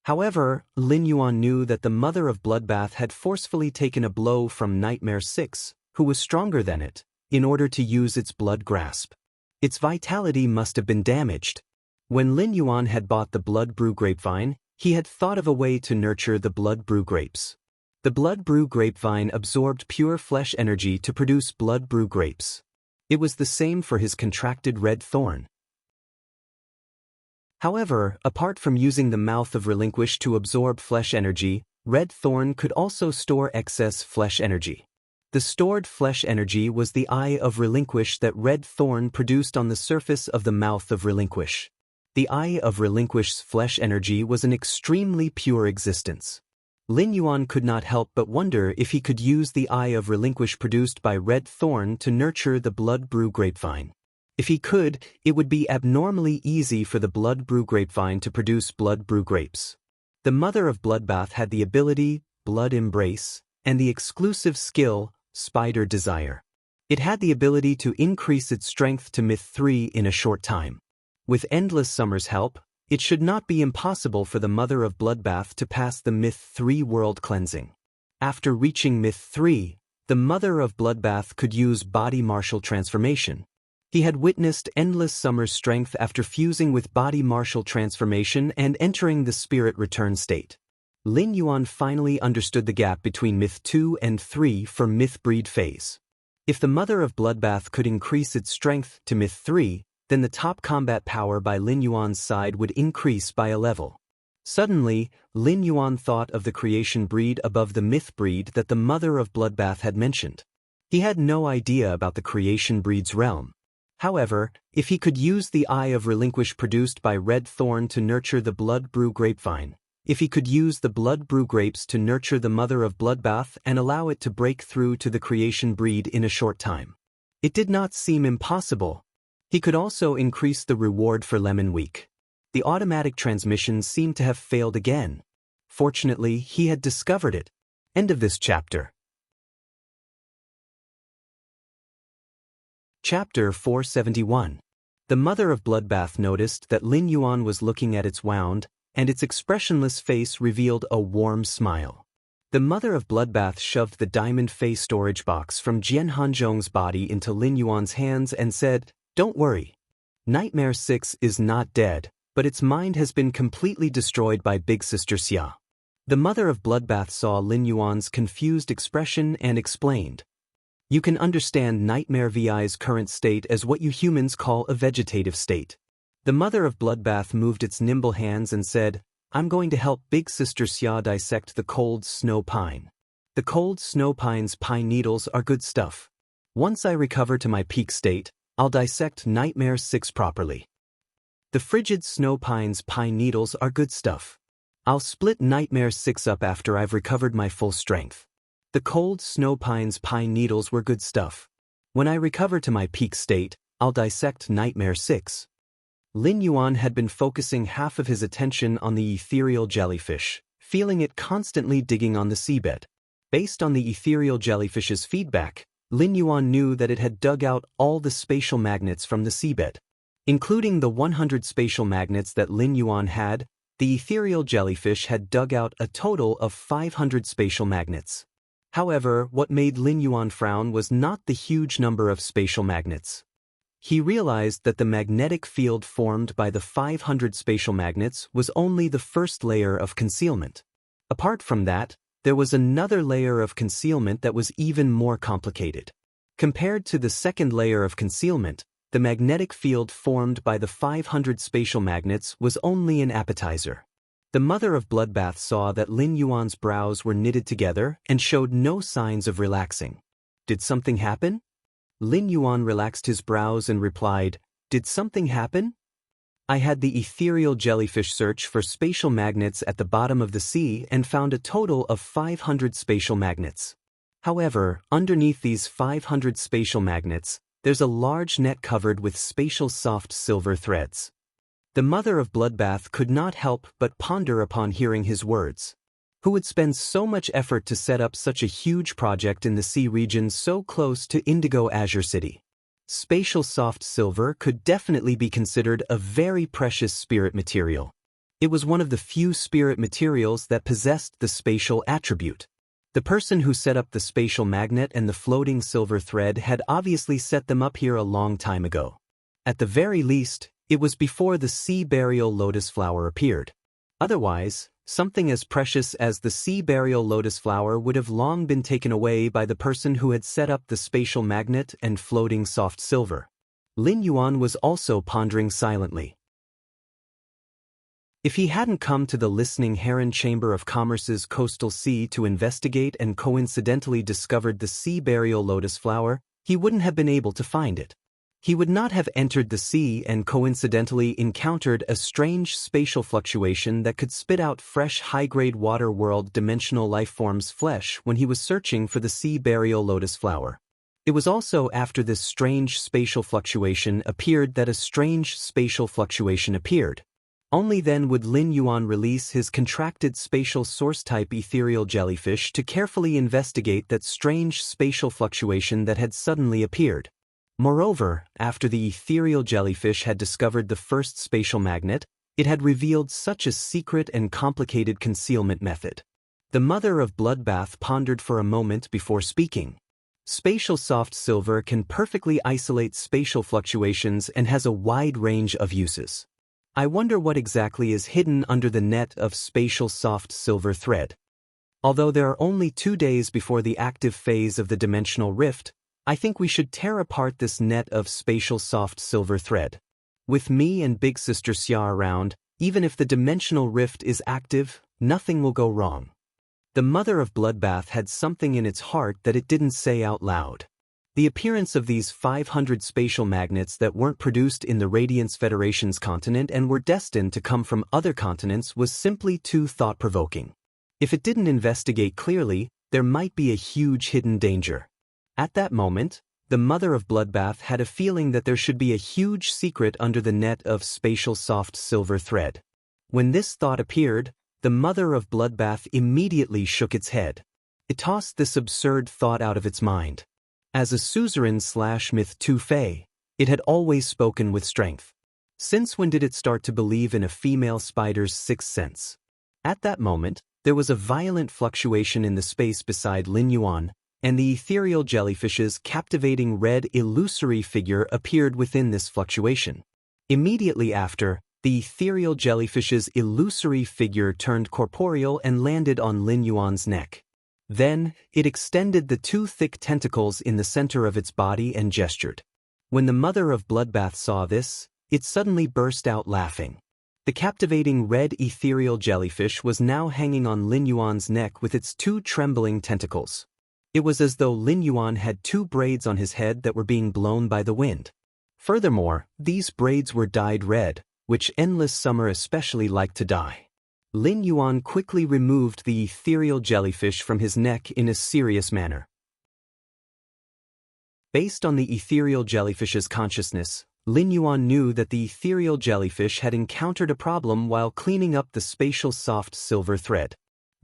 However, Lin Yuan knew that the Mother of Bloodbath had forcefully taken a blow from Nightmare 6, who was stronger than it, in order to use its blood grasp. Its vitality must have been damaged. When Lin Yuan had bought the Blood Brew Grapevine, he had thought of a way to nurture the Blood Brew grapes. The Blood Brew Grapevine absorbed pure flesh energy to produce Blood Brew grapes. It was the same for his contracted red thorn. However, apart from using the Mouth of Relinquish to absorb flesh energy, red thorn could also store excess flesh energy. The stored flesh energy was the Eye of Relinquish that red thorn produced on the surface of the Mouth of Relinquish. The Eye of Relinquish's flesh energy was an extremely pure existence. Lin Yuan could not help but wonder if he could use the Eye of Relinquish produced by red thorn to nurture the Blood Brew Grapevine. If he could, it would be abnormally easy for the blood brew grapevine to produce blood brew grapes. The mother of bloodbath had the ability, blood embrace, and the exclusive skill, spider desire. It had the ability to increase its strength to myth 3 in a short time. With Endless Summer's help, it should not be impossible for the mother of bloodbath to pass the myth 3 world cleansing. After reaching myth 3, the mother of bloodbath could use body martial transformation. He had witnessed Endless Summer's strength after fusing with body martial transformation and entering the spirit return state. Lin Yuan finally understood the gap between myth 2 and 3 for myth breed phase. If the mother of bloodbath could increase its strength to myth 3, then the top combat power by Lin Yuan's side would increase by a level. Suddenly, Lin Yuan thought of the creation breed above the myth breed that the mother of bloodbath had mentioned. He had no idea about the creation breed's realm. However, if he could use the Eye of Relinquish produced by Red Thorn to nurture the blood brew grapevine, if he could use the blood brew grapes to nurture the mother of bloodbath and allow it to break through to the creation breed in a short time, it did not seem impossible. He could also increase the reward for Lemon Week. The automatic transmission seemed to have failed again. Fortunately, he had discovered it. End of this chapter. Chapter 471. The mother of bloodbath noticed that Lin Yuan was looking at its wound, and its expressionless face revealed a warm smile. The mother of bloodbath shoved the diamond face storage box from Jian Hanzhong's body into Lin Yuan's hands and said, "Don't worry. Nightmare 6 is not dead, but its mind has been completely destroyed by Big Sister Xia." The mother of bloodbath saw Lin Yuan's confused expression and explained, "You can understand Nightmare VI's current state as what you humans call a vegetative state." The mother of bloodbath moved its nimble hands and said, "I'm going to help Big Sister Xia dissect the cold snow pine. The cold snow pine's pine needles are good stuff. Once I recover to my peak state, I'll dissect Nightmare 6 properly. The frigid snow pine's pine needles are good stuff. I'll split Nightmare 6 up after I've recovered my full strength. The cold snow pine's pine needles were good stuff. When I recover to my peak state, I'll dissect Nightmare 6. Lin Yuan had been focusing half of his attention on the ethereal jellyfish, feeling it constantly digging on the seabed. Based on the ethereal jellyfish's feedback, Lin Yuan knew that it had dug out all the spatial magnets from the seabed. Including the 100 spatial magnets that Lin Yuan had, the ethereal jellyfish had dug out a total of 500 spatial magnets. However, what made Lin Yuan frown was not the huge number of spatial magnets. He realized that the magnetic field formed by the 500 spatial magnets was only the first layer of concealment. Apart from that, there was another layer of concealment that was even more complicated. Compared to the second layer of concealment, the magnetic field formed by the 500 spatial magnets was only an appetizer. The mother of bloodbath saw that Lin Yuan's brows were knitted together and showed no signs of relaxing. Did something happen? Lin Yuan relaxed his brows and replied, "Did something happen? I had the ethereal jellyfish search for spatial magnets at the bottom of the sea and found a total of 500 spatial magnets. However, underneath these 500 spatial magnets, there's a large net covered with spatial soft silver threads." The mother of bloodbath could not help but ponder upon hearing his words. Who would spend so much effort to set up such a huge project in the sea region so close to Indigo Azure City? Spatial soft silver could definitely be considered a very precious spirit material. It was one of the few spirit materials that possessed the spatial attribute. The person who set up the spatial magnet and the floating silver thread had obviously set them up here a long time ago. At the very least, it was before the sea burial lotus flower appeared. Otherwise, something as precious as the sea burial lotus flower would have long been taken away by the person who had set up the spatial magnet and floating soft silver. Lin Yuan was also pondering silently. If he hadn't come to the Listening Heron Chamber of Commerce's coastal sea to investigate and coincidentally discovered the sea burial lotus flower, he wouldn't have been able to find it. He would not have entered the sea and coincidentally encountered a strange spatial fluctuation that could spit out fresh high-grade water world dimensional lifeforms' flesh when he was searching for the sea burial lotus flower. It was also after this strange spatial fluctuation appeared that a strange spatial fluctuation appeared. Only then would Lin Yuan release his contracted spatial source-type ethereal jellyfish to carefully investigate that strange spatial fluctuation that had suddenly appeared. Moreover, after the ethereal jellyfish had discovered the first spatial magnet, it had revealed such a secret and complicated concealment method. The mother of Bloodbath pondered for a moment before speaking. Spatial soft silver can perfectly isolate spatial fluctuations and has a wide range of uses. I wonder what exactly is hidden under the net of spatial soft silver thread. Although there are only 2 days before the active phase of the dimensional rift, I think we should tear apart this net of spatial soft silver thread. With me and Big Sister Xia around, even if the dimensional rift is active, nothing will go wrong. The mother of Bloodbath had something in its heart that it didn't say out loud. The appearance of these 500 spatial magnets that weren't produced in the Radiance Federation's continent and were destined to come from other continents was simply too thought-provoking. If it didn't investigate clearly, there might be a huge hidden danger. At that moment, the mother of Bloodbath had a feeling that there should be a huge secret under the net of spatial soft silver thread. When this thought appeared, the mother of Bloodbath immediately shook its head. It tossed this absurd thought out of its mind. As a suzerain/myth 2 Fae, it had always spoken with strength. Since when did it start to believe in a female spider's sixth sense? At that moment, there was a violent fluctuation in the space beside Lin Yuan, and the ethereal jellyfish's captivating red illusory figure appeared within this fluctuation. Immediately after, the ethereal jellyfish's illusory figure turned corporeal and landed on Lin Yuan's neck. Then, it extended the 2 thick tentacles in the center of its body and gestured. When the mother of Bloodbath saw this, it suddenly burst out laughing. The captivating red ethereal jellyfish was now hanging on Lin Yuan's neck with its 2 trembling tentacles. It was as though Lin Yuan had 2 braids on his head that were being blown by the wind. Furthermore, these braids were dyed red, which Endless Summer especially liked to dye. Lin Yuan quickly removed the ethereal jellyfish from his neck in a serious manner. Based on the ethereal jellyfish's consciousness, Lin Yuan knew that the ethereal jellyfish had encountered a problem while cleaning up the spatial soft silver thread.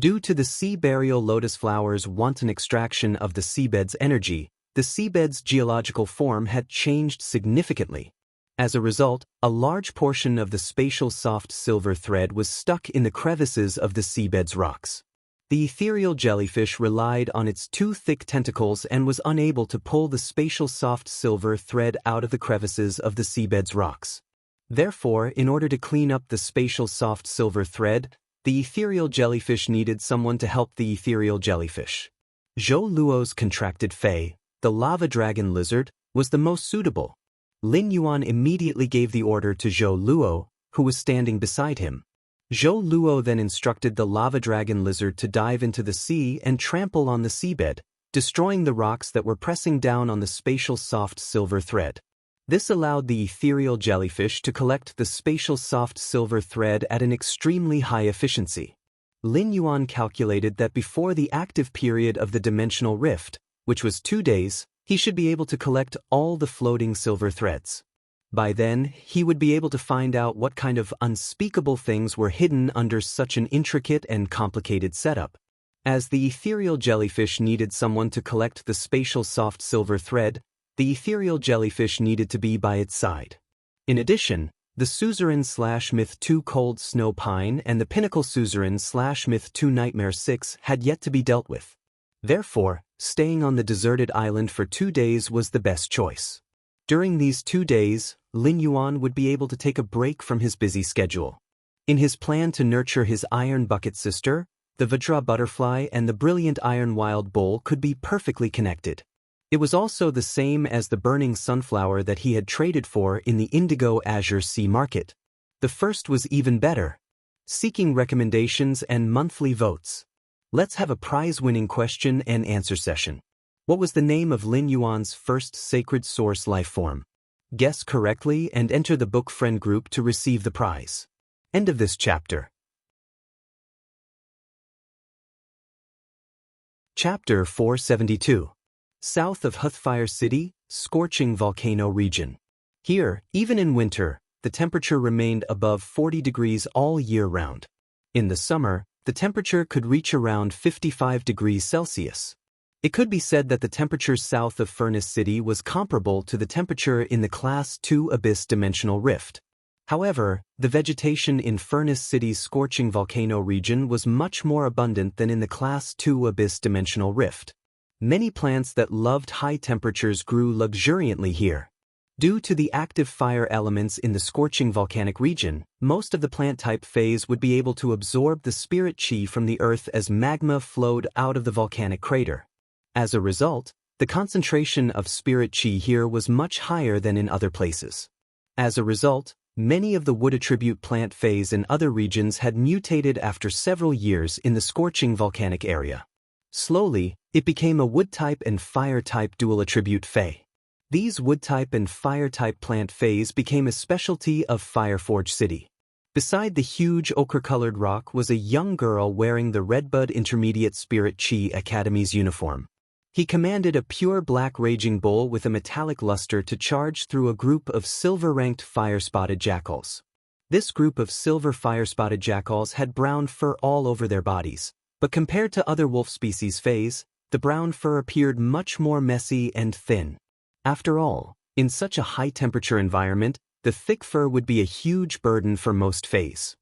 Due to the sea burial lotus flower's wanton extraction of the seabed's energy, the seabed's geological form had changed significantly. As a result, a large portion of the spatial soft silver thread was stuck in the crevices of the seabed's rocks. The ethereal jellyfish relied on its 2 thick tentacles and was unable to pull the spatial soft silver thread out of the crevices of the seabed's rocks. Therefore, in order to clean up the spatial soft silver thread, the ethereal jellyfish needed someone to help the ethereal jellyfish. Zhou Luo's contracted Fae, the lava dragon lizard, was the most suitable. Lin Yuan immediately gave the order to Zhou Luo, who was standing beside him. Zhou Luo then instructed the lava dragon lizard to dive into the sea and trample on the seabed, destroying the rocks that were pressing down on the spatial soft silver thread. This allowed the ethereal jellyfish to collect the spatial soft silver thread at an extremely high efficiency. Lin Yuan calculated that before the active period of the dimensional rift, which was 2 days, he should be able to collect all the floating silver threads. By then, he would be able to find out what kind of unspeakable things were hidden under such an intricate and complicated setup. As the ethereal jellyfish needed someone to collect the spatial soft silver thread, the ethereal jellyfish needed to be by its side. In addition, the suzerain/myth 2 Cold Snow Pine and the pinnacle suzerain/myth 2 Nightmare 6 had yet to be dealt with. Therefore, staying on the deserted island for 2 days was the best choice. During these 2 days, Lin Yuan would be able to take a break from his busy schedule. In his plan to nurture his iron bucket sister, the Vajra butterfly and the brilliant iron wild bull could be perfectly connected. It was also the same as the burning sunflower that he had traded for in the Indigo Azure Sea Market. The first was even better. Seeking recommendations and monthly votes. Let's have a prize-winning question and answer session. What was the name of Lin Yuan's first sacred source life form? Guess correctly and enter the book friend group to receive the prize. End of this chapter. Chapter 472. south of Huthfire City, scorching volcano region. Here, even in winter, the temperature remained above 40 degrees all year round. In the summer, the temperature could reach around 55 degrees Celsius. It could be said that the temperature south of Furnace City was comparable to the temperature in the Class 2 Abyss Dimensional Rift. However, the vegetation in Furnace City's scorching volcano region was much more abundant than in the Class 2 Abyss Dimensional Rift. Many plants that loved high temperatures grew luxuriantly here. Due to the active fire elements in the scorching volcanic region, most of the plant type phase would be able to absorb the spirit chi from the earth as magma flowed out of the volcanic crater. As a result, the concentration of spirit chi here was much higher than in other places. As a result, many of the wood attribute plant phase in other regions had mutated after several years in the scorching volcanic area. Slowly, it became a wood type and fire type dual attribute phase. These wood-type and fire-type plant phase became a specialty of Fireforge City. Beside the huge ochre-colored rock was a young girl wearing the Redbud Intermediate Spirit Chi Academy's uniform. He commanded a pure black raging bull with a metallic luster to charge through a group of silver-ranked fire-spotted jackals. This group of silver fire-spotted jackals had brown fur all over their bodies, but compared to other wolf species phase, the brown fur appeared much more messy and thin. After all, in such a high-temperature environment, the thick fur would be a huge burden for most phase.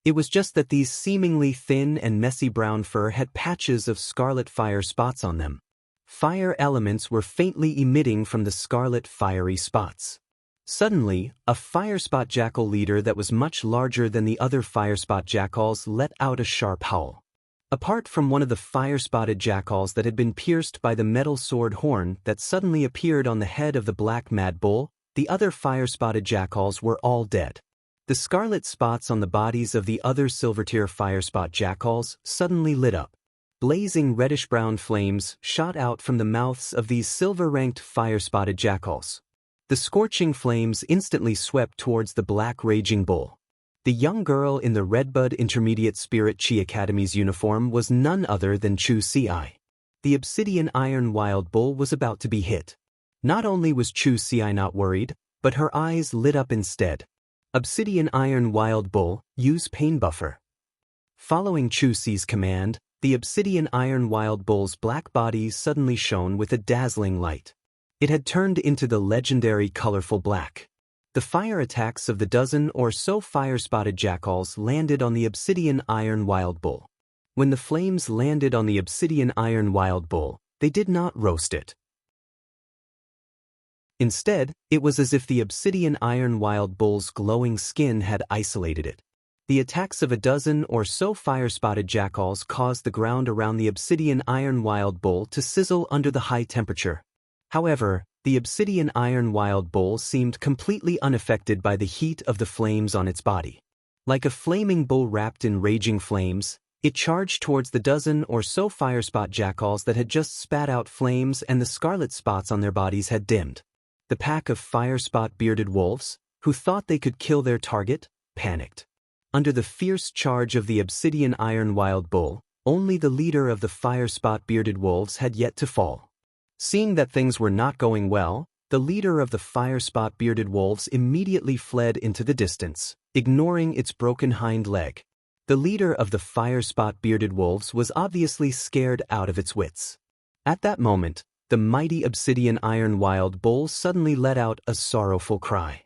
It was just that these seemingly thin and messy brown fur had patches of scarlet fire spots on them. Fire elements were faintly emitting from the scarlet fiery spots. Suddenly, a fire spot jackal leader that was much larger than the other fire spot jackals let out a sharp howl. Apart from one of the fire-spotted jackals that had been pierced by the metal sword horn that suddenly appeared on the head of the black mad bull, the other fire-spotted jackals were all dead. The scarlet spots on the bodies of the other silver-tier fire-spot jackals suddenly lit up. Blazing reddish-brown flames shot out from the mouths of these silver-ranked fire-spotted jackals. The scorching flames instantly swept towards the black raging bull. The young girl in the Redbud Intermediate Spirit Chi Academy's uniform was none other than Chu Ci. The Obsidian Iron Wild Bull was about to be hit. Not only was Chu Ci not worried, but her eyes lit up instead. Obsidian Iron Wild Bull, use pain buffer. Following Chu Ci's command, the Obsidian Iron Wild Bull's black body suddenly shone with a dazzling light. It had turned into the legendary colorful black. The fire attacks of the dozen or so fire-spotted jackals landed on the Obsidian Iron Wild Bull. When the flames landed on the Obsidian Iron Wild Bull, they did not roast it. Instead, it was as if the Obsidian Iron Wild Bull's glowing skin had isolated it. The attacks of a dozen or so fire-spotted jackals caused the ground around the Obsidian Iron Wild Bull to sizzle under the high temperature. However, the Obsidian Iron Wild Bull seemed completely unaffected by the heat of the flames on its body. Like a flaming bull wrapped in raging flames, it charged towards the dozen or so fire-spot jackals that had just spat out flames and the scarlet spots on their bodies had dimmed. The pack of fire-spot bearded wolves, who thought they could kill their target, panicked. Under the fierce charge of the Obsidian Iron Wild Bull, only the leader of the fire-spot bearded wolves had yet to fall. Seeing that things were not going well, the leader of the fire-spot bearded wolves immediately fled into the distance, ignoring its broken hind leg. The leader of the fire-spot bearded wolves was obviously scared out of its wits. At that moment, the mighty Obsidian Iron Wild Bull suddenly let out a sorrowful cry.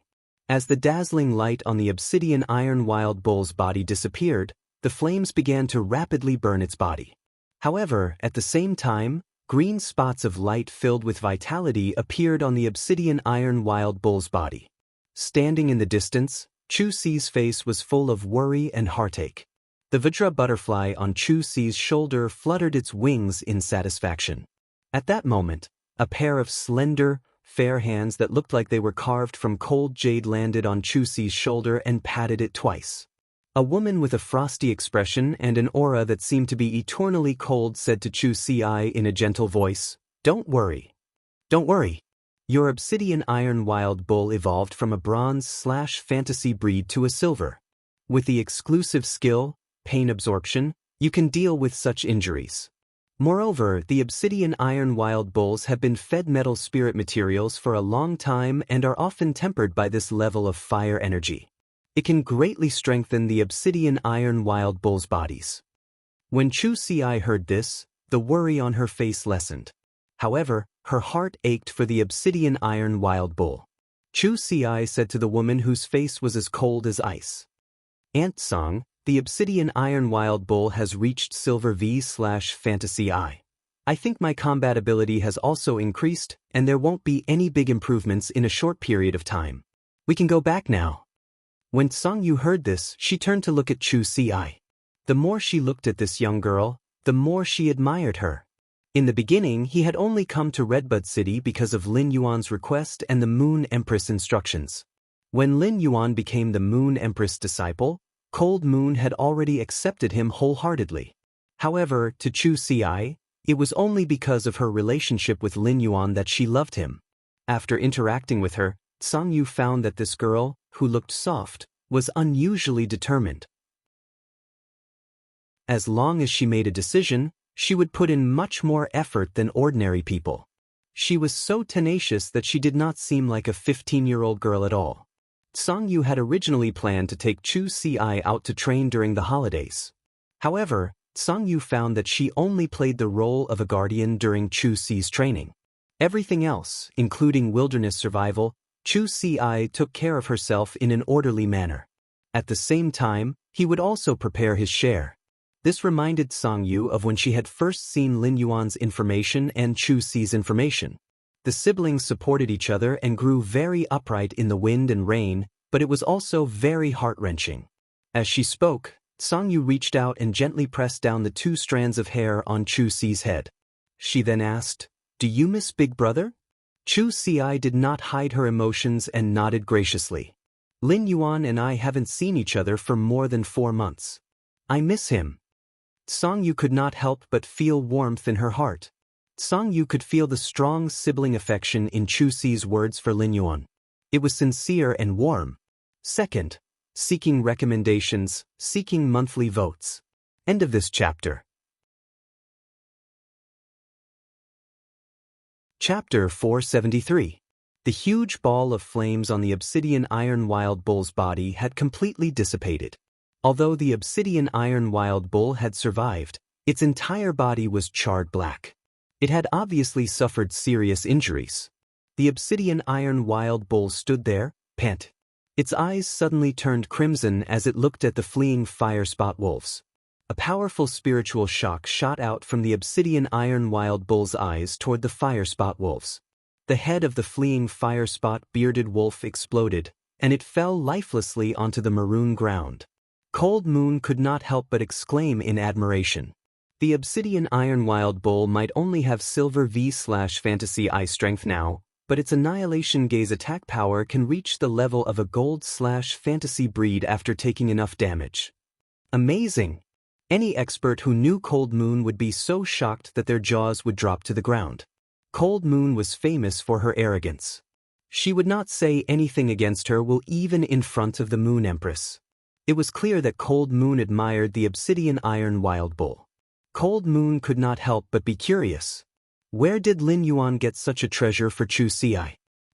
As the dazzling light on the Obsidian Iron Wild Bull's body disappeared, the flames began to rapidly burn its body. However, at the same time, green spots of light filled with vitality appeared on the Obsidian Iron Wild Bull's body. Standing in the distance, Chu Ci's face was full of worry and heartache. The Vajra butterfly on Chu Ci's shoulder fluttered its wings in satisfaction. At that moment, a pair of slender, fair hands that looked like they were carved from cold jade landed on Chu Ci's shoulder and patted it twice. A woman with a frosty expression and an aura that seemed to be eternally cold said to Chu Ci in a gentle voice, "Don't worry. Don't worry. Your Obsidian Iron Wild Bull evolved from a bronze/fantasy breed to a silver. With the exclusive skill, pain absorption, you can deal with such injuries. Moreover, the obsidian iron wild bulls have been fed metal spirit materials for a long time and are often tempered by this level of fire energy. It can greatly strengthen the obsidian iron wild bulls' bodies. When Chu Si heard this, the worry on her face lessened. However, her heart ached for the obsidian iron wild bull. Chu Si said to the woman whose face was as cold as ice, "Aunt Song, the obsidian iron wild bull has reached silver V/fantasy I. I think my combat ability has also increased, and there won't be any big improvements in a short period of time. We can go back now." When Song Yu heard this, she turned to look at Chu Si. The more she looked at this young girl, the more she admired her. In the beginning, he had only come to Redbud City because of Lin Yuan's request and the Moon Empress instructions. When Lin Yuan became the Moon Empress disciple, Cold Moon had already accepted him wholeheartedly. However, to Chu Si, it was only because of her relationship with Lin Yuan that she loved him. After interacting with her, Song Yu found that this girl, who looked soft, was unusually determined. As long as she made a decision, she would put in much more effort than ordinary people. She was so tenacious that she did not seem like a 15-year-old girl at all. Song Yu had originally planned to take Chu Si out to train during the holidays. However, Song Yu found that she only played the role of a guardian during Chu Si's training. Everything else, including wilderness survival, Chu Si took care of herself in an orderly manner. At the same time, he would also prepare his share. This reminded Song Yu of when she had first seen Lin Yuan's information and Chu Si's information. The siblings supported each other and grew very upright in the wind and rain, but it was also very heart-wrenching. As she spoke, Song Yu reached out and gently pressed down the 2 strands of hair on Chu Si's head. She then asked, "Do you miss Big Brother?" Chu Si did not hide her emotions and nodded graciously. "Lin Yuan and I haven't seen each other for more than 4 months. I miss him." Song Yu could not help but feel warmth in her heart. Song Yu could feel the strong sibling affection in Chu Si's words for Lin Yuan. It was sincere and warm. Second, seeking recommendations, seeking monthly votes. End of this chapter. Chapter 473. The huge ball of flames on the obsidian iron wild bull's body had completely dissipated. Although the obsidian iron wild bull had survived, its entire body was charred black. It had obviously suffered serious injuries. The obsidian iron wild bull stood there, panting. Its eyes suddenly turned crimson as it looked at the fleeing fire spot wolves. A powerful spiritual shock shot out from the obsidian iron wild bull's eyes toward the fire spot wolves. The head of the fleeing fire spot bearded wolf exploded, and it fell lifelessly onto the maroon ground. Cold Moon could not help but exclaim in admiration. The obsidian iron wild bull might only have silver V/fantasy I strength now, but its annihilation gaze attack power can reach the level of a gold/fantasy breed after taking enough damage. Amazing! Any expert who knew Cold Moon would be so shocked that their jaws would drop to the ground. Cold Moon was famous for her arrogance. She would not say anything against her will even in front of the Moon Empress. It was clear that Cold Moon admired the obsidian iron wild bull. Cold Moon could not help but be curious. Where did Lin Yuan get such a treasure for Chu Si?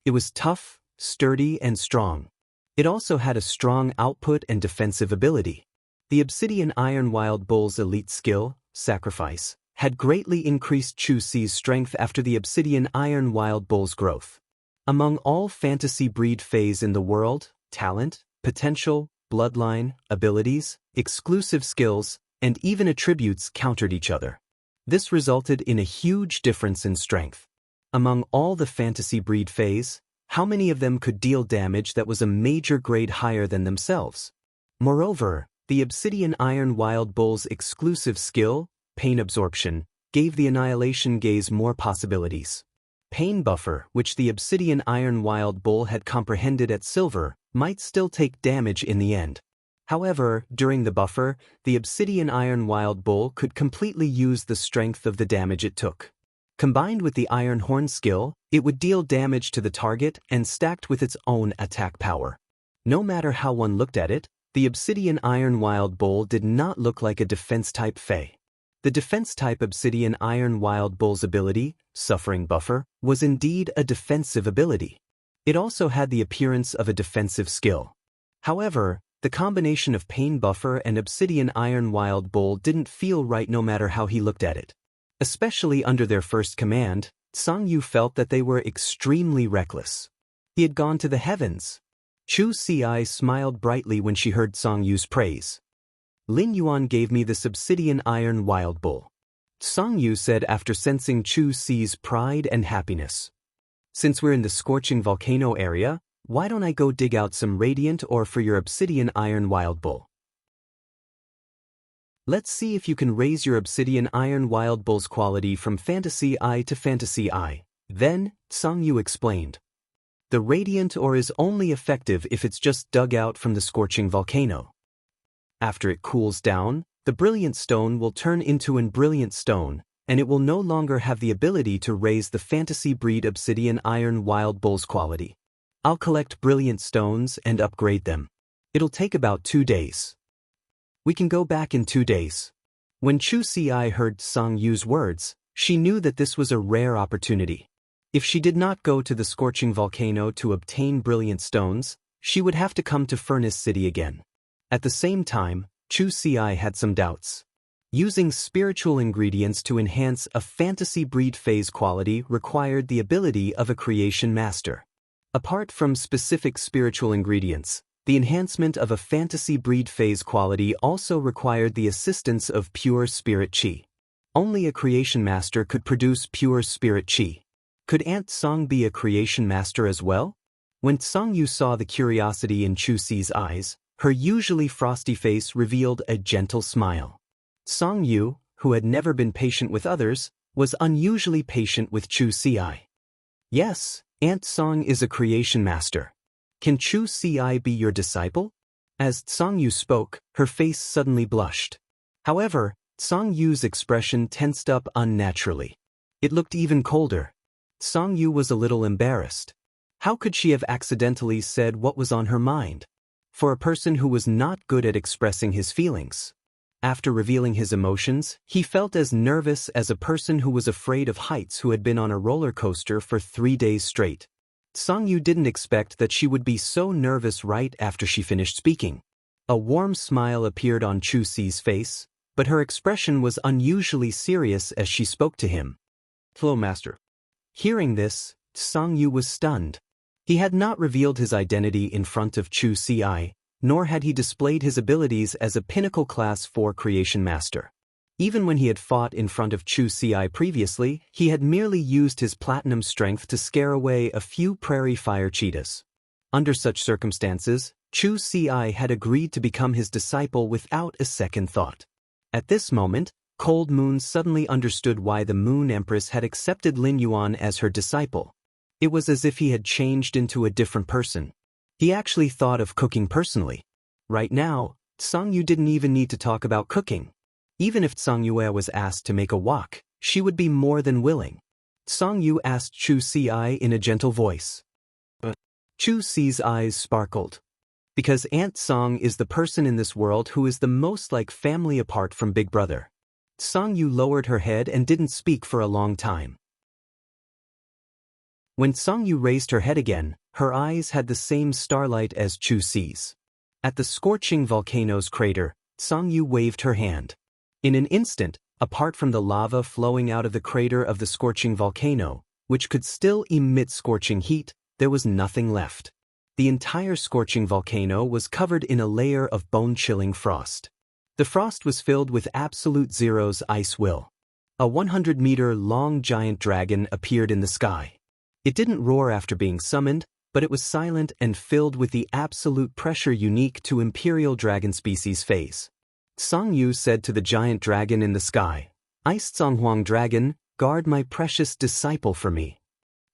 It was tough, sturdy, and strong. It also had a strong output and defensive ability. The obsidian iron wild bull's elite skill, sacrifice, had greatly increased Chu Si's strength after the obsidian iron wild bull's growth. Among all fantasy breed fays in the world, talent, potential, bloodline, abilities, exclusive skills, and even attributes countered each other. This resulted in a huge difference in strength. Among all the fantasy breed fays, how many of them could deal damage that was a major grade higher than themselves? Moreover, the obsidian iron wild bull's exclusive skill, pain absorption, gave the annihilation gaze more possibilities. Pain buffer, which the obsidian iron wild bull had comprehended at silver, might still take damage in the end. However, during the buffer, the obsidian iron wild bull could completely use the strength of the damage it took. Combined with the iron horn skill, it would deal damage to the target and stacked with its own attack power. No matter how one looked at it, the obsidian iron wild bull did not look like a defense-type fey. The defense-type Obsidian Iron Wild Bull's ability, Suffering Buffer, was indeed a defensive ability. It also had the appearance of a defensive skill. However, the combination of Pain Buffer and Obsidian Iron Wild Bull didn't feel right no matter how he looked at it. Especially under their first command, Song Yu felt that they were extremely reckless. He had gone to the heavens. Chu Si smiled brightly when she heard Song Yu's praise. Lin Yuan gave me this Obsidian Iron Wild Bull, Song Yu said after sensing Chu Si's pride and happiness. Since we're in the scorching volcano area, why don't I go dig out some radiant ore for your Obsidian Iron Wild Bull? Let's see if you can raise your Obsidian Iron Wild Bull's quality from Fantasy I to Fantasy I. Then, Song Yu explained. The radiant ore is only effective if it's just dug out from the scorching volcano. After it cools down, the brilliant stone will turn into an brilliant stone, and it will no longer have the ability to raise the fantasy breed Obsidian Iron Wild Bull's quality. I'll collect brilliant stones and upgrade them. It'll take about 2 days. We can go back in 2 days. When Chu Si heard Song Yu's words, she knew that this was a rare opportunity. If she did not go to the scorching volcano to obtain brilliant stones, she would have to come to Furnace City again. At the same time, Chu Si had some doubts. Using spiritual ingredients to enhance a fantasy breed phase quality required the ability of a creation master. Apart from specific spiritual ingredients, the enhancement of a fantasy breed phase quality also required the assistance of pure spirit chi. Only a creation master could produce pure spirit chi. Could Aunt Song be a creation master as well? When Song Yu saw the curiosity in Chu Si's eyes, her usually frosty face revealed a gentle smile. Song Yu, who had never been patient with others, was unusually patient with Chu Si. Yes, Aunt Song is a creation master. Can Chu Si be your disciple? As Song Yu spoke, her face suddenly blushed. However, Song Yu's expression tensed up unnaturally. It looked even colder. Song Yu was a little embarrassed. How could she have accidentally said what was on her mind? For a person who was not good at expressing his feelings. After revealing his emotions, he felt as nervous as a person who was afraid of heights who had been on a roller coaster for 3 days straight. Song Yu didn't expect that she would be so nervous right after she finished speaking. A warm smile appeared on Chu Si's face, but her expression was unusually serious as she spoke to him. Hello, Master. Hearing this, Song Yu was stunned. He had not revealed his identity in front of Chu Si, nor had he displayed his abilities as a pinnacle class 4 creation master. Even when he had fought in front of Chu Si previously, he had merely used his platinum strength to scare away a few prairie fire cheetahs. Under such circumstances, Chu Si had agreed to become his disciple without a second thought. At this moment, Cold Moon suddenly understood why the Moon Empress had accepted Lin Yuan as her disciple. It was as if he had changed into a different person. He actually thought of cooking personally. Right now, Song Yu didn't even need to talk about cooking. Even if Song Yu was asked to make a wok, she would be more than willing. Song Yu asked Chu Si in a gentle voice. Chu Si's eyes sparkled. Because Aunt Song is the person in this world who is the most like family apart from Big Brother. Song Yu lowered her head and didn't speak for a long time. When Song Yu raised her head again, her eyes had the same starlight as Chu Si's. At the scorching volcano's crater, Song Yu waved her hand. In an instant, apart from the lava flowing out of the crater of the scorching volcano, which could still emit scorching heat, there was nothing left. The entire scorching volcano was covered in a layer of bone-chilling frost. The frost was filled with Absolute Zero's ice will. A 100-meter-long giant dragon appeared in the sky. It didn't roar after being summoned, but it was silent and filled with the absolute pressure unique to Imperial Dragon species phase. Song Yu said to the giant dragon in the sky, "Ice Zonghuang Dragon, guard my precious disciple for me.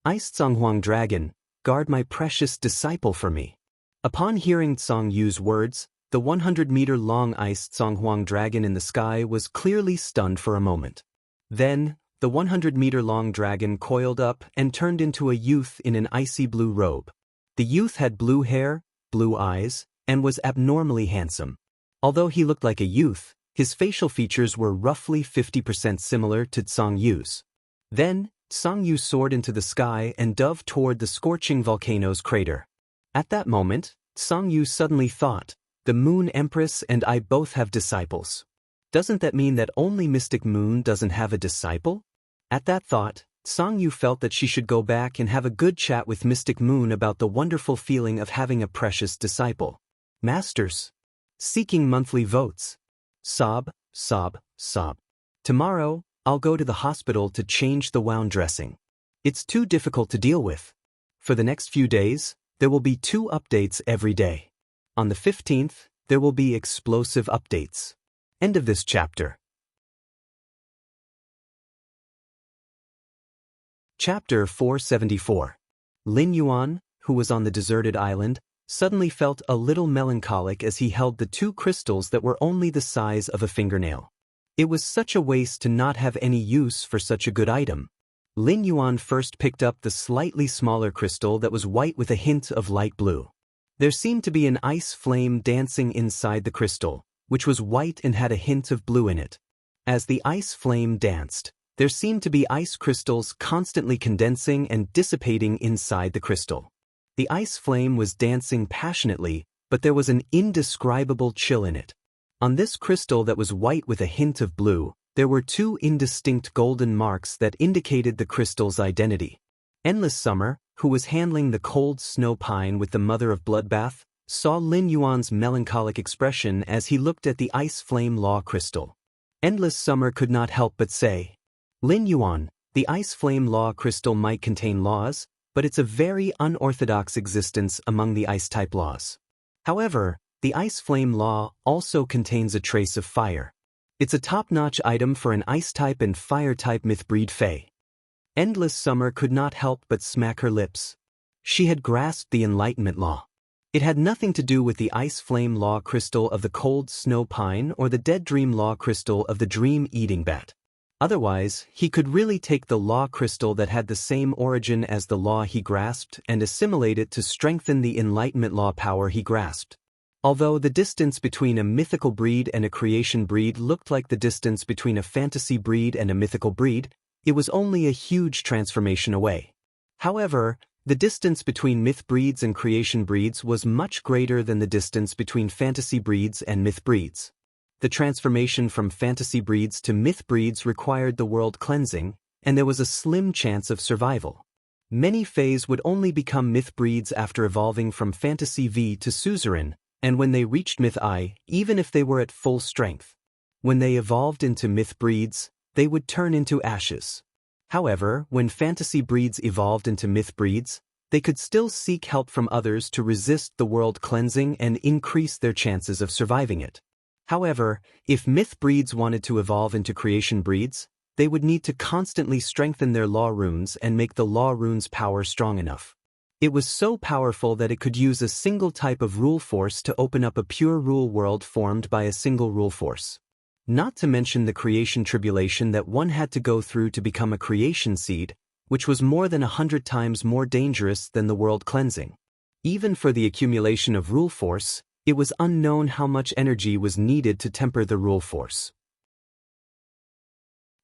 Ice Zonghuang Dragon, guard my precious disciple for me." Upon hearing Song Yu's words, the 100-meter-long Ice Zonghuang Dragon in the sky was clearly stunned for a moment. Then, the 100-meter-long dragon coiled up and turned into a youth in an icy blue robe. The youth had blue hair, blue eyes, and was abnormally handsome. Although he looked like a youth, His facial features were roughly 50% similar to Tsang Yu's. Then, Tsang Yu soared into the sky and dove toward the scorching volcano's crater. At that moment, Tsang Yu suddenly thought, "The Moon Empress and I both have disciples. Doesn't that mean that only Mystic Moon doesn't have a disciple?" At that thought, Tsang Yu felt that she should go back and have a good chat with Mystic Moon about the wonderful feeling of having a precious disciple. Masters. Seeking monthly votes. Sob, sob, sob. Tomorrow, I'll go to the hospital to change the wound dressing. It's too difficult to deal with. For the next few days, there will be 2 updates every day. On the 15th, there will be explosive updates. End of this chapter. Chapter 474. Lin Yuan, who was on the deserted island, suddenly felt a little melancholic as he held the 2 crystals that were only the size of a fingernail. It was such a waste to not have any use for such a good item. Lin Yuan first picked up the slightly smaller crystal that was white with a hint of light blue. There seemed to be an ice flame dancing inside the crystal, which was white and had a hint of blue in it. As the ice flame danced, there seemed to be ice crystals constantly condensing and dissipating inside the crystal. The ice flame was dancing passionately, but there was an indescribable chill in it. On this crystal that was white with a hint of blue, there were 2 indistinct golden marks that indicated the crystal's identity. Endless Summer, who was handling the cold snow pine with the Mother of Bloodbath, saw Lin Yuan's melancholic expression as he looked at the ice flame law crystal. Endless Summer could not help but say, "Lin Yuan, the ice flame law crystal might contain laws, but it's a very unorthodox existence among the ice-type laws. However, the ice flame law also contains a trace of fire. It's a top-notch item for an ice-type and fire-type myth-breed fae." Endless Summer could not help but smack her lips. She had grasped the Enlightenment law. It had nothing to do with the ice flame law crystal of the cold snow pine or the dead dream law crystal of the dream-eating bat. Otherwise, he could really take the law crystal that had the same origin as the law he grasped and assimilate it to strengthen the Enlightenment law power he grasped. Although the distance between a mythical breed and a creation breed looked like the distance between a fantasy breed and a mythical breed, it was only a huge transformation away. However, the distance between myth breeds and creation breeds was much greater than the distance between fantasy breeds and myth breeds. The transformation from fantasy breeds to myth breeds required the world cleansing, and there was a slim chance of survival. Many fays would only become myth breeds after evolving from fantasy V to suzerain, and when they reached myth I, even if they were at full strength. When they evolved into myth breeds, they would turn into ashes. However, when fantasy breeds evolved into myth breeds, they could still seek help from others to resist the world cleansing and increase their chances of surviving it. However, if myth breeds wanted to evolve into creation breeds, they would need to constantly strengthen their law runes and make the law runes' power strong enough. It was so powerful that it could use a single type of rule force to open up a pure rule world formed by a single rule force. Not to mention the creation tribulation that one had to go through to become a creation seed, which was more than 100 times more dangerous than the world cleansing. Even for the accumulation of rule force, it was unknown how much energy was needed to temper the rule force.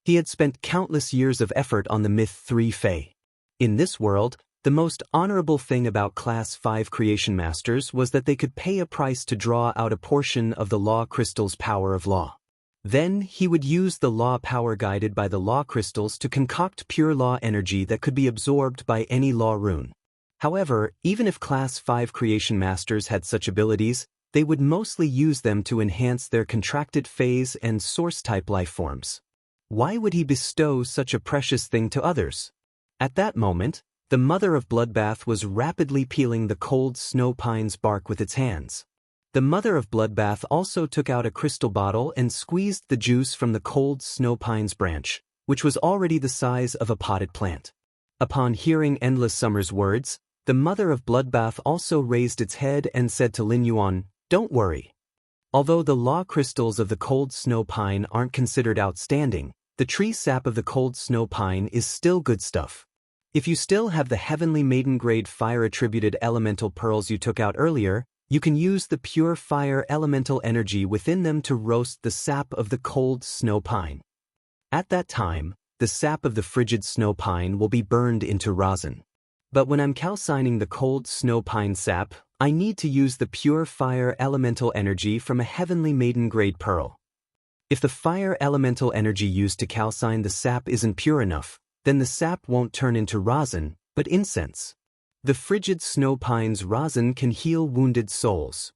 He had spent countless years of effort on the Myth 3 Fae. In this world, the most honorable thing about Class 5 Creation Masters was that they could pay a price to draw out a portion of the Law Crystal's power of law. Then, he would use the law power guided by the law crystals to concoct pure law energy that could be absorbed by any law rune. However, even if Class 5 Creation Masters had such abilities, they would mostly use them to enhance their contracted phase and source-type life forms. Why would he bestow such a precious thing to others? At that moment, the Mother of Bloodbath was rapidly peeling the cold snow pine's bark with its hands. The Mother of Bloodbath also took out a crystal bottle and squeezed the juice from the cold snow pine's branch, which was already the size of a potted plant. Upon hearing Endless Summer's words, the Mother of Bloodbath also raised its head and said to Lin Yuan, "Don't worry. Although the law crystals of the cold snow pine aren't considered outstanding, the tree sap of the cold snow pine is still good stuff. If you still have the Heavenly Maiden grade fire attributed elemental pearls you took out earlier, You can use the pure fire elemental energy within them to roast the sap of the cold snow pine. At that time, the sap of the frigid snow pine will be burned into rosin. But when I'm calcining the cold snow pine sap, I need to use the pure fire elemental energy from a heavenly maiden-grade pearl. If the fire elemental energy used to calcine the sap isn't pure enough, then the sap won't turn into rosin, but incense. The frigid snow pine's rosin can heal wounded souls.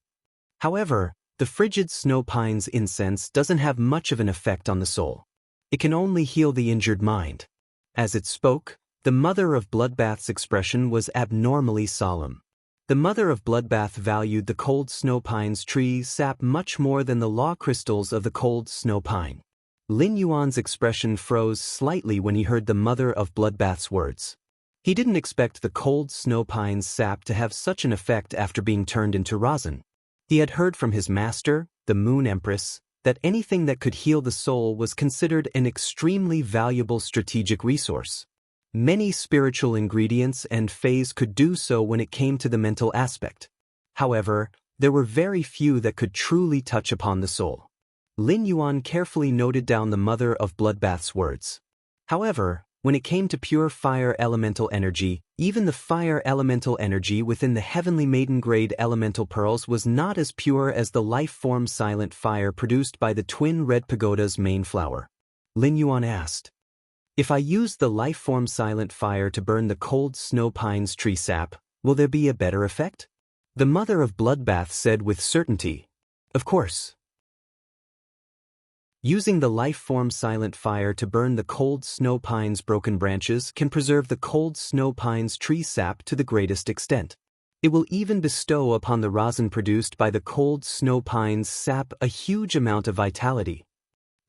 However, the frigid snow pine's incense doesn't have much of an effect on the soul. It can only heal the injured mind. As it spoke, the mother of Bloodbath's expression was abnormally solemn. The mother of Bloodbath valued the cold snow pine's tree sap much more than the law crystals of the cold snow pine. Lin Yuan's expression froze slightly when he heard the mother of Bloodbath's words. He didn't expect the cold snow pine's sap to have such an effect after being turned into rosin. He had heard from his master, the Moon Empress, that anything that could heal the soul was considered an extremely valuable strategic resource. Many spiritual ingredients and phase could do so when it came to the mental aspect. However, there were very few that could truly touch upon the soul. Lin Yuan carefully noted down the mother of Bloodbath's words. However, when it came to pure fire elemental energy, even the fire elemental energy within the heavenly maiden-grade elemental pearls was not as pure as the life-form silent fire produced by the twin red pagoda's main flower. Lin Yuan asked, "If I use the life-form silent fire to burn the cold snow pine's tree sap, will there be a better effect?" The mother of Bloodbath said with certainty, "Of course." Using the life-form silent fire to burn the cold snow pine's broken branches can preserve the cold snow pine's tree sap to the greatest extent. It will even bestow upon the rosin produced by the cold snow pine's sap a huge amount of vitality.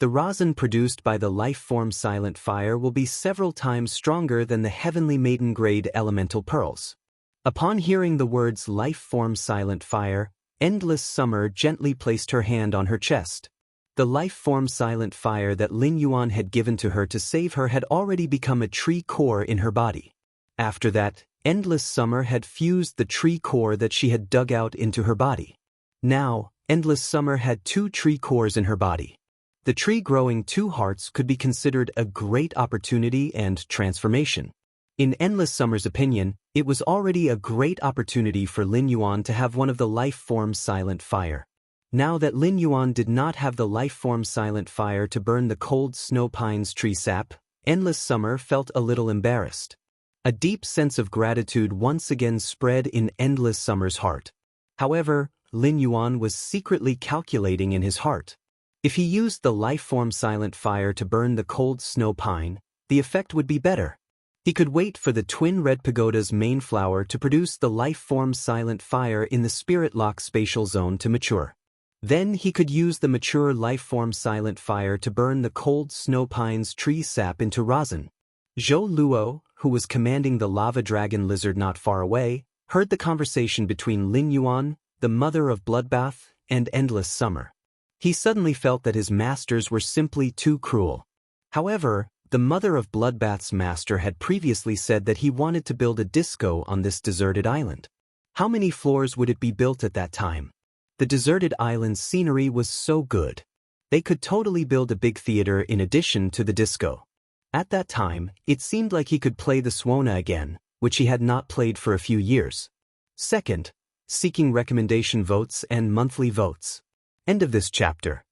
The rosin produced by the life-form silent fire will be several times stronger than the heavenly maiden-grade elemental pearls. Upon hearing the words life-form silent fire, Endless Summer gently placed her hand on her chest. The life-form silent fire that Lin Yuan had given to her to save her had already become a tree core in her body. After that, Endless Summer had fused the tree core that she had dug out into her body. Now, Endless Summer had 2 tree cores in her body. The tree growing 2 hearts could be considered a great opportunity and transformation. In Endless Summer's opinion, it was already a great opportunity for Lin Yuan to have one of the life-form silent fire. Now that Lin Yuan did not have the life-form silent fire to burn the cold snow pine's tree sap, Endless Summer felt a little embarrassed. A deep sense of gratitude once again spread in Endless Summer's heart. However, Lin Yuan was secretly calculating in his heart. If he used the life-form silent fire to burn the cold snow pine, the effect would be better. He could wait for the twin red pagoda's main flower to produce the life-form silent fire in the spirit lock spatial zone to mature. Then he could use the mature life-form silent fire to burn the cold snow pine's tree sap into rosin. Zhou Luo, who was commanding the lava dragon lizard not far away, heard the conversation between Lin Yuan, the mother of Bloodbath, and Endless Summer. He suddenly felt that his masters were simply too cruel. However, the mother of Bloodbath's master had previously said that he wanted to build a disco on this deserted island. How many floors would it be built at that time? The deserted island's scenery was so good. They could totally build a big theater in addition to the disco. At that time, it seemed like he could play the Swana again, which he had not played for a few years. Second, seeking recommendation votes and monthly votes. End of this chapter.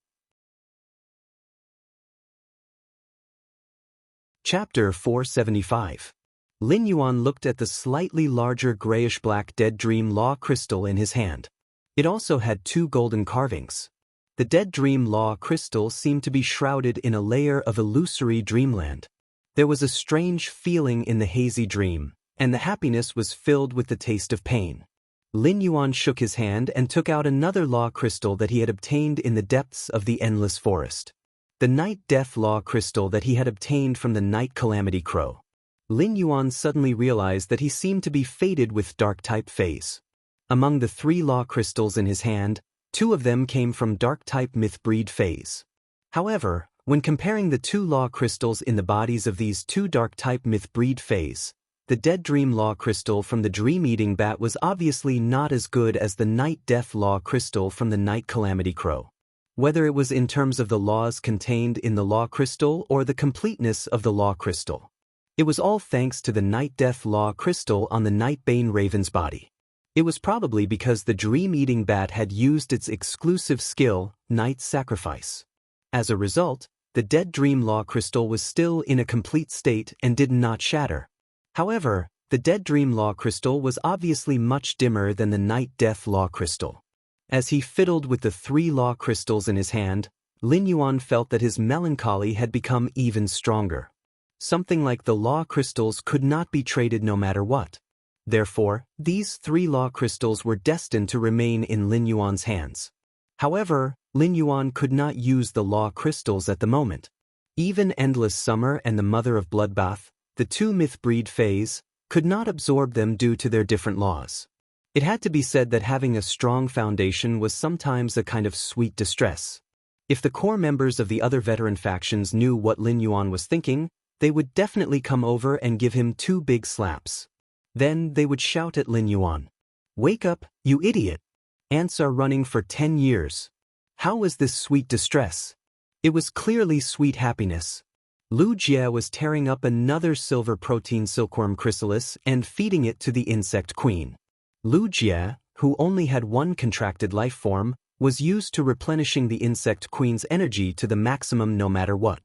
Chapter 475. Lin Yuan looked at the slightly larger grayish-black Dead Dream Law crystal in his hand. It also had 2 golden carvings. The Dead Dream Law crystal seemed to be shrouded in a layer of illusory dreamland. There was a strange feeling in the hazy dream, and the happiness was filled with the taste of pain. Lin Yuan shook his hand and took out another law crystal that he had obtained in the depths of the endless forest. The Night Death Law crystal that he had obtained from the Night Calamity Crow. Lin Yuan suddenly realized that he seemed to be fated with Dark-type phase. Among the 3 law crystals in his hand, 2 of them came from Dark-type Mythbreed phase. However, when comparing the 2 law crystals in the bodies of these 2 Dark-type Mythbreed phase, The Dead Dream Law Crystal from the Dream-Eating Bat was obviously not as good as the Night Death Law Crystal from the Night Calamity Crow. Whether it was in terms of the laws contained in the Law Crystal or the completeness of the Law Crystal. It was all thanks to the Night Death Law Crystal on the Nightbane Raven's body. It was probably because the Dream-Eating Bat had used its exclusive skill, Night Sacrifice. As a result, the Dead Dream Law Crystal was still in a complete state and did not shatter. However, the Dead Dream Law Crystal was obviously much dimmer than the Night Death Law Crystal. As he fiddled with the 3 law crystals in his hand, Lin Yuan felt that his melancholy had become even stronger. Something like the law crystals could not be traded no matter what. Therefore, these 3 law crystals were destined to remain in Lin Yuan's hands. However, Lin Yuan could not use the law crystals at the moment. Even Endless Summer and the Mother of Bloodbath, the 2 myth-breed fays, could not absorb them due to their different laws. It had to be said that having a strong foundation was sometimes a kind of sweet distress. If the core members of the other veteran factions knew what Lin Yuan was thinking, they would definitely come over and give him 2 big slaps. Then they would shout at Lin Yuan, "Wake up, you idiot! Ants are running for 10 years. How was this sweet distress?" It was clearly sweet happiness. Lu Jie was tearing up another silver protein silkworm chrysalis and feeding it to the insect queen. Lu Jie, who only had 1 contracted life form, was used to replenishing the insect queen's energy to the maximum no matter what.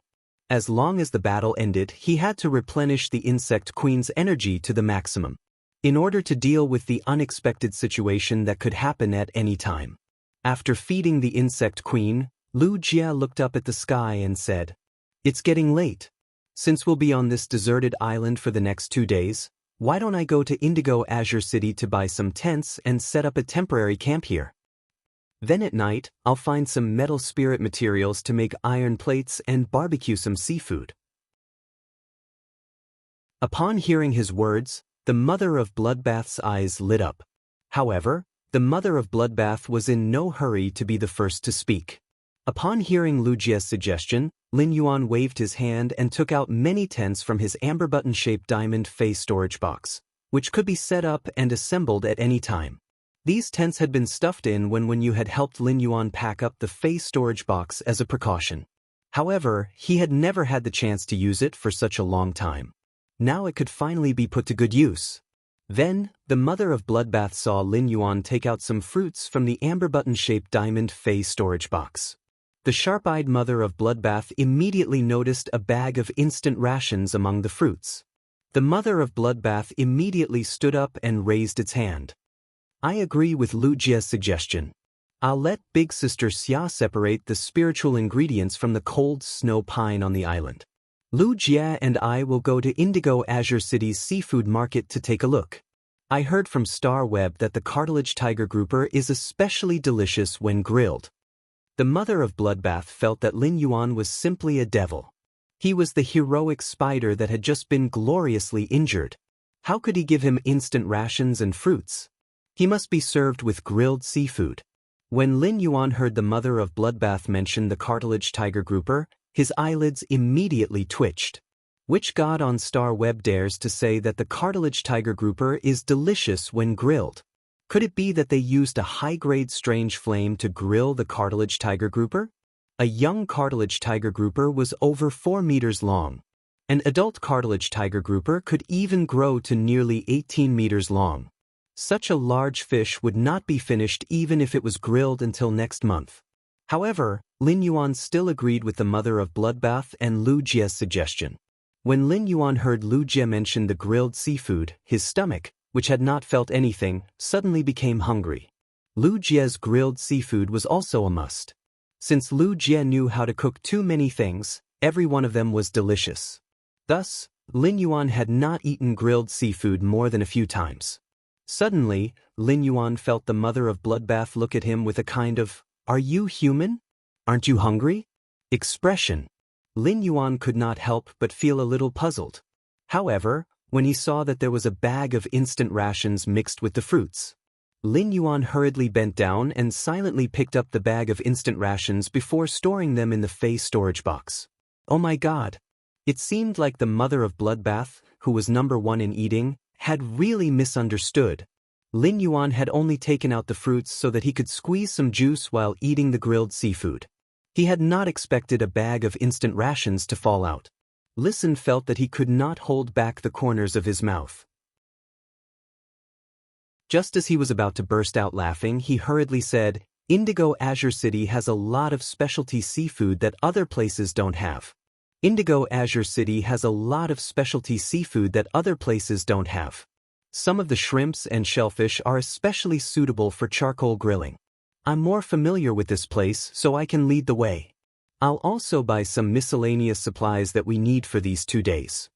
As long as the battle ended, he had to replenish the insect queen's energy to the maximum, in order to deal with the unexpected situation that could happen at any time. After feeding the insect queen, Lu Jie looked up at the sky and said, "It's getting late. Since we'll be on this deserted island for the next 2 days, why don't I go to Indigo Azure City to buy some tents and set up a temporary camp here? Then at night, I'll find some metal spirit materials to make iron plates and barbecue some seafood." Upon hearing his words, the Mother of Bloodbath's eyes lit up. However, the Mother of Bloodbath was in no hurry to be the first to speak. Upon hearing Lu Jie's suggestion, Lin Yuan waved his hand and took out many tents from his amber button-shaped diamond face storage box, which could be set up and assembled at any time. These tents had been stuffed in when you had helped Lin Yuan pack up the face storage box as a precaution. However, he had never had the chance to use it for such a long time. Now it could finally be put to good use. Then, the Mother of Bloodbath saw Lin Yuan take out some fruits from the amber button-shaped diamond face storage box. The sharp-eyed Mother of Bloodbath immediately noticed a bag of instant rations among the fruits. The Mother of Bloodbath immediately stood up and raised its hand. "I agree with Lu Jie's suggestion. I'll let Big Sister Xia separate the spiritual ingredients from the cold snow pine on the island. Lu Jie and I will go to Indigo Azure City's seafood market to take a look. I heard from Star Web that the cartilage tiger grouper is especially delicious when grilled." The Mother of Bloodbath felt that Lin Yuan was simply a devil. He was the heroic spider that had just been gloriously injured. How could he give him instant rations and fruits? He must be served with grilled seafood. When Lin Yuan heard the Mother of Bloodbath mention the cartilage tiger grouper, his eyelids immediately twitched. Which god on Star Web dares to say that the cartilage tiger grouper is delicious when grilled? Could it be that they used a high-grade strange flame to grill the cartilage tiger grouper? A young cartilage tiger grouper was over 4 meters long. An adult cartilage tiger grouper could even grow to nearly 18 meters long. Such a large fish would not be finished even if it was grilled until next month. However, Lin Yuan still agreed with the Mother of Bloodbath and Lu Jie's suggestion. When Lin Yuan heard Lu Jie mention the grilled seafood, his stomach, which had not felt anything, suddenly became hungry. Lu Jie's grilled seafood was also a must. Since Lu Jie knew how to cook too many things, every one of them was delicious. Thus, Lin Yuan had not eaten grilled seafood more than a few times. Suddenly, Lin Yuan felt the Mother of Bloodbath look at him with a kind of, "Are you human? Aren't you hungry?" expression. Lin Yuan could not help but feel a little puzzled. However, when he saw that there was a bag of instant rations mixed with the fruits, Lin Yuan hurriedly bent down and silently picked up the bag of instant rations before storing them in the face storage box. Oh my God! It seemed like the Mother of Bloodbath, who was #1 in eating, had really misunderstood. Lin Yuan had only taken out the fruits so that he could squeeze some juice while eating the grilled seafood. He had not expected a bag of instant rations to fall out. Listen felt that he could not hold back the corners of his mouth. Just as he was about to burst out laughing, he hurriedly said, "Indigo Azure City has a lot of specialty seafood that other places don't have. Indigo Azure City has a lot of specialty seafood that other places don't have. Some of the shrimps and shellfish are especially suitable for charcoal grilling. I'm more familiar with this place, so I can lead the way. I'll also buy some miscellaneous supplies that we need for these 2 days."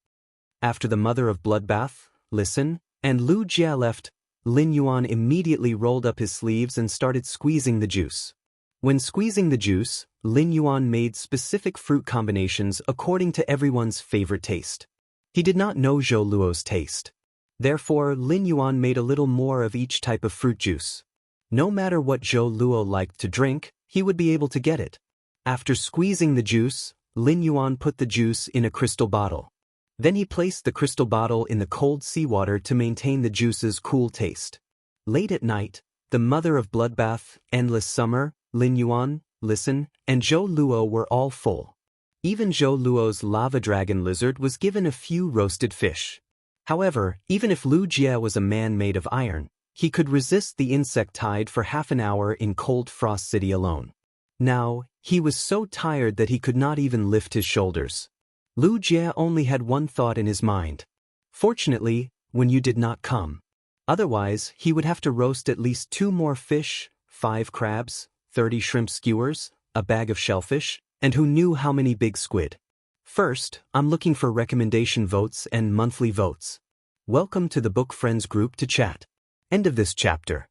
After the mother of bloodbath, Listen, and Lu Jia left, Lin Yuan immediately rolled up his sleeves and started squeezing the juice. When squeezing the juice, Lin Yuan made specific fruit combinations according to everyone's favorite taste. He did not know Zhou Luo's taste. Therefore, Lin Yuan made a little more of each type of fruit juice. No matter what Zhou Luo liked to drink, he would be able to get it. After squeezing the juice, Lin Yuan put the juice in a crystal bottle. Then he placed the crystal bottle in the cold seawater to maintain the juice's cool taste. Late at night, the mother of bloodbath, Endless Summer, Lin Yuan, Listen, and Zhou Luo were all full. Even Zhou Luo's lava dragon lizard was given a few roasted fish. However, even if Lu Jia was a man made of iron, he could resist the insect tide for half an hour in cold Frost City alone. Now, he was so tired that he could not even lift his shoulders. Lu Jia only had one thought in his mind. Fortunately, when you did not come. Otherwise, he would have to roast at least 2 more fish, 5 crabs, 30 shrimp skewers, a bag of shellfish, and who knew how many big squid. First, I'm looking for recommendation votes and monthly votes. Welcome to the Book Friends group to chat. End of this chapter.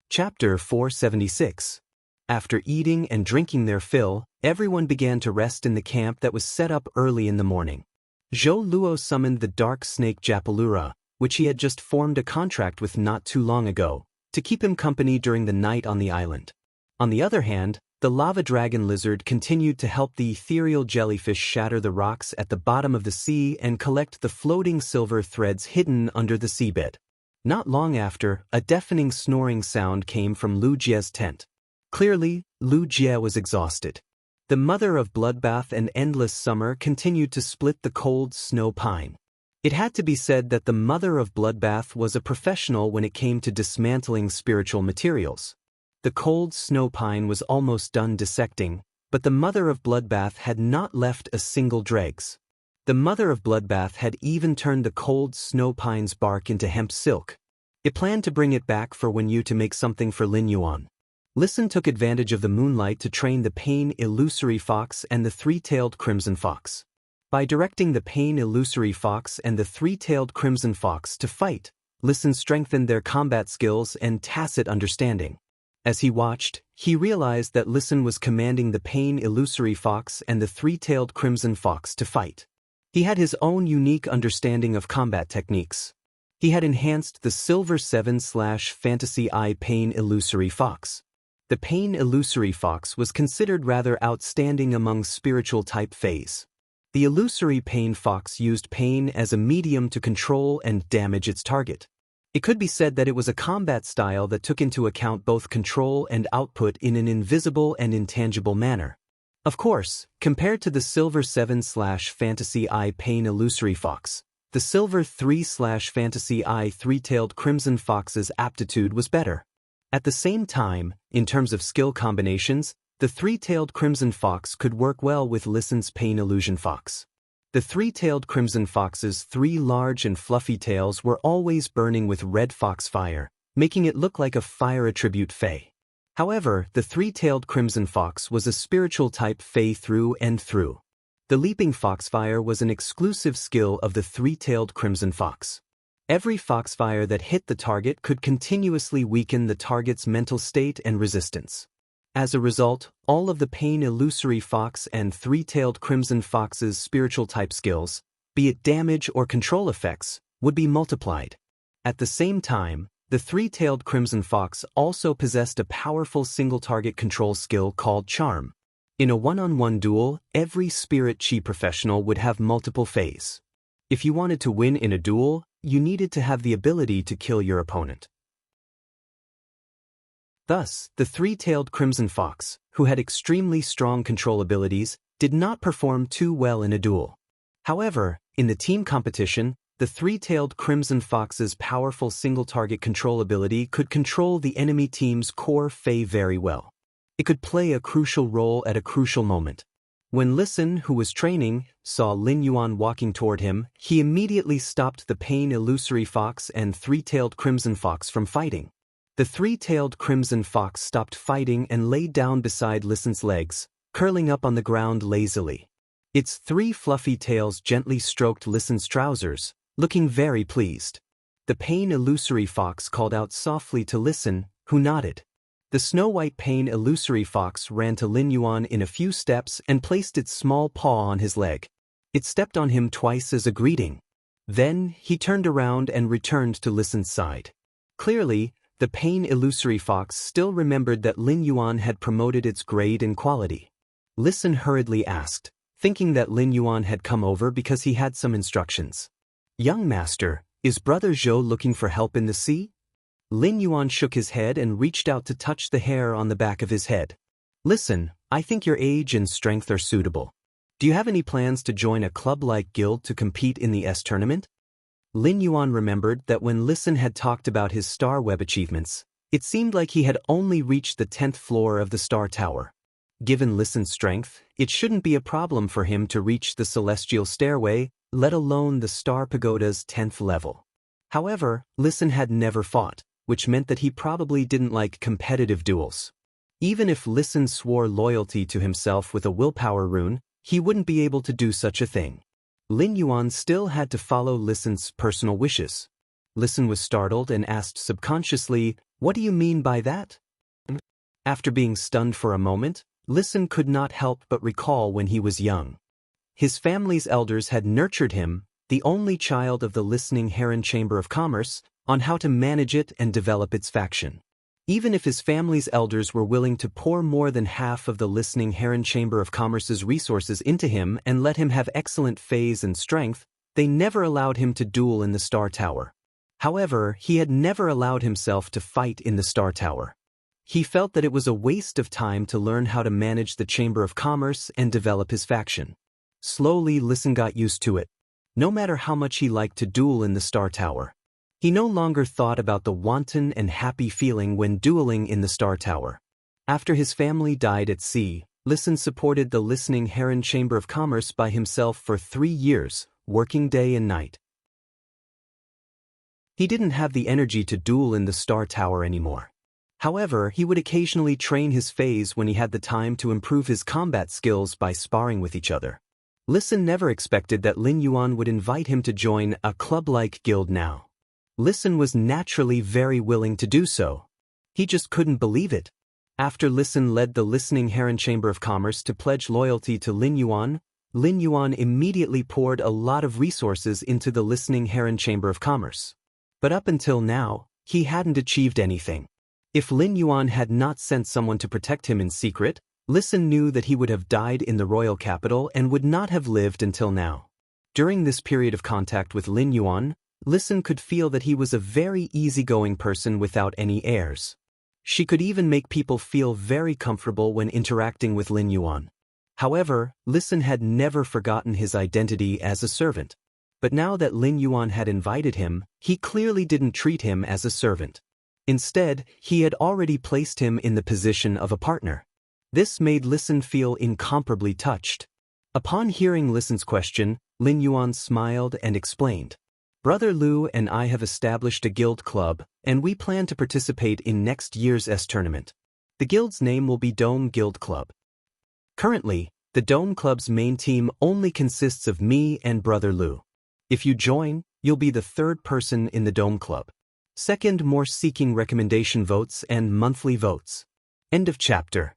Chapter 476. After eating and drinking their fill, everyone began to rest in the camp that was set up early in the morning. Zhou Luo summoned the dark snake Japalura, which he had just formed a contract with not too long ago, to keep him company during the night on the island. On the other hand, the lava dragon lizard continued to help the ethereal jellyfish shatter the rocks at the bottom of the sea and collect the floating silver threads hidden under the seabed. Not long after, a deafening snoring sound came from Lu Jia's tent. Clearly, Lu Jia was exhausted. The mother of bloodbath and endless summer continued to split the cold snow pine. It had to be said that the mother of bloodbath was a professional when it came to dismantling spiritual materials. The cold snow pine was almost done dissecting, but the mother of bloodbath had not left a single dregs. The mother of bloodbath had even turned the cold snow pine's bark into hemp silk. It planned to bring it back for when you to make something for Lin Yuan. Listen took advantage of the moonlight to train the Pain Illusory Fox and the Three-Tailed Crimson Fox. By directing the Pain Illusory Fox and the Three-Tailed Crimson Fox to fight, Listen strengthened their combat skills and tacit understanding. As he watched, he realized that Listen was commanding the Pain Illusory Fox and the Three-Tailed Crimson Fox to fight. He had his own unique understanding of combat techniques. He had enhanced the Silver 7/Fantasy Eye Pain Illusory Fox. The Pain Illusory Fox was considered rather outstanding among spiritual-type fays. The Illusory Pain Fox used pain as a medium to control and damage its target. It could be said that it was a combat style that took into account both control and output in an invisible and intangible manner. Of course, compared to the Silver 7/Fantasy Eye Pain Illusory Fox, the Silver 3/Fantasy Eye Three-Tailed Crimson Fox's aptitude was better. At the same time, in terms of skill combinations, the Three-Tailed Crimson Fox could work well with Listen's Pain Illusion Fox. The Three-Tailed Crimson Fox's 3 large and fluffy tails were always burning with red fox fire, making it look like a fire attribute fae. However, the Three-Tailed Crimson Fox was a spiritual type fae through and through. The Leaping Foxfire was an exclusive skill of the Three-Tailed Crimson Fox. Every foxfire that hit the target could continuously weaken the target's mental state and resistance. As a result, all of the Pain Illusory Fox and Three-Tailed Crimson Fox's spiritual type skills, be it damage or control effects, would be multiplied. At the same time, the Three-Tailed Crimson Fox also possessed a powerful single-target control skill called Charm. In a one-on-one duel, every spirit chi professional would have multiple phases. If you wanted to win in a duel, you needed to have the ability to kill your opponent. Thus, the three-tailed crimson fox, who had extremely strong control abilities, did not perform too well in a duel. However, in the team competition, the three-tailed crimson fox's powerful single-target control ability could control the enemy team's core Fey very well. It could play a crucial role at a crucial moment. When Listen, who was training, saw Lin Yuan walking toward him, he immediately stopped the Pain Illusory Fox and three-tailed Crimson Fox from fighting. The three-tailed Crimson Fox stopped fighting and laid down beside Listen's legs, curling up on the ground lazily. Its three fluffy tails gently stroked Listen's trousers, looking very pleased. The Pain Illusory Fox called out softly to Listen, who nodded. The snow-white Pain Illusory Fox ran to Lin Yuan in a few steps and placed its small paw on his leg. It stepped on him twice as a greeting. Then, he turned around and returned to Listen's side. Clearly, the Pain Illusory Fox still remembered that Lin Yuan had promoted its grade and quality. Listen hurriedly asked, thinking that Lin Yuan had come over because he had some instructions. "Young master, is Brother Zhou looking for help in the sea?" Lin Yuan shook his head and reached out to touch the hair on the back of his head. "Listen, I think your age and strength are suitable. Do you have any plans to join a club-like guild to compete in the S tournament?" Lin Yuan remembered that when Listen had talked about his Star Web achievements, it seemed like he had only reached the 10th floor of the Star Tower. Given Listen's strength, it shouldn't be a problem for him to reach the Celestial Stairway, let alone the Star Pagoda's 10th level. However, Listen had never fought, which meant that he probably didn't like competitive duels. Even if Listen swore loyalty to himself with a willpower rune, he wouldn't be able to do such a thing. Lin Yuan still had to follow Listen's personal wishes. Listen was startled and asked subconsciously, "What do you mean by that?" After being stunned for a moment, Listen could not help but recall when he was young. His family's elders had nurtured him, the only child of the Listening Heron Chamber of Commerce, on how to manage it and develop its faction. Even if his family's elders were willing to pour more than half of the Listening Heron Chamber of Commerce's resources into him and let him have excellent phase and strength, they never allowed him to duel in the Star Tower. However, he had never allowed himself to fight in the Star Tower. He felt that it was a waste of time to learn how to manage the Chamber of Commerce and develop his faction. Slowly, Listen got used to it. No matter how much he liked to duel in the Star Tower, he no longer thought about the wanton and happy feeling when dueling in the Star Tower. After his family died at sea, Listen supported the Listening Heron Chamber of Commerce by himself for 3 years, working day and night. He didn't have the energy to duel in the Star Tower anymore. However, he would occasionally train his phase when he had the time to improve his combat skills by sparring with each other. Listen never expected that Lin Yuan would invite him to join a club-like guild now. Listen was naturally very willing to do so. He just couldn't believe it. After Listen led the Listening Heron Chamber of Commerce to pledge loyalty to Lin Yuan immediately poured a lot of resources into the Listening Heron Chamber of Commerce. But up until now, he hadn't achieved anything. If Lin Yuan had not sent someone to protect him in secret, Listen knew that he would have died in the royal capital and would not have lived until now. During this period of contact with Lin Yuan, Listen could feel that he was a very easygoing person without any airs. She could even make people feel very comfortable when interacting with Lin Yuan. However, Listen had never forgotten his identity as a servant. But now that Lin Yuan had invited him, he clearly didn't treat him as a servant. Instead, he had already placed him in the position of a partner. This made Listen feel incomparably touched. Upon hearing Listen's question, Lin Yuan smiled and explained, "Brother Lu and I have established a guild club, and we plan to participate in next year's S tournament. The guild's name will be Dome Guild Club. Currently, the Dome Club's main team only consists of me and Brother Lu. If you join, you'll be the third person in the Dome Club. Second, more seeking recommendation votes and monthly votes." End of chapter.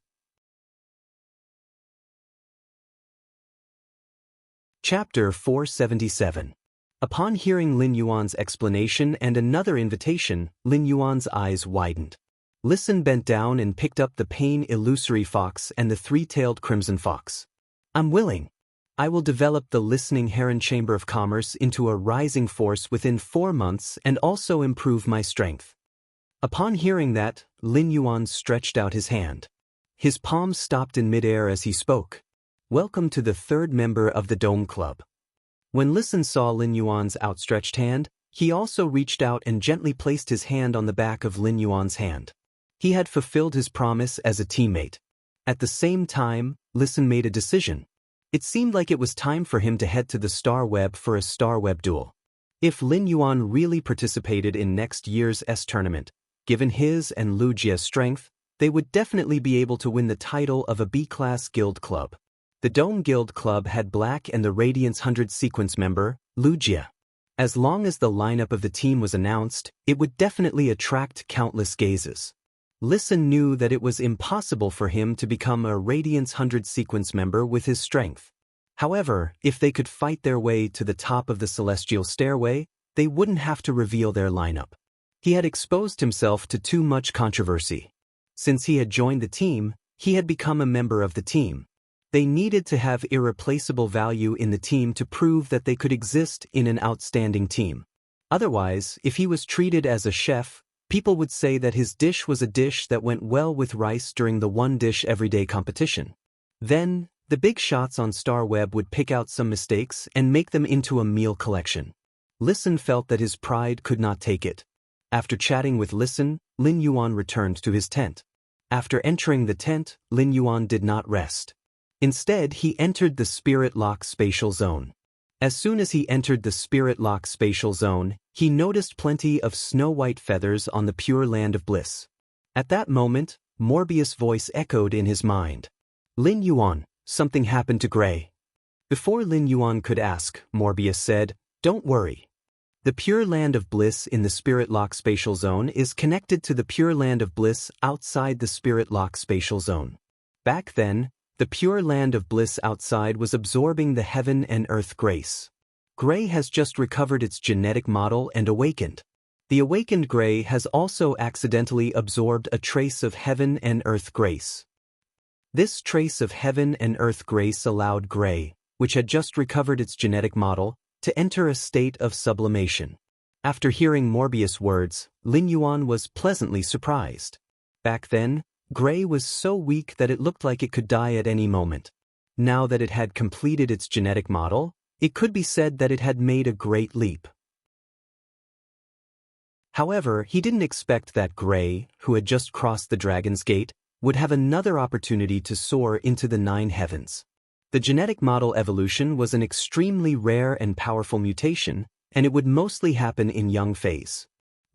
Chapter 477. Upon hearing Lin Yuan's explanation and another invitation, Lin Yuan's eyes widened. Listen bent down and picked up the pain illusory fox and the three-tailed crimson fox. I'm willing. I will develop the listening heron chamber of commerce into a rising force within 4 months and also improve my strength. Upon hearing that, Lin Yuan stretched out his hand. His palms stopped in midair as he spoke. Welcome to the third member of the Dome Club. When Listen saw Lin Yuan's outstretched hand, he also reached out and gently placed his hand on the back of Lin Yuan's hand. He had fulfilled his promise as a teammate. At the same time, Listen made a decision. It seemed like it was time for him to head to the Star Web for a Star Web duel. If Lin Yuan really participated in next year's S tournament, given his and Lu Jia's strength, they would definitely be able to win the title of a B-class guild club. The Dome Guild Club had Black and the Radiance 100 sequence member, Lu Jia. As long as the lineup of the team was announced, it would definitely attract countless gazes. Listen knew that it was impossible for him to become a Radiance 100 sequence member with his strength. However, if they could fight their way to the top of the celestial stairway, they wouldn't have to reveal their lineup. He had exposed himself to too much controversy. Since he had joined the team, he had become a member of the team. They needed to have irreplaceable value in the team to prove that they could exist in an outstanding team. Otherwise, if he was treated as a chef, people would say that his dish was a dish that went well with rice during the one dish everyday competition. Then, the big shots on Star Web would pick out some mistakes and make them into a meal collection. Listen felt that his pride could not take it. After chatting with Listen, Lin Yuan returned to his tent. After entering the tent, Lin Yuan did not rest. Instead, he entered the Spirit Lock spatial zone. As soon as he entered the Spirit Lock spatial zone, he noticed plenty of snow-white feathers on the pure land of bliss. At that moment, Morbius' voice echoed in his mind. Lin Yuan, something happened to Gray. Before Lin Yuan could ask, Morbius said, don't worry. The Pure Land of Bliss in the Spirit Lock spatial zone is connected to the Pure Land of Bliss outside the Spirit Lock spatial zone. Back then, the Pure Land of Bliss outside was absorbing the heaven and earth grace. Gray has just recovered its genetic model and awakened. The awakened Gray has also accidentally absorbed a trace of heaven and earth grace. This trace of heaven and earth grace allowed Gray, which had just recovered its genetic model, to enter a state of sublimation. After hearing Morbius' words, Lin Yuan was pleasantly surprised. Back then, Gray was so weak that it looked like it could die at any moment. Now that it had completed its genetic model, it could be said that it had made a great leap. However, he didn't expect that Gray, who had just crossed the Dragon's Gate, would have another opportunity to soar into the 9 heavens. The genetic model evolution was an extremely rare and powerful mutation, and it would mostly happen in young phase.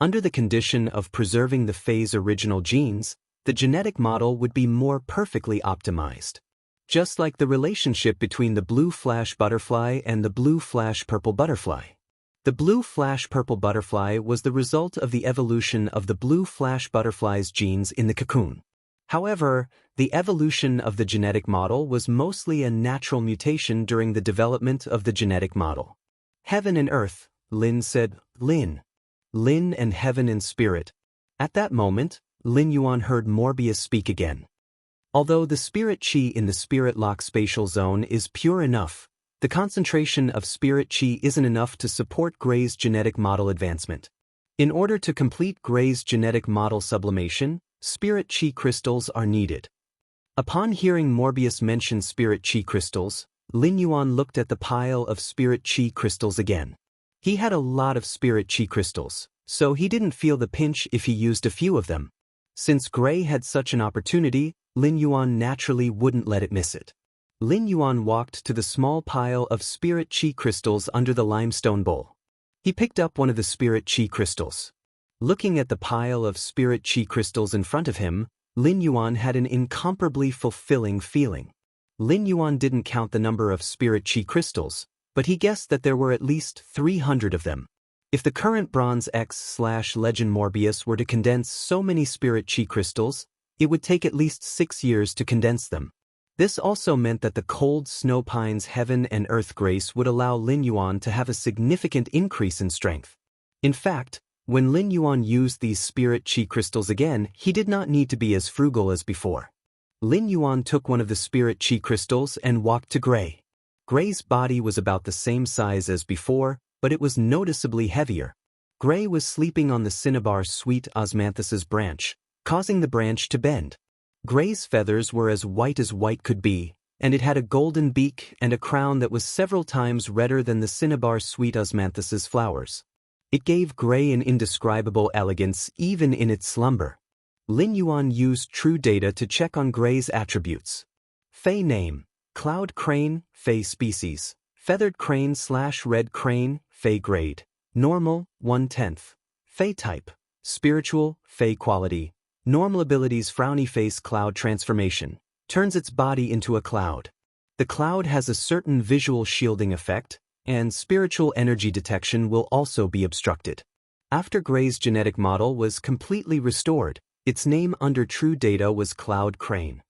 Under the condition of preserving the phase original genes, the genetic model would be more perfectly optimized. Just like the relationship between the blue flash butterfly and the blue flash purple butterfly. The blue flash purple butterfly was the result of the evolution of the blue flash butterfly's genes in the cocoon. However, the evolution of the genetic model was mostly a natural mutation during the development of the genetic model. Heaven and earth, Lin said, Lin and heaven and spirit. At that moment, Lin Yuan heard Morbius speak again. Although the spirit chi in the Spirit Lock spatial zone is pure enough, the concentration of spirit chi isn't enough to support Gray's genetic model advancement. In order to complete Gray's genetic model sublimation, spirit chi crystals are needed. Upon hearing Morbius mention spirit chi crystals, Lin Yuan looked at the pile of spirit chi crystals again. He had a lot of spirit chi crystals, so he didn't feel the pinch if he used a few of them. Since Gray had such an opportunity, Lin Yuan naturally wouldn't let it miss it. Lin Yuan walked to the small pile of spirit chi crystals under the limestone bowl. He picked up one of the spirit chi crystals. Looking at the pile of spirit chi crystals in front of him, Lin Yuan had an incomparably fulfilling feeling. Lin Yuan didn't count the number of spirit chi crystals, but he guessed that there were at least 300 of them. If the current Bronze X/Legend Morbius were to condense so many spirit chi crystals, it would take at least 6 years to condense them. This also meant that the cold snow pine's heaven and earth grace would allow Lin Yuan to have a significant increase in strength. In fact, When Lin Yuan used these spirit chi crystals again, he did not need to be as frugal as before. Lin Yuan took one of the spirit chi crystals and walked to Gray. Gray's body was about the same size as before, but it was noticeably heavier. Gray was sleeping on the cinnabar sweet osmanthus's branch, causing the branch to bend. Gray's feathers were as white could be, and it had a golden beak and a crown that was several times redder than the cinnabar sweet osmanthus's flowers. It gave Gray an indescribable elegance even in its slumber. Lin Yuan used true data to check on Gray's attributes. Fey name: Cloud Crane, Fey species. Feathered Crane / Red Crane, Fey grade. Normal, 1/10. Fey type: Spiritual, Fey quality. Normal abilities: Frowny face cloud transformation. Turns its body into a cloud. The cloud has a certain visual shielding effect, and spiritual energy detection will also be obstructed. After Gray's genetic model was completely restored, its name under true data was Cloud Crane.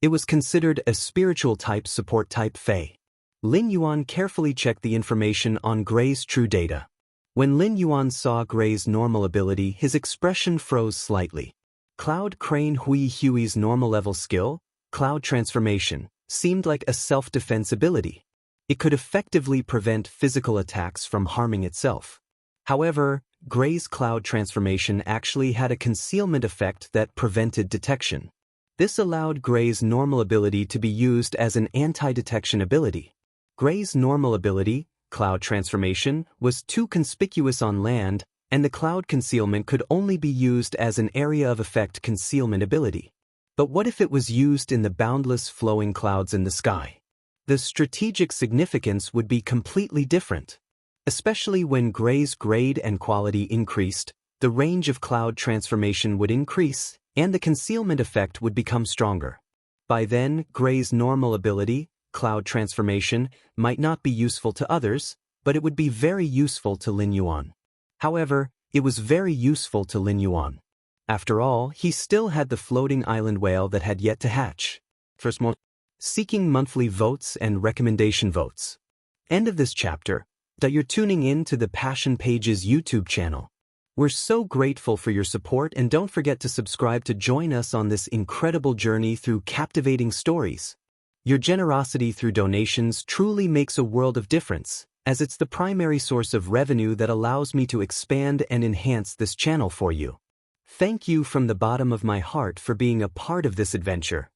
It was considered a spiritual type support type Fey. Lin Yuan carefully checked the information on Gray's true data. When Lin Yuan saw Gray's normal ability, his expression froze slightly. Cloud Crane Hui Hui's normal level skill, Cloud Transformation, seemed like a self-defense ability. It could effectively prevent physical attacks from harming itself. However, Gray's Cloud Transformation actually had a concealment effect that prevented detection. This allowed Gray's normal ability to be used as an anti-detection ability. Gray's normal ability, Cloud Transformation, was too conspicuous on land, and the cloud concealment could only be used as an area of effect concealment ability. But what if it was used in the boundless flowing clouds in the sky? The strategic significance would be completely different. Especially when Gray's grade and quality increased, the range of cloud transformation would increase, and the concealment effect would become stronger. By then, Gray's normal ability, Cloud Transformation, might not be useful to others, but it would be very useful to Lin Yuan. However, it was very useful to Lin Yuan. After all, he still had the floating island whale that had yet to hatch. First, seeking monthly votes and recommendation votes. End of this chapter. That you're tuning in to the Passion Pages YouTube channel. We're so grateful for your support, and don't forget to subscribe to join us on this incredible journey through captivating stories. Your generosity through donations truly makes a world of difference, as it's the primary source of revenue that allows me to expand and enhance this channel for you. Thank you from the bottom of my heart for being a part of this adventure.